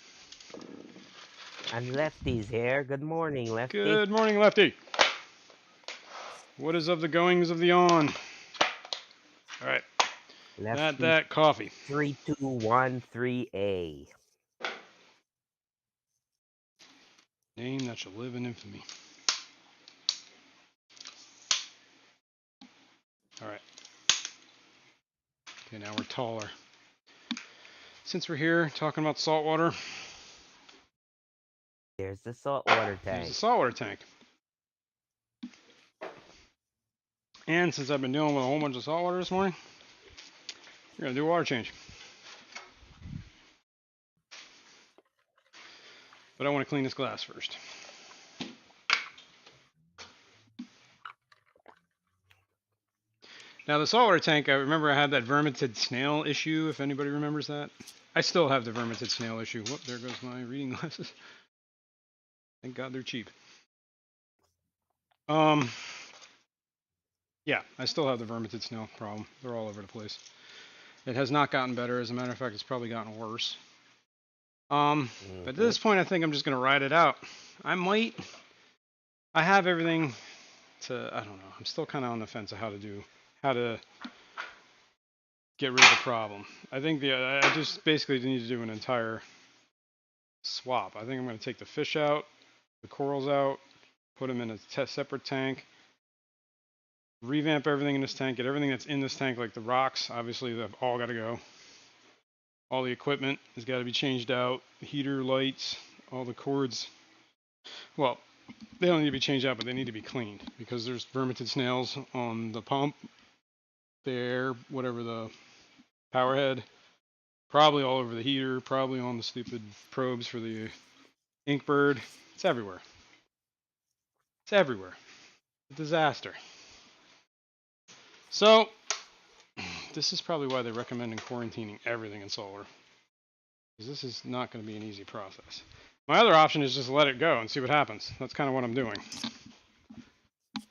And Lefty's here. Good morning, Lefty. Good morning, Lefty. What is of the goings of the on? All right. Lefty That coffee. 3213A. Name that shall live in infamy. All right. Okay, now we're taller. Since we're here talking about salt water, There's the saltwater there's the tank. saltwater tank. And since I've been dealing with a whole bunch of salt water this morning, we're going to do a water change. But I want to clean this glass first. Now the saltwater tank, I remember I had that verminted snail issue, if anybody remembers that. I still have the verminted snail issue. Whoop, there goes my reading glasses. Thank God they're cheap. Yeah, I still have the verminted snail problem. They're all over the place. It has not gotten better. As a matter of fact, it's probably gotten worse. But at this point, I think I'm just going to ride it out. I have everything I don't know. I'm still kind of on the fence of how to get rid of the problem. I think I just basically need to do an entire swap. I think I'm going to take the fish out, the corals out, put them in a separate tank, revamp everything in this tank, get everything that's in this tank, like the rocks, obviously they've all got to go. All the equipment has got to be changed out, heater, lights, all the cords. Well, they don't need to be changed out, but they need to be cleaned because there's verminted snails on the pump, there, whatever the power head, probably all over the heater, probably on the stupid probes for the ink bird. It's everywhere. It's everywhere. A disaster. So, this is probably why they're recommending quarantining everything in solar. Because this is not going to be an easy process. My other option is just let it go and see what happens. That's kind of what I'm doing.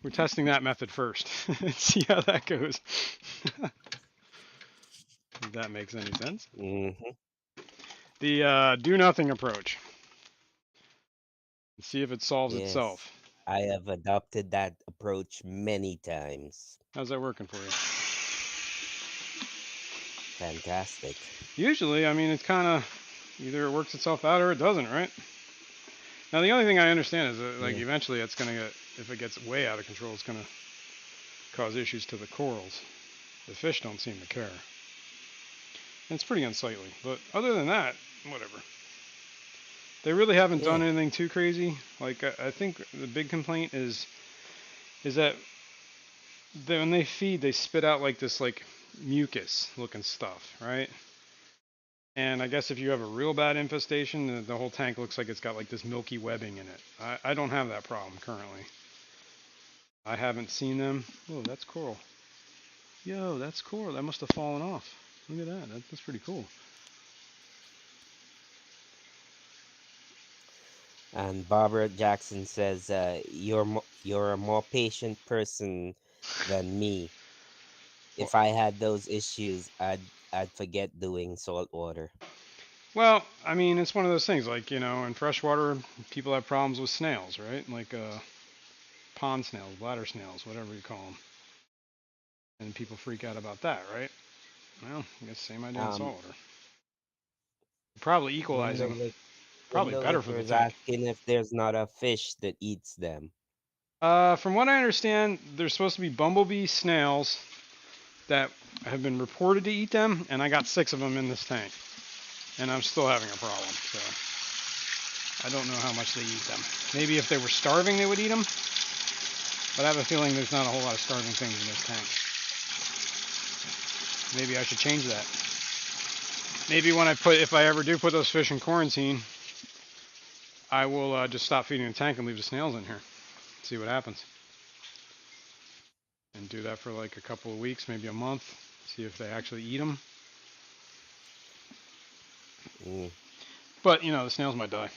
We're testing that method first and see how that goes. If that makes any sense. Mm-hmm. The do nothing approach. and see if it solves Yes, itself. I have adopted that approach many times. How's that working for you? Fantastic. Usually, I mean, it's kind of either it works itself out or it doesn't, right? Now, the only thing I understand is that, like, Yeah. eventually it's going to get, if it gets way out of control, it's going to cause issues to the corals. The fish don't seem to care. And it's pretty unsightly. But other than that, whatever. They really haven't done Yeah. anything too crazy. Like, I think the big complaint is that when they feed, they spit out like this like mucus looking stuff, right? And I guess if you have a real bad infestation, the whole tank looks like it's got like this milky webbing in it. I don't have that problem currently. I haven't seen them. Oh, that's coral. Yo, that's coral. That must have fallen off. Look at that. That's pretty cool. And Barbara Jackson says, you're a more patient person than me. Well, If I had those issues, I'd forget doing salt water. well, I mean, it's one of those things. Like in freshwater, people have problems with snails, right? Like pond snails, bladder snails, whatever you call them, and people freak out about that, right? Well, I guess same idea in Um, saltwater. Probably equalizing, probably Window better for Licker the is tank. asking if there's not a fish that eats them. From what I understand, there's supposed to be bumblebee snails that have been reported to eat them, and I got 6 of them in this tank, and I'm still having a problem. So I don't know how much they eat them. Maybe if they were starving, they would eat them, but I have a feeling there's not a whole lot of starving things in this tank. Maybe I should change that. Maybe if I ever do put those fish in quarantine, I will just stop feeding the tank and leave the snails in here. See what happens. And do that for like a couple of weeks, maybe a month. See if they actually eat them. Mm. But the snails might die.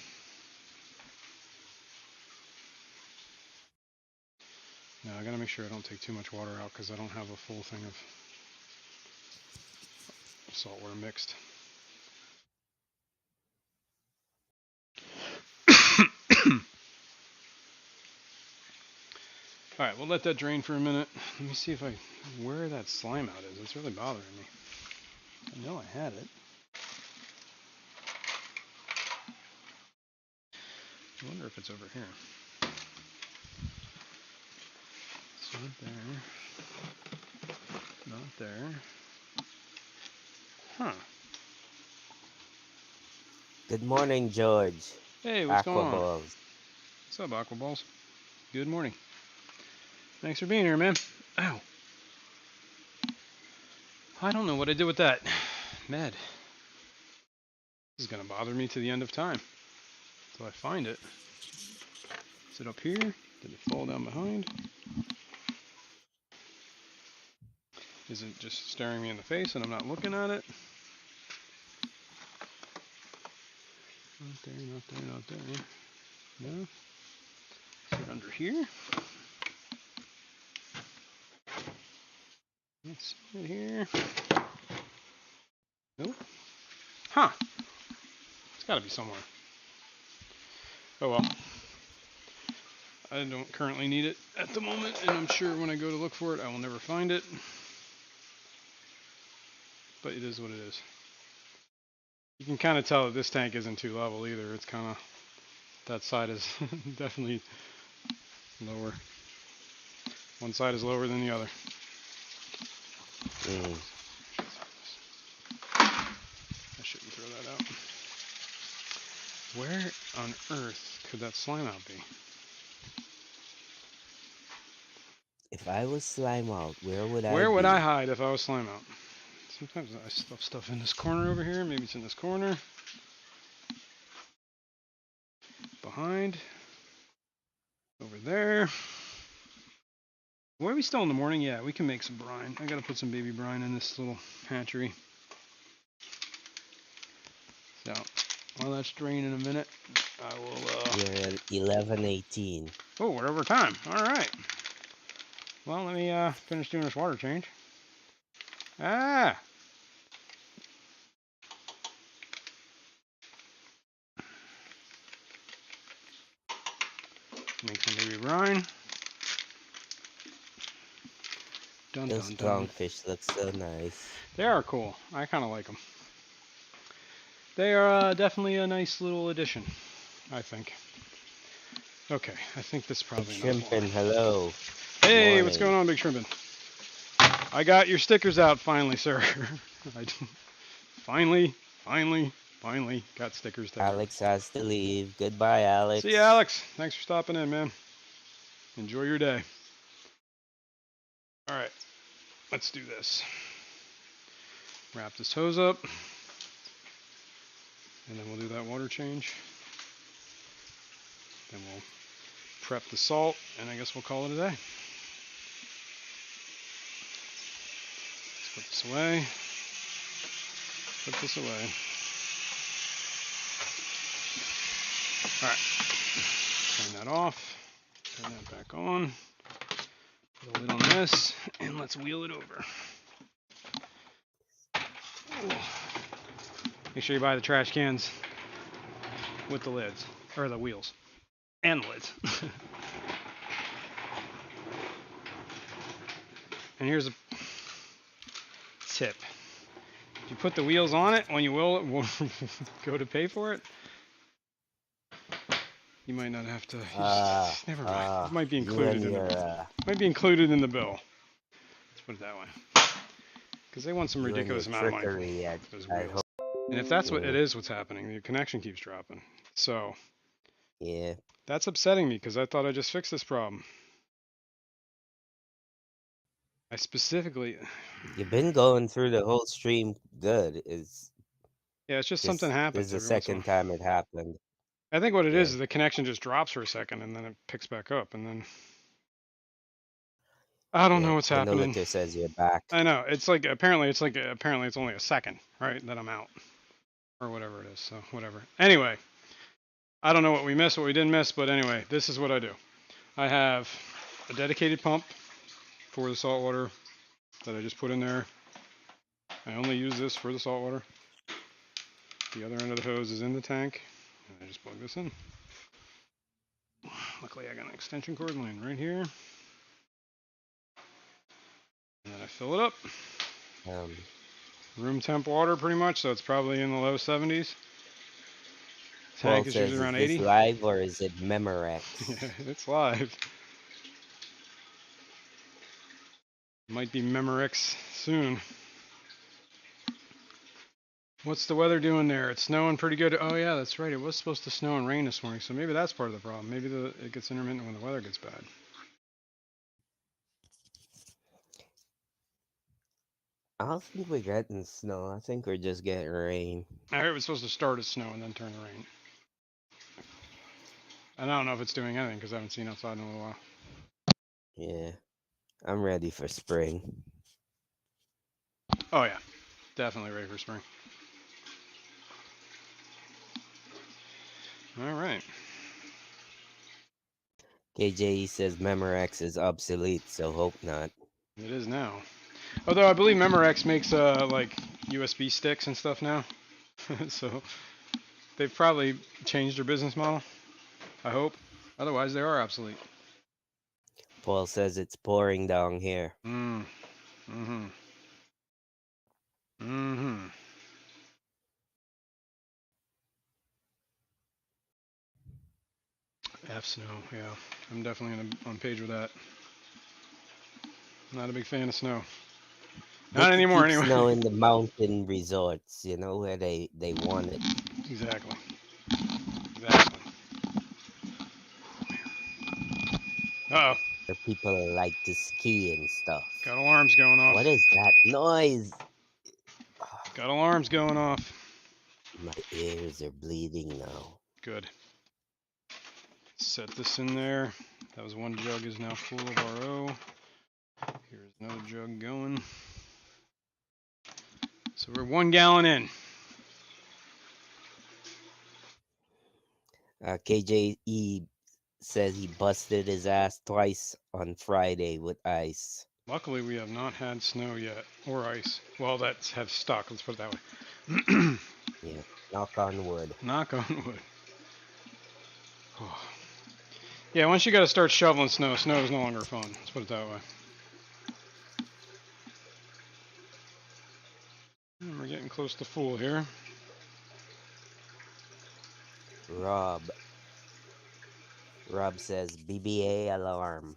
Now I gotta make sure I don't take too much water out because I don't have a full thing of saltwater mixed. All right, we'll let that drain for a minute. Let me see where that slime out is. It's really bothering me. I know I had it. I wonder if it's over here. It's not there. Not there. Huh. Good morning, George. Hey, what's going on? Aquaballs. What's up, Aquaballs? Good morning. Thanks for being here, man. Ow. I don't know what I did with that. Med. This is gonna bother me to the end of time. Until I find it. Is it up here? Did it fall down behind? Is it just staring me in the face and I'm not looking at it? Not there, not there, not there. No. Is it under here? Let's see it here. Nope. Huh. It's gotta be somewhere. Oh well. I don't currently need it at the moment, and I'm sure when I go to look for it, I will never find it. But it is what it is. You can kind of tell that this tank isn't too level either. It's kind of, that side is definitely lower. One side is lower than the other. Mm. I shouldn't throw that out. Where on earth could that slime out be? If I was slime out, where would I Where would I be? hide if I was slime out? Sometimes I stuff stuff in this corner over here. Maybe it's in this corner. Behind. Over there. Why are we still in the morning? Yeah, we can make some brine. I gotta put some baby brine in this little hatchery. So, while that's draining in a minute, I will, We're at 11:18. oh, we're over time. Alright. Well, let me, finish doing this water change. Ah! Make some baby brine. Dun Those dun dun. clownfish look so nice. They are cool. I kind of like them. They are definitely a nice little addition, I think. Okay, I think this is Big probably enough water. Shrimpin', hello. Good Hey, what's going morning. on, Big Shrimpin'? I got your stickers out finally, sir. I finally, finally got stickers there. Alex has to leave. Goodbye, See you, Alex. Alex. Thanks for stopping in, man. Enjoy your day. All right, let's do this. Wrap this hose up, and then we'll do that water change. Then we'll prep the salt, and I guess we'll call it a day. Let's put this away. Put this away. All right, turn that off. Turn that back on. Put a lid on this, and let's wheel it over. Ooh. Make sure you buy the trash cans with the lids, or the wheels, and the lids. And here's a tip. If you put the wheels on it, when you will go to pay for it, you might not have to. Never mind. It might be You included and in the. your, Might be included in the bill. Let's put it that way. Because they want some you and your ridiculous amount of money for trickery those at wheels. home. And if that's what Yeah, it is, what's happening, the connection keeps dropping. So yeah. that's upsetting me because I thought I just fixed this problem. I specifically. You've been going through the whole stream good. Is Yeah, it's just something this is happens the every once in a second while. time it happened. I think what it Yeah. is the connection just drops for a second and then it picks back up and then I don't know Yeah. what's The happening. Noliter says you're back. I know it's like apparently it's only a second, right? That I'm out or whatever it is. So whatever. Anyway, I don't know what we missed, what we didn't miss, but anyway, this is what I do. I have a dedicated pump for the salt water that I just put in there. I only use this for the salt water. The other end of the hose is in the tank, and I just plug this in. Luckily, I got an extension cord laying right here. And then I fill it up. Um, Room temp water, pretty much, so it's probably in the low 70s. Paul Tank is says, usually is around this 80. live or is it Yeah, Memorex? it's live. Might be Memorex soon. What's the weather doing there? It's snowing pretty good. Oh yeah, that's right. It was supposed to snow and rain this morning, so maybe that's part of the problem. Maybe it gets intermittent when the weather gets bad. I don't think we're getting snow. I think we're just getting rain. I heard it was supposed to start as snow and then turn to rain. And I don't know if it's doing anything because I haven't seen outside in a little while. Yeah. I'm ready for spring. Oh yeah, definitely ready for spring. All right. KJ says Memorex is obsolete, so hope not. It is now. Although I believe Memorex makes like USB sticks and stuff now. So they've probably changed their business model. I hope. Otherwise, they are obsolete. Paul says it's pouring down here. Mm. Mm-hmm. Mm-hmm. F snow. Yeah, I'm definitely on page with that. Not a big fan of snow. They Not could anymore, keep anyway. snow in the mountain resorts, where they want it. Exactly. Exactly. Uh oh. Where people like to ski and stuff. Got alarms going What off. is that noise? Ah, Got alarms going off. my ears are bleeding now. Good. Set this in there. That was one jug is now full of RO. Here's another jug going. So we're 1 gallon in. KJE says he busted his ass twice on Friday with ice. Luckily, we have not had snow yet, or ice. Well, that's have stuck. Let's put it that way. Yeah, knock on wood. Knock on wood. Oh. Yeah, once you got to start shoveling snow, snow is no longer fun. Let's put it that way. And we're getting close to full here. Rob. Rob says BBA alarm.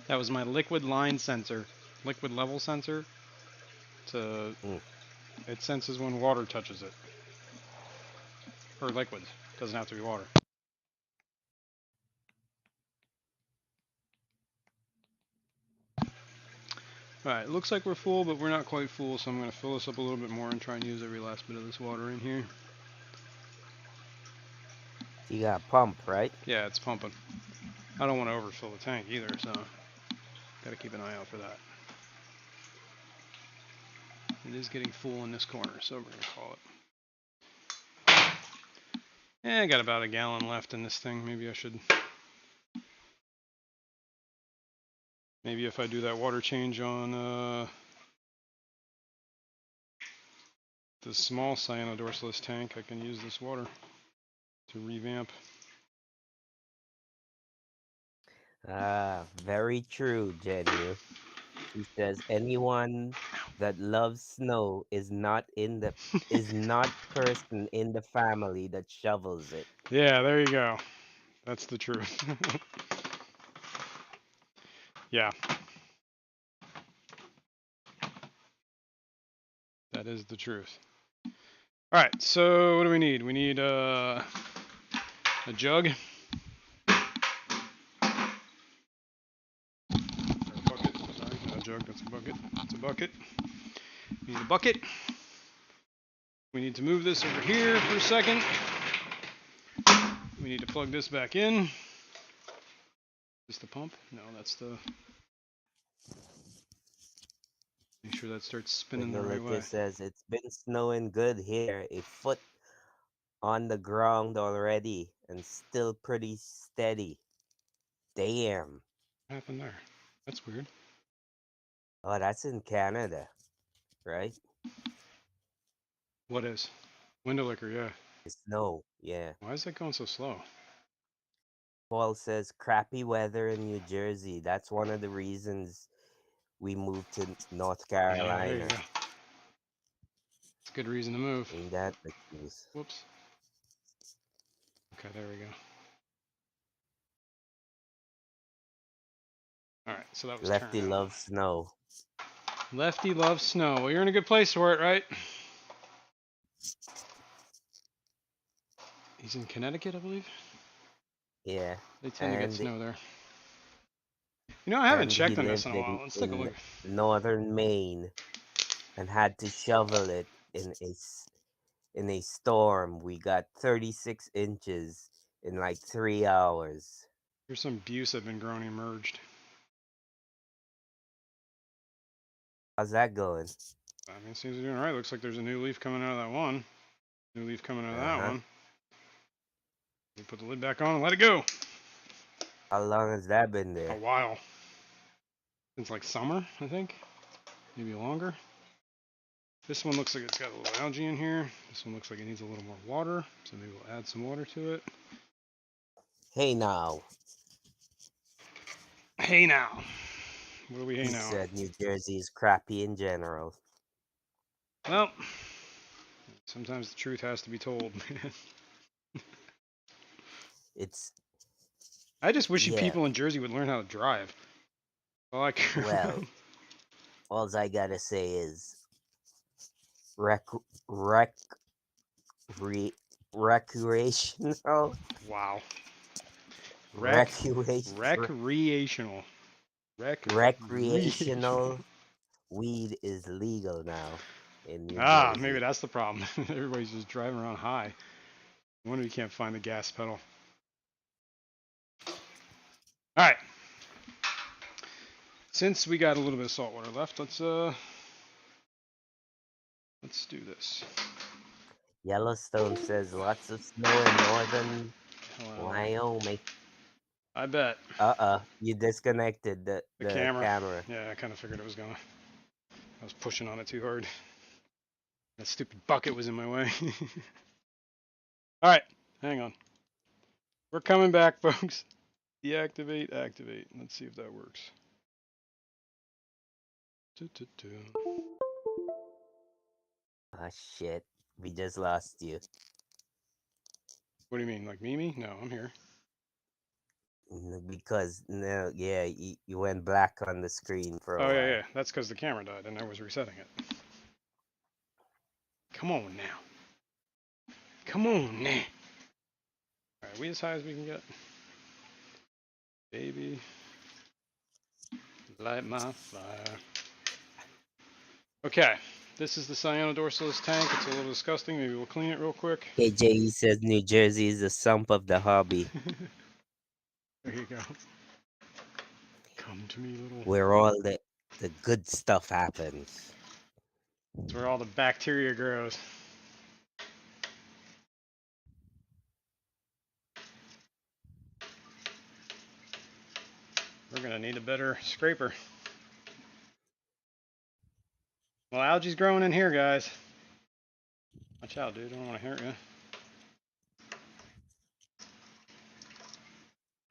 That was my liquid line sensor, liquid level sensor. It senses when water touches it, or liquids. Doesn't have to be water. Alright, it looks like we're full, but we're not quite full, so I'm going to fill this up a little bit more and try and use every last bit of this water in here. You got a pump, right? Yeah, it's pumping. I don't want to overfill the tank either, so got to keep an eye out for that. It is getting full in this corner, so we're going to call it. I got about a gallon left in this thing. Maybe I should... Maybe if I do that water change on the small cyanodorsalis tank, I can use this water to revamp. Very true, Genu. She says anyone that loves snow is not person in the family that shovels it. Yeah, there you go. That's the truth. Yeah. That is the truth. All right, so what do we need? We need a jug. Or a bucket. Sorry, not a jug, that's a bucket. That's a bucket. We need a bucket. We need to move this over here for a second. We need to plug this back in. Is this the pump? No, that's the... Make sure that starts spinning the right way. Says it's been snowing good here, a foot on the ground already, and still pretty steady. Damn. What happened there? That's weird. Oh, that's in Canada, right? What is? Window liquor, yeah. Snow, yeah. Why is that going so slow? Paul says crappy weather in New Jersey. That's one of the reasons we moved to North Yeah, there you Carolina. go. It's a good reason to move. Ain't that the truth? Whoops. Okay, there we go. Alright, so that was Lefty turned loves snow. Lefty loves snow. Well, you're in a good place for it, right? He's in Connecticut, I believe. Yeah. They tend to get snow there. You know, I haven't checked on this in a while. Let's take a look. Northern Maine, and had to shovel it in a storm. We got 36 inches in like 3 hours. Here's some buse that have been grown emerged. How's that going? I mean, it seems to be doing all right. Looks like there's a new leaf coming out of that one. New leaf coming out of that one. We put the lid back on and let it go. How long has that been there? A while. Since like summer, I think. Maybe longer. This one looks like it's got a little algae in here. This one looks like it needs a little more water. So maybe we'll add some water to it. Hey now. Hey now. What do we hey He now? said New Jersey is crappy in general. Well, sometimes the truth has to be told, man. I just wish you people in Jersey would learn how to drive. All I care about. All I gotta say is recreational. Wow. Recreational. Recreational. Weed is legal now in New Jersey. Maybe that's the problem. Everybody's just driving around high. No wonder you can't find the gas pedal. All right. Since we got a little bit of salt water left, let's do this. Yellowstone says lots of snow in northern Wyoming. I bet. You disconnected the camera. Yeah, I kind of figured it was gonna. I was pushing on it too hard. That stupid bucket was in my way. All right, hang on. We're coming back, folks. Deactivate, activate. Let's see if that works. Ah, shit. We just lost you. What do you mean, like Mimi? No, I'm here. Because, no, yeah, you went black on the screen for a Oh, yeah, while. yeah. That's because the camera died and I was resetting it. Come on now. Come on now. All right, we as high as we can get. Baby, light my fire. Okay, this is the cyanodorsalis tank. It's a little disgusting. Maybe we'll clean it real quick. KJE says New Jersey is the sump of the hobby, There you go. Come to me, little. where all the good stuff happens. It's where all the bacteria grows. We're gonna need a better scraper. Well, algae's growing in here, guys. Watch out, dude. I don't want to hurt you.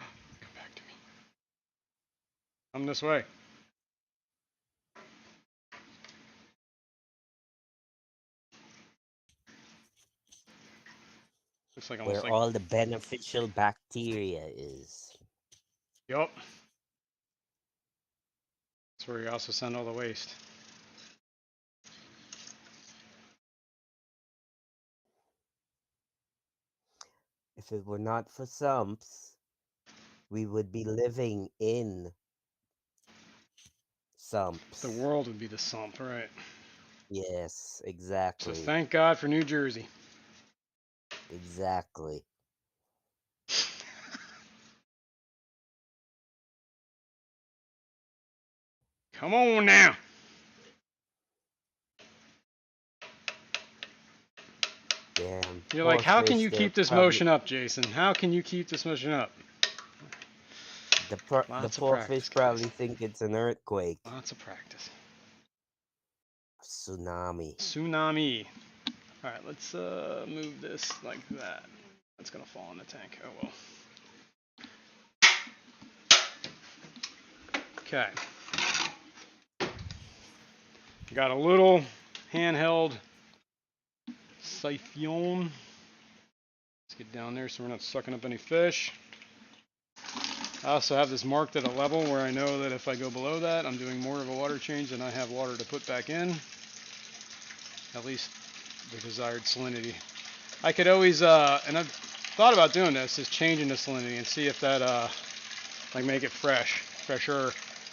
Come back to me. Come this way. Looks like almost Where like. all the beneficial bacteria is. Yup. That's where you also send all the waste. If it were not for sumps, we would be living in sumps. The world would be the sump, right? Yes, So exactly. thank God for New Jersey. Exactly. Come on now. Damn. You're like, Poor how can fish. you They're keep this probably motion up, Jason? How can you keep this motion up? the Lots of poor practice, fish guys. probably think it's an earthquake. Lots of practice. Tsunami. Tsunami. All right, let's move this like that. That's gonna fall in the tank. Oh well. Okay. Got a little handheld siphon. Let's get down there so we're not sucking up any fish. I also have this marked at a level where I know that if I go below that, I'm doing more of a water change than I have water to put back in. At least the desired salinity. I could always, and I've thought about doing this, is changing the salinity and see if that, like make it fresher,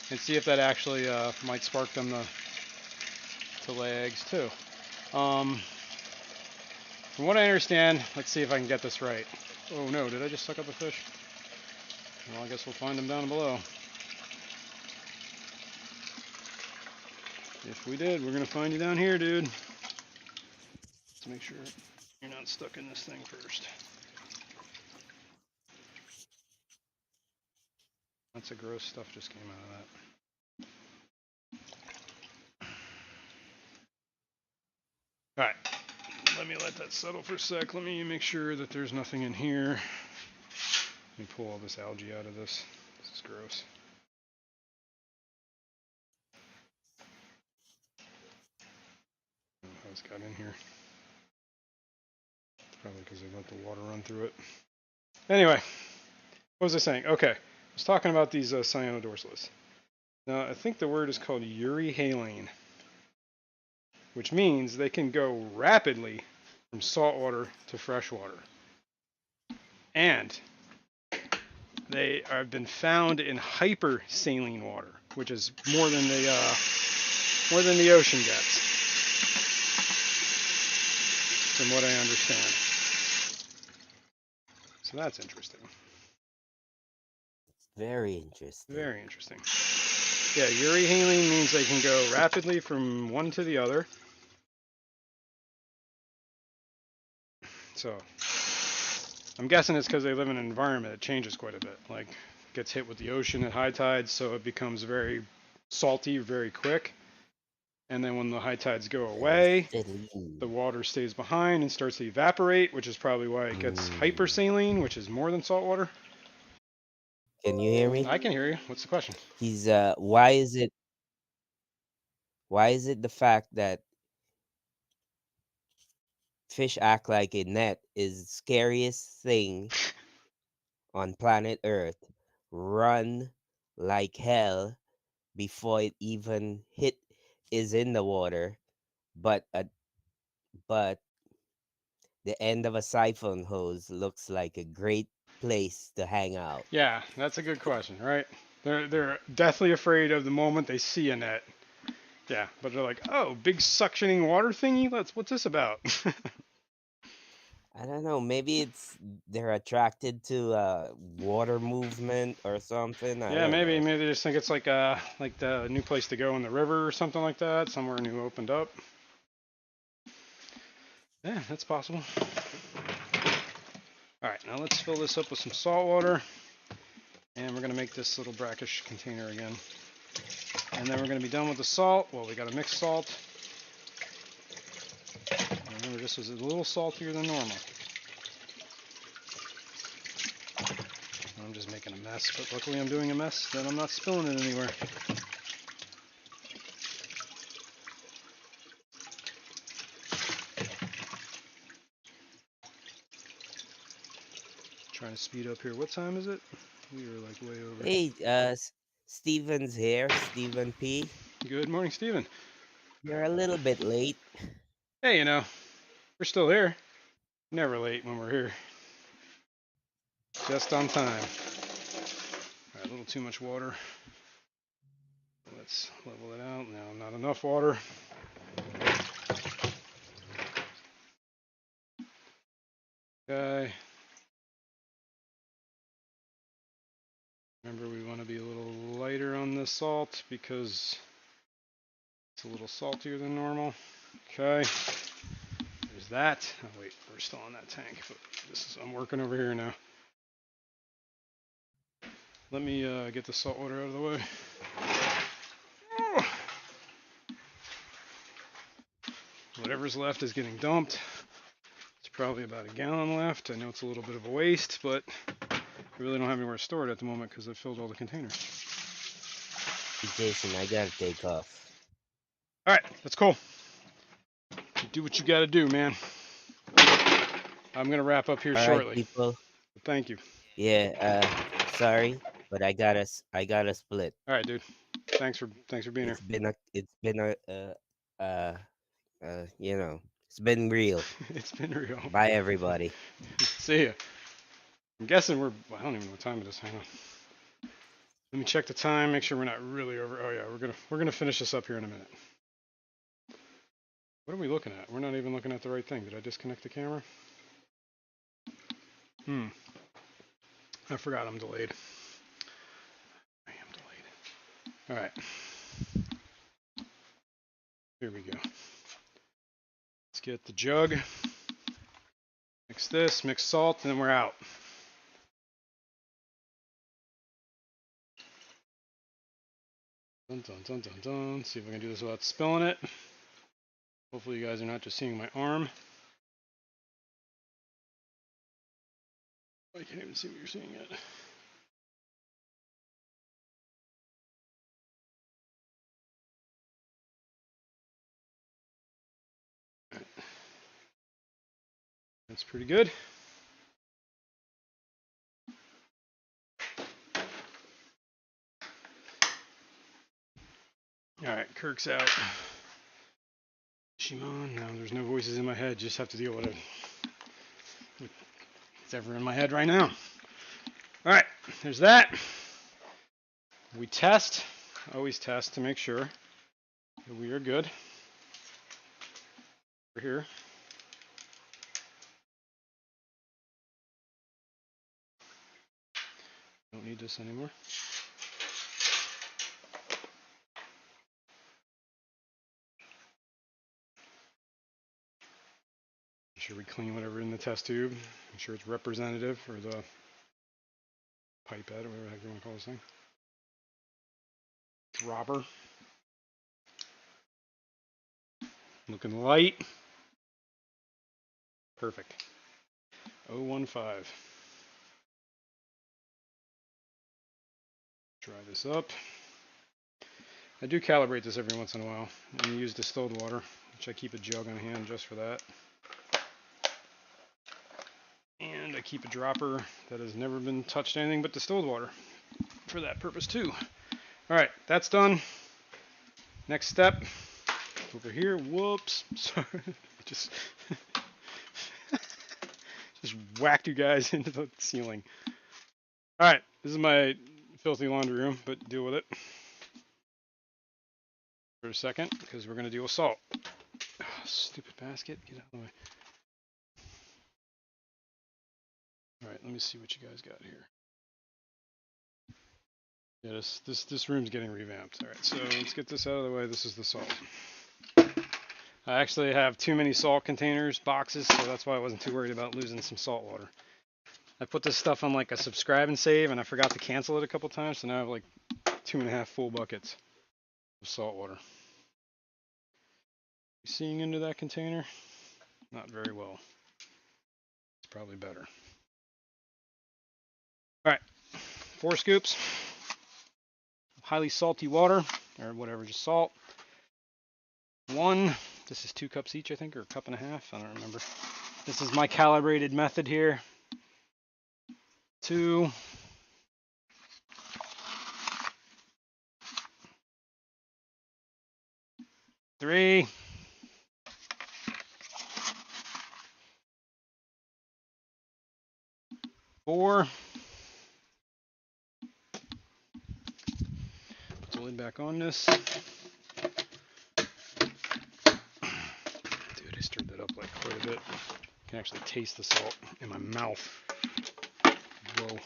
and see if that actually might spark them to lay eggs too. From what I understand, let's see if I can get this right. Oh no, did I just suck up a fish? Well, I guess we'll find them down below. If we did, we're gonna find you down here, dude. Let's make sure you're not stuck in this thing first. Lots of gross stuff just came out of that. Alright, let me let that settle for a sec. Let me make sure that there's nothing in here. Let me pull all this algae out of this. This is gross. I don't know how it's got in here. Probably because they let the water run through it. Anyway, what was I saying? Okay, I was talking about these cyanodorsalis. Now, I think the word is called euryhaline, which means they can go rapidly from saltwater to freshwater. And they have been found in hypersaline water, which is more than the ocean gets, from what I understand. So that's interesting. Very interesting. Very interesting. Yeah, euryhaline means they can go rapidly from one to the other. So I'm guessing it's because they live in an environment that changes quite a bit. Like gets hit with the ocean at high tides, so it becomes very salty very quick. And then when the high tides go away, the Saline. water stays behind and starts to evaporate, which is probably why it gets Mm. hypersaline, which is more than salt water. Can you hear me? I can hear you. What's the question? He's why is it the fact that fish act like a net is the scariest thing on planet Earth? Run like hell before it even hit is in the water, but but the end of a siphon hose looks like a great place to hang out. Yeah, that's a good question, right? They're deathly afraid of the moment they see a net. Yeah, but they're like, oh, big suctioning water thingy. What's this about? I don't know. Maybe it's they're attracted to water movement or something. I Yeah, don't maybe know. maybe they just think it's like the new place to go in the river or something like that. Somewhere new opened up. Yeah, that's possible. All right, now let's fill this up with some salt water, and we're gonna make this little brackish container again. And then we're gonna be done with the salt. Well, we gotta mix salt. Remember, this was a little saltier than normal. I'm just making a mess, but luckily I'm doing a mess that I'm not spilling it anywhere. Trying to speed up here. What time is it? We are like way over. Hey, Steven's here. Steven P. Good morning, Steven. You're a little bit late. Hey, we're still here. Never late when we're here. Just on time. All right, a little too much water. Let's level it out. No, not enough water. Okay. Remember, we want to be a little lighter on the salt because it's a little saltier than normal. Okay. There's that. Oh, wait, we're still on that tank, but I'm working over here now. Let me get the salt water out of the way. Whatever's left is getting dumped. It's probably about a gallon left. I know it's a little bit of a waste, but I really don't have anywhere to store it at the moment because I filled all the containers. Hey, Jason, I gotta take off. All right, that's cool. You do what you got to do, man. I'm gonna wrap up here All right, shortly. people. Thank you. Yeah. Sorry, but I gotta split. All right, dude. Thanks for being here. It's been it's been real. It's been real. Bye, everybody. See ya. I'm guessing I don't even know what time it is. Hang on. Let me check the time. Make sure we're not really over. Oh yeah, we're gonna finish this up here in a minute. What are we looking at? We're not even looking at the right thing. Did I disconnect the camera? I forgot I'm delayed. I am delayed. All right. Here we go. Let's get the jug. Mix this, mix salt, and then we're out. Dun, dun, dun, dun, dun. See if I can do this without spilling it. Hopefully you guys are not just seeing my arm. I can't even see what you're seeing yet. That's pretty good. All right, Kirk's out. Shimon, now there's no voices in my head. Just have to deal with it. It's ever in my head right now. All right, there's that. We test, always test to make sure that we are good. We're here. Don't need this anymore. Make sure we clean whatever in the test tube. Make sure it's representative for the pipette or whatever the heck you want to call this thing. Dropper. Looking light. Perfect. 015. Dry this up. I do calibrate this every once in a while and use distilled water, which I keep a jug on hand just for that. And I keep a dropper that has never been touched anything but distilled water for that purpose too. All right, that's done. Next step, over here. Whoops, sorry, just whacked you guys into the ceiling. All right, this is my filthy laundry room, but deal with it for a second because we're gonna deal with salt. Oh, stupid basket, get out of the way. All right, let me see what you guys got here. Yeah, this room's getting revamped. All right, so let's get this out of the way. This is the salt. I actually have too many salt containers, boxes, so that's why I wasn't too worried about losing some salt water. I put this stuff on like a subscribe and save, and I forgot to cancel it a couple times, so now I have like 2.5 full buckets of salt water. You seeing into that container? Not very well. It's probably better. All right, 4 scoops. Highly salty water, or whatever, just salt. 1, this is 2 cups each, I think, or 1.5 cups, I don't remember. This is my calibrated method here. 2, 3, 4. Put the lid back on this. Dude, I stirred that up like quite a bit. I can actually taste the salt in my mouth. Whoa.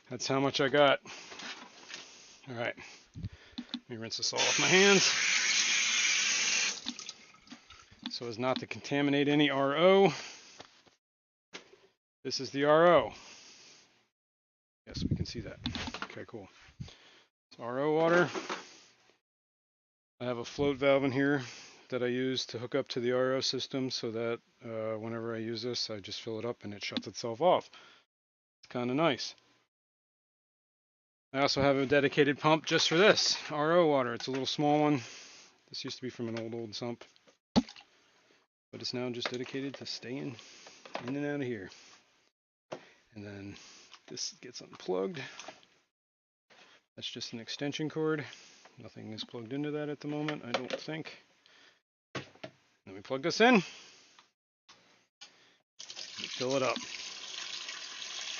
That's how much I got. All right. Let me rinse the salt off my hands so as not to contaminate any RO. This is the RO. Yes, we can see that. Okay, cool. It's RO water. I have a float valve in here that I use to hook up to the RO system so that whenever I use this, I just fill it up and it shuts itself off. It's kind of nice. I also have a dedicated pump just for this, RO water. It's a little small one. This used to be from an old sump, but it's now just dedicated to staying in and out of here. And then this gets unplugged. That's just an extension cord. Nothing is plugged into that at the moment, I don't think. Then we plug this in. Fill it up.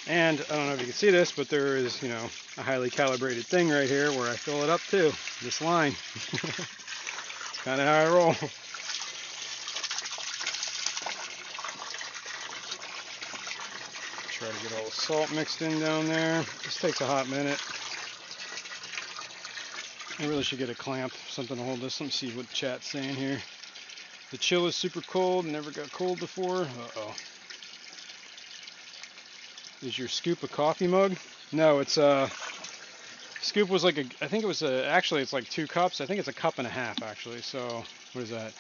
And I don't know if you can see this, but there is, a highly calibrated thing right here where I fill it up too. This line. It's kind of how I roll. Try to get all the salt mixed in down there. This takes a hot minute. I really should get a clamp, something to hold this. Let me see what chat's saying here. The chill is super cold, never got cold before. Uh-oh. Is your scoop a coffee mug? No, it's scoop was like I think it was actually it's like 2 cups. I think it's 1.5 cups actually. So what is that?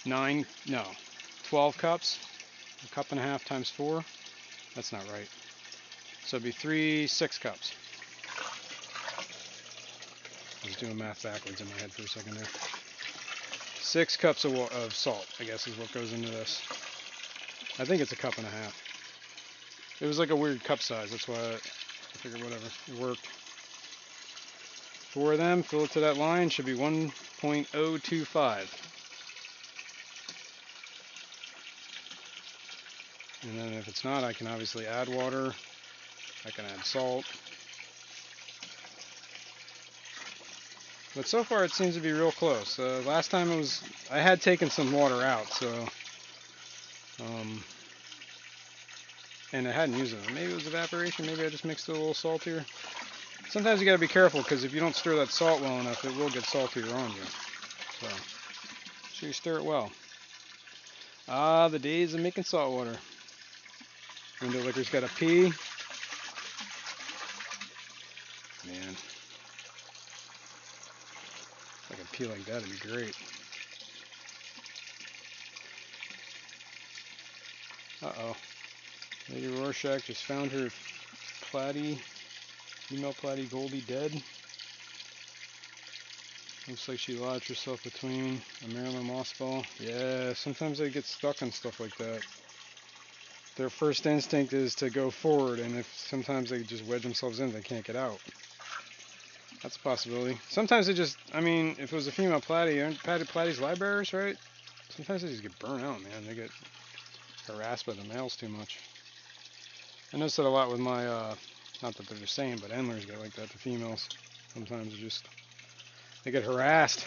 12 cups. 1.5 cups times 4. That's not right. So it'd be 6 cups. I was doing math backwards in my head for a second there. 6 cups of salt, I guess, is what goes into this. I think it's 1.5 cups. It was like a weird cup size, that's why I figured whatever, it worked. 4 of them, fill it to that line, should be 1.025. And then if it's not, I can obviously add water, I can add salt. But so far it seems to be real close. Last time I had taken some water out, so, and I hadn't used it. Maybe it was evaporation, maybe I just mixed it a little saltier. Sometimes you gotta be careful, because if you don't stir that salt well enough, it will get saltier on you. So, make sure you stir it well. Ah, the days of making salt water. Window licker's gotta pee. Man. If I could pee like that, it'd be great. Uh-oh. Lady Rorschach just found her platy, female platy Goldie dead. Looks like she lodged herself between a Maryland moss ball. Yeah, sometimes they get stuck on stuff like that. Their first instinct is to go forward, and if sometimes they just wedge themselves in, they can't get out. That's a possibility. Sometimes they just, I mean, if it was a female platy, aren't platies libraries, right? Sometimes they just get burnt out, man. They get harassed by the males too much. I noticed that a lot with my, not that they're the same, but endlers get like that, the females. Sometimes they get harassed.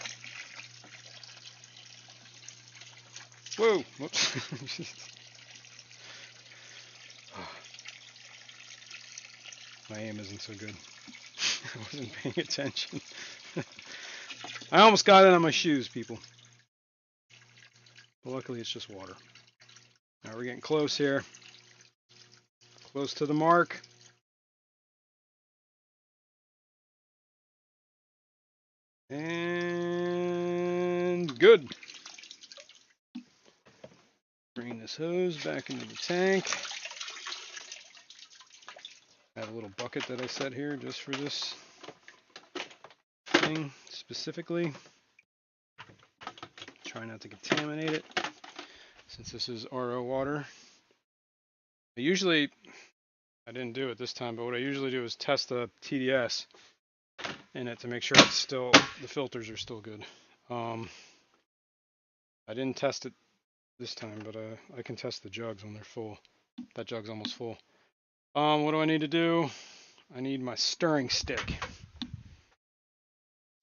Whoa! Whoops. My aim isn't so good. I wasn't paying attention. I almost got it on my shoes, people. But luckily it's just water. Now we're getting close here. Close to the mark. And good. Bring this hose back into the tank. I have a little bucket that I set here just for this thing specifically. Try not to contaminate it since this is RO water. I didn't do it this time, but what I usually do is test the TDS in it to make sure it's still, the filters are still good. I didn't test it this time, but I can test the jugs when they're full. That jug's almost full. What do I need to do? I need my stirring stick.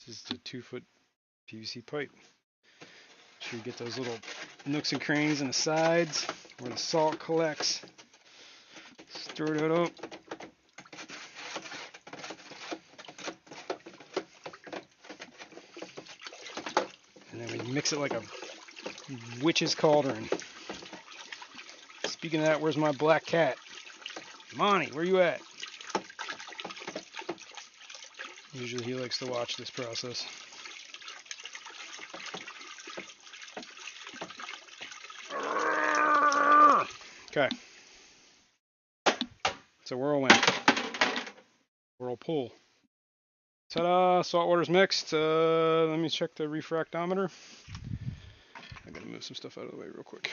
This is the 2-foot PVC pipe. So you get those little nooks and crannies in the sides where the salt collects. Stir it up. And then we mix it like a witch's cauldron. Speaking of that, where's my black cat? Monty, where you at? Usually he likes to watch this process. Okay. It's a whirlwind. Whirlpool. Ta-da! Saltwater's mixed. Let me check the refractometer. I gotta move some stuff out of the way real quick.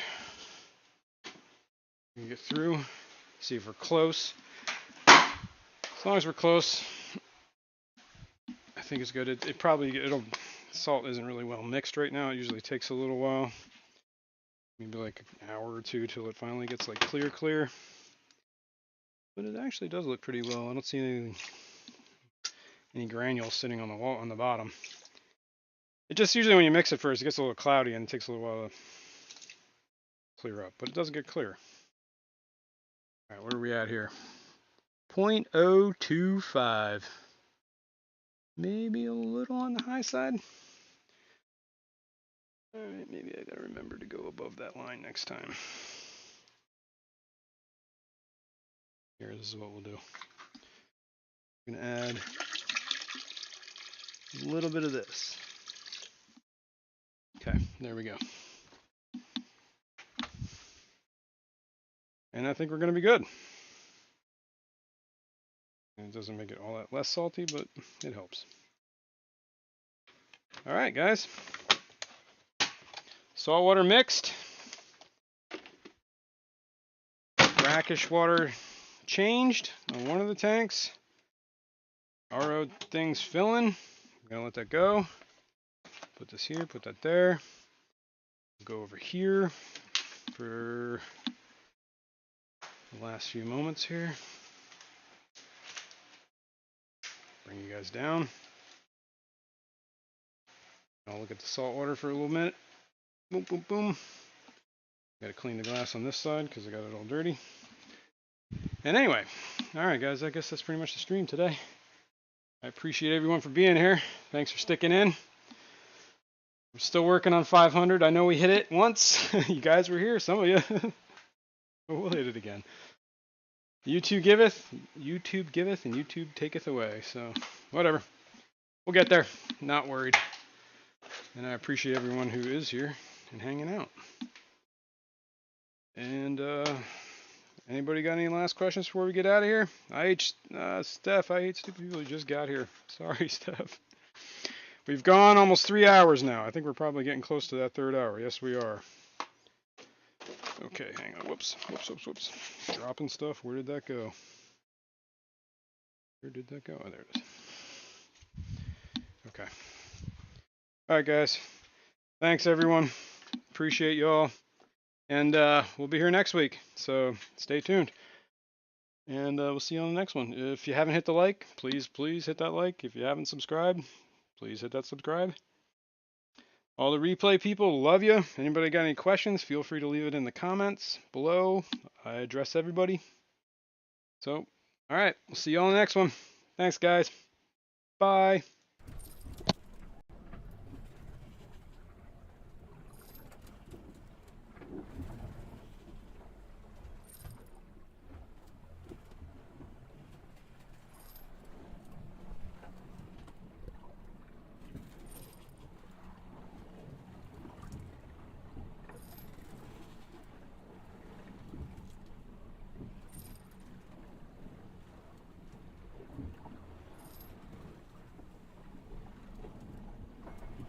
We can get through. See if we're close. As long as we're close, I think it's good. Salt isn't really well mixed right now. It usually takes a little while. Maybe like an hour or two till it finally gets like clear. But it actually does look pretty well. I don't see any granules sitting on the wall on the bottom. It just usually when you mix it first, it gets a little cloudy and it takes a little while to clear up, but it does get clear. All right, where are we at here? 0.025. Maybe a little on the high side. All right, maybe I gotta remember to go above that line next time. Here, this is what we'll do. I'm gonna add a little bit of this. Okay, there we go. And I think we're gonna be good. And it doesn't make it all that less salty, but it helps. All right, guys. Saltwater mixed. Brackish water changed on one of the tanks. RO thing's filling. I'm gonna let that go. Put this here, put that there. Go over here for the last few moments here. Bring you guys down. I'll look at the salt water for a little minute. Boom, boom, boom. Got to clean the glass on this side because I got it all dirty. And anyway, all right, guys, I guess that's pretty much the stream today. I appreciate everyone for being here. Thanks for sticking in. I'm still working on 500. I know we hit it once. You guys were here, some of you. We'll hit it again. YouTube giveth, and YouTube taketh away. So, whatever. We'll get there. Not worried. And I appreciate everyone who is here and hanging out. And anybody got any last questions before we get out of here? Steph, I hate stupid people who just got here. Sorry, Steph. We've gone almost 3 hours now. I think we're probably getting close to that third hour. Yes, we are. Okay, hang on. Whoops. Dropping stuff. Where did that go? Where did that go? Oh, there it is. Okay. All right, guys. Thanks, everyone. Appreciate y'all. And we'll be here next week. So stay tuned. And we'll see you on the next one. If you haven't hit the like, please hit that like. If you haven't subscribed, please hit that subscribe. All the replay people, love you. Anybody got any questions, feel free to leave it in the comments below. I address everybody. So, all right, we'll see you on the next one. Thanks, guys. Bye.